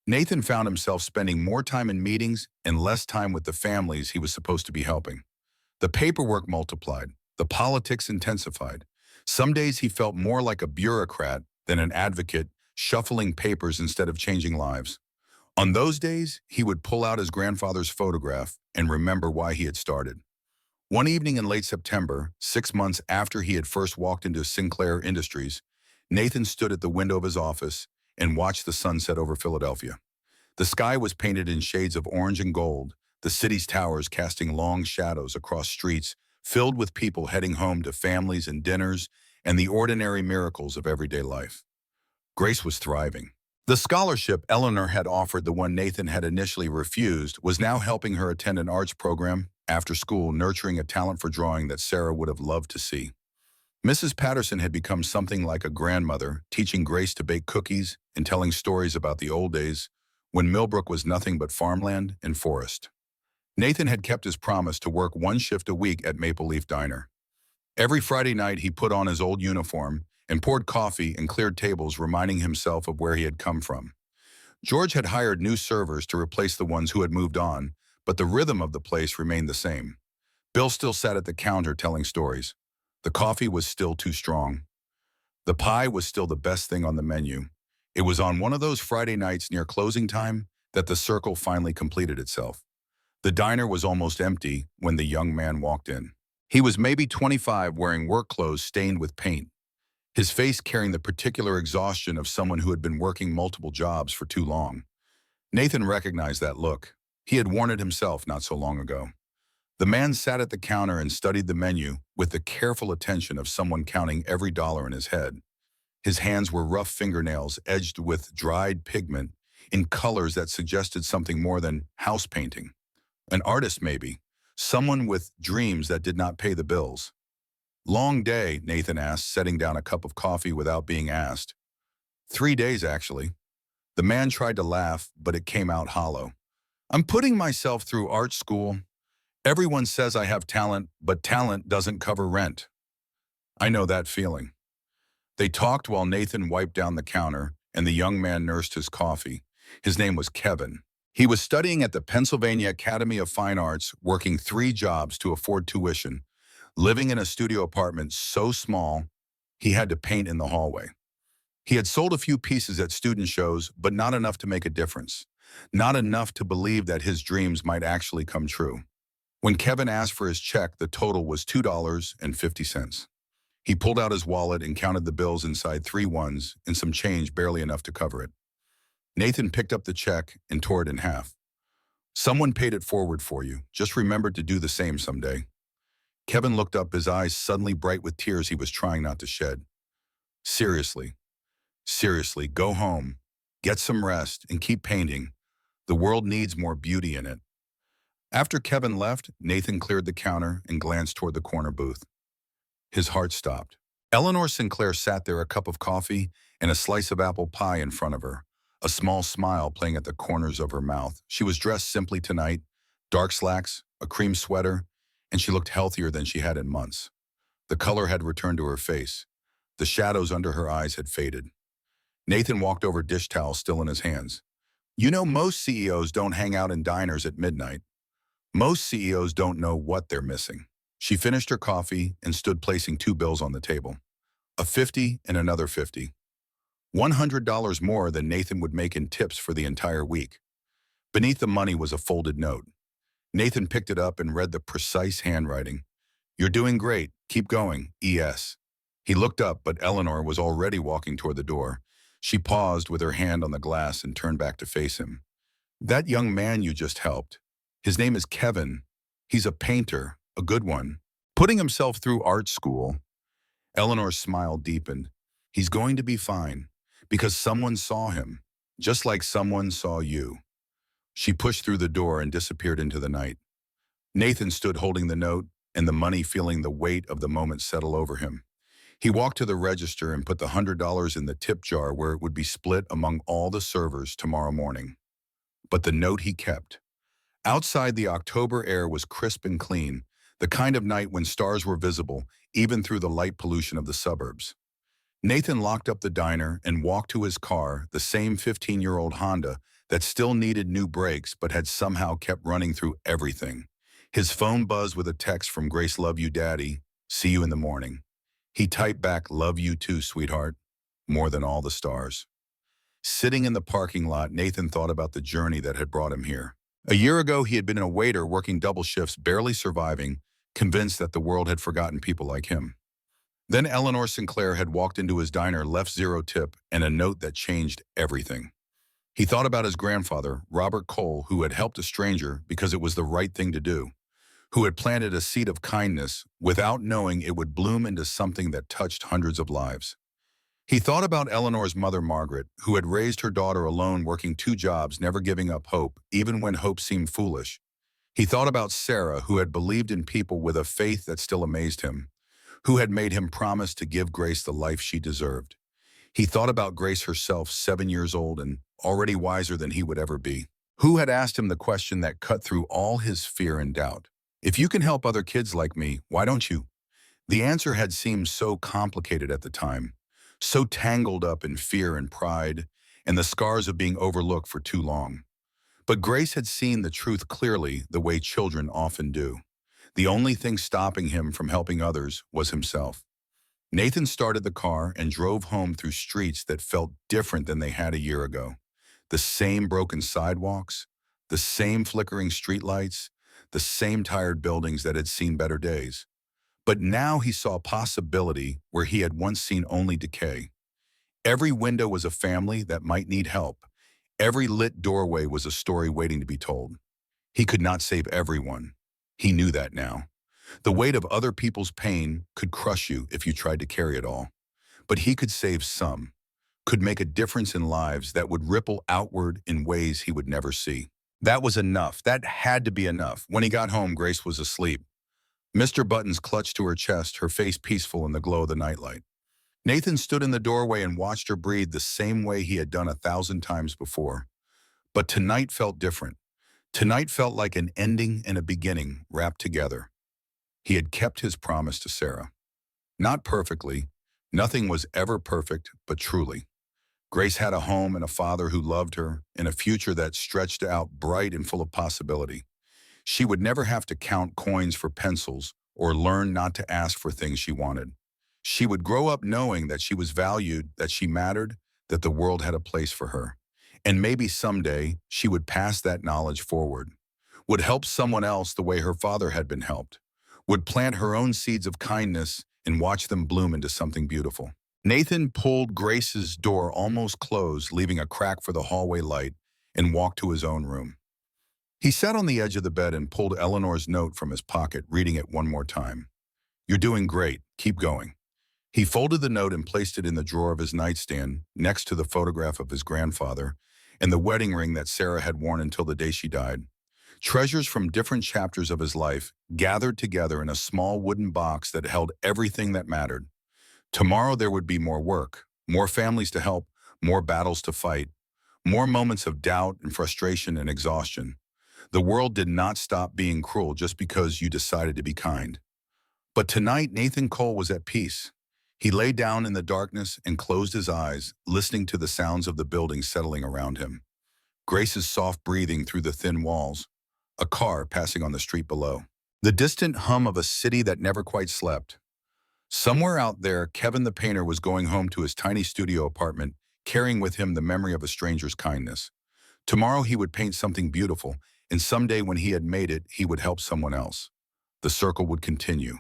Nathan found himself spending more time in meetings and less time with the families he was supposed to be helping. The paperwork multiplied, the politics intensified. Some days he felt more like a bureaucrat than an advocate, shuffling papers instead of changing lives. On those days, he would pull out his grandfather's photograph and remember why he had started. One evening in late September, 6 months after he had first walked into Sinclair Industries, Nathan stood at the window of his office and watched the sun set over Philadelphia. The sky was painted in shades of orange and gold, the city's towers casting long shadows across streets filled with people heading home to families and dinners and the ordinary miracles of everyday life. Grace was thriving. The scholarship Eleanor had offered, the one Nathan had initially refused, was now helping her attend an arts program after school, nurturing a talent for drawing that Sarah would have loved to see. Mrs. Patterson had become something like a grandmother, teaching Grace to bake cookies and telling stories about the old days when Millbrook was nothing but farmland and forest. Nathan had kept his promise to work one shift a week at Maple Leaf Diner. Every Friday night he put on his old uniform and poured coffee and cleared tables, reminding himself of where he had come from. George had hired new servers to replace the ones who had moved on, but the rhythm of the place remained the same. Bill still sat at the counter telling stories. The coffee was still too strong. The pie was still the best thing on the menu. It was on one of those Friday nights near closing time that the circle finally completed itself. The diner was almost empty when the young man walked in. He was maybe 25, wearing work clothes stained with paint, his face carrying the particular exhaustion of someone who had been working multiple jobs for too long. Nathan recognized that look. He had worn it himself not so long ago. The man sat at the counter and studied the menu with the careful attention of someone counting every dollar in his head. His hands were rough fingernails edged with dried pigment in colors that suggested something more than house painting. An artist, maybe. Someone with dreams that did not pay the bills. Long day, Nathan asked, setting down a cup of coffee without being asked. 3 days, actually. The man tried to laugh, but it came out hollow. I'm putting myself through art school. Everyone says I have talent, but talent doesn't cover rent. I know that feeling. They talked while Nathan wiped down the counter and the young man nursed his coffee. His name was Kevin. He was studying at the Pennsylvania Academy of Fine Arts, working 3 jobs to afford tuition, living in a studio apartment so small he had to paint in the hallway. He had sold a few pieces at student shows, but not enough to make a difference. Not enough to believe that his dreams might actually come true. When Kevin asked for his check, the total was $2.50. He pulled out his wallet and counted the bills inside 3 ones and some change barely enough to cover it. Nathan picked up the check and tore it in half. Someone paid it forward for you. Just remember to do the same someday. Kevin looked up, his eyes suddenly bright with tears he was trying not to shed. Seriously, seriously, go home, get some rest, and keep painting. The world needs more beauty in it. After Kevin left, Nathan cleared the counter and glanced toward the corner booth. His heart stopped. Eleanor Sinclair sat there, a cup of coffee and a slice of apple pie in front of her, a small smile playing at the corners of her mouth. She was dressed simply tonight, dark slacks, a cream sweater, and she looked healthier than she had in months. The color had returned to her face. The shadows under her eyes had faded. Nathan walked over, dish towel still in his hands. You know, most CEOs don't hang out in diners at midnight. Most CEOs don't know what they're missing. She finished her coffee and stood placing 2 bills on the table. A 50 and another 50. $100 more than Nathan would make in tips for the entire week. Beneath the money was a folded note. Nathan picked it up and read the precise handwriting. You're doing great. Keep going. E.S. He looked up, but Eleanor was already walking toward the door. She paused with her hand on the glass and turned back to face him. That young man you just helped. His name is Kevin. He's a painter, a good one. Putting himself through art school. Eleanor's smile deepened. He's going to be fine, because someone saw him, just like someone saw you. She pushed through the door and disappeared into the night. Nathan stood holding the note and the money, feeling the weight of the moment settle over him. He walked to the register and put the $100 in the tip jar where it would be split among all the servers tomorrow morning. But the note he kept. Outside, the October air was crisp and clean, the kind of night when stars were visible, even through the light pollution of the suburbs. Nathan locked up the diner and walked to his car, the same 15-year-old Honda that still needed new brakes but had somehow kept running through everything. His phone buzzed with a text from Grace. Love you, Daddy. See you in the morning. He typed back, love you too, sweetheart. More than all the stars. Sitting in the parking lot, Nathan thought about the journey that had brought him here. A year ago, he had been a waiter working double shifts, barely surviving, convinced that the world had forgotten people like him. Then Eleanor Sinclair had walked into his diner, left 0 tip, and a note that changed everything. He thought about his grandfather, Robert Cole, who had helped a stranger because it was the right thing to do, who had planted a seed of kindness without knowing it would bloom into something that touched hundreds of lives. He thought about Eleanor's mother, Margaret, who had raised her daughter alone, working 2 jobs, never giving up hope, even when hope seemed foolish. He thought about Sarah, who had believed in people with a faith that still amazed him, who had made him promise to give Grace the life she deserved. He thought about Grace herself, 7 years old and already wiser than he would ever be, who had asked him the question that cut through all his fear and doubt. If you can help other kids like me, why don't you? The answer had seemed so complicated at the time, so tangled up in fear and pride and the scars of being overlooked for too long. But Grace had seen the truth clearly, the way children often do. The only thing stopping him from helping others was himself. Nathan started the car and drove home through streets that felt different than they had a year ago. The same broken sidewalks, the same flickering streetlights, the same tired buildings that had seen better days. But now he saw possibility where he had once seen only decay. Every window was a family that might need help. Every lit doorway was a story waiting to be told. He could not save everyone. He knew that now. The weight of other people's pain could crush you if you tried to carry it all. But he could save some, could make a difference in lives that would ripple outward in ways he would never see. That was enough. That had to be enough. When he got home, Grace was asleep. Mr. Buttons clutched to her chest, her face peaceful in the glow of the nightlight. Nathan stood in the doorway and watched her breathe the same way he had done 1,000 times before. But tonight felt different. Tonight felt like an ending and a beginning wrapped together. He had kept his promise to Sarah. Not perfectly. Nothing was ever perfect, but truly. Grace had a home and a father who loved her, and a future that stretched out bright and full of possibility. She would never have to count coins for pencils or learn not to ask for things she wanted. She would grow up knowing that she was valued, that she mattered, that the world had a place for her. And maybe someday she would pass that knowledge forward, would help someone else the way her father had been helped, would plant her own seeds of kindness and watch them bloom into something beautiful. Nathan pulled Grace's door almost closed, leaving a crack for the hallway light, and walked to his own room. He sat on the edge of the bed and pulled Eleanor's note from his pocket, reading it one more time. "You're doing great. Keep going." He folded the note and placed it in the drawer of his nightstand, next to the photograph of his grandfather and the wedding ring that Sarah had worn until the day she died. Treasures from different chapters of his life gathered together in a small wooden box that held everything that mattered. Tomorrow there would be more work, more families to help, more battles to fight, more moments of doubt and frustration and exhaustion. The world did not stop being cruel just because you decided to be kind. But tonight, Nathan Cole was at peace. He lay down in the darkness and closed his eyes, listening to the sounds of the building settling around him. Grace's soft breathing through the thin walls, a car passing on the street below. The distant hum of a city that never quite slept. Somewhere out there, Kevin the painter was going home to his tiny studio apartment, carrying with him the memory of a stranger's kindness. Tomorrow he would paint something beautiful, and someday when he had made it, he would help someone else. The circle would continue.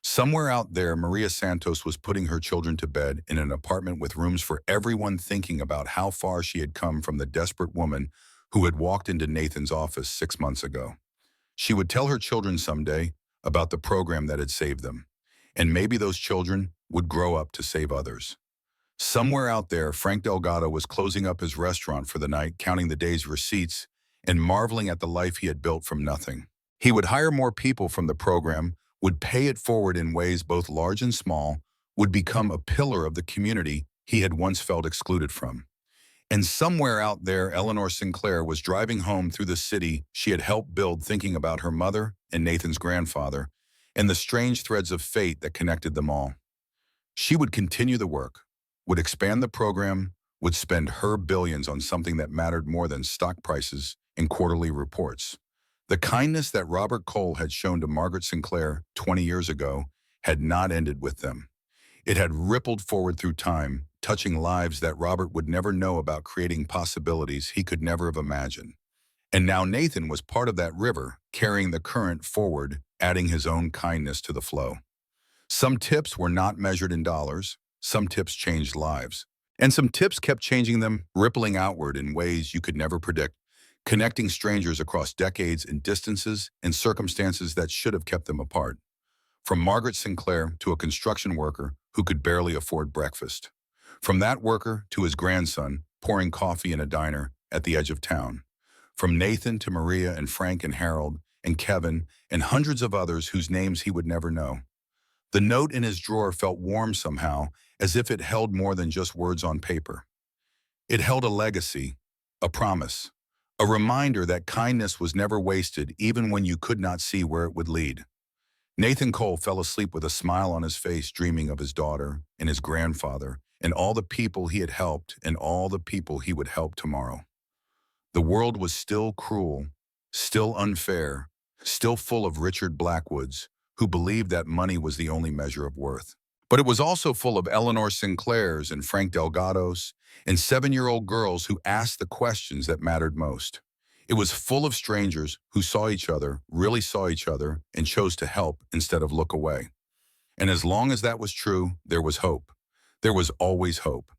Somewhere out there, Maria Santos was putting her children to bed in an apartment with rooms for everyone, thinking about how far she had come from the desperate woman who had walked into Nathan's office 6 months ago. She would tell her children someday about the program that had saved them. And maybe those children would grow up to save others. Somewhere out there, Frank Delgado was closing up his restaurant for the night, counting the day's receipts and marveling at the life he had built from nothing. He would hire more people from the program, would pay it forward in ways both large and small, would become a pillar of the community he had once felt excluded from. And somewhere out there, Eleanor Sinclair was driving home through the city she had helped build, thinking about her mother and Nathan's grandfather, and the strange threads of fate that connected them all. She would continue the work, would expand the program, would spend her billions on something that mattered more than stock prices and quarterly reports. The kindness that Robert Cole had shown to Margaret Sinclair 20 years ago had not ended with them. It had rippled forward through time, touching lives that Robert would never know about, creating possibilities he could never have imagined. And now Nathan was part of that river, carrying the current forward, adding his own kindness to the flow. Some tips were not measured in dollars, some tips changed lives. And some tips kept changing them, rippling outward in ways you could never predict, connecting strangers across decades and distances and circumstances that should have kept them apart. From Margaret Sinclair to a construction worker who could barely afford breakfast. From that worker to his grandson pouring coffee in a diner at the edge of town. From Nathan to Maria and Frank and Harold and Kevin and hundreds of others whose names he would never know. The note in his drawer felt warm somehow, as if it held more than just words on paper. It held a legacy, a promise, a reminder that kindness was never wasted, even when you could not see where it would lead. Nathan Cole fell asleep with a smile on his face, dreaming of his daughter and his grandfather and all the people he had helped and all the people he would help tomorrow. The world was still cruel, still unfair, still full of Richard Blackwoods, who believed that money was the only measure of worth. But it was also full of Eleanor Sinclairs and Frank Delgados and 7-year-old girls who asked the questions that mattered most. It was full of strangers who saw each other, really saw each other, and chose to help instead of look away. And as long as that was true, there was hope. There was always hope.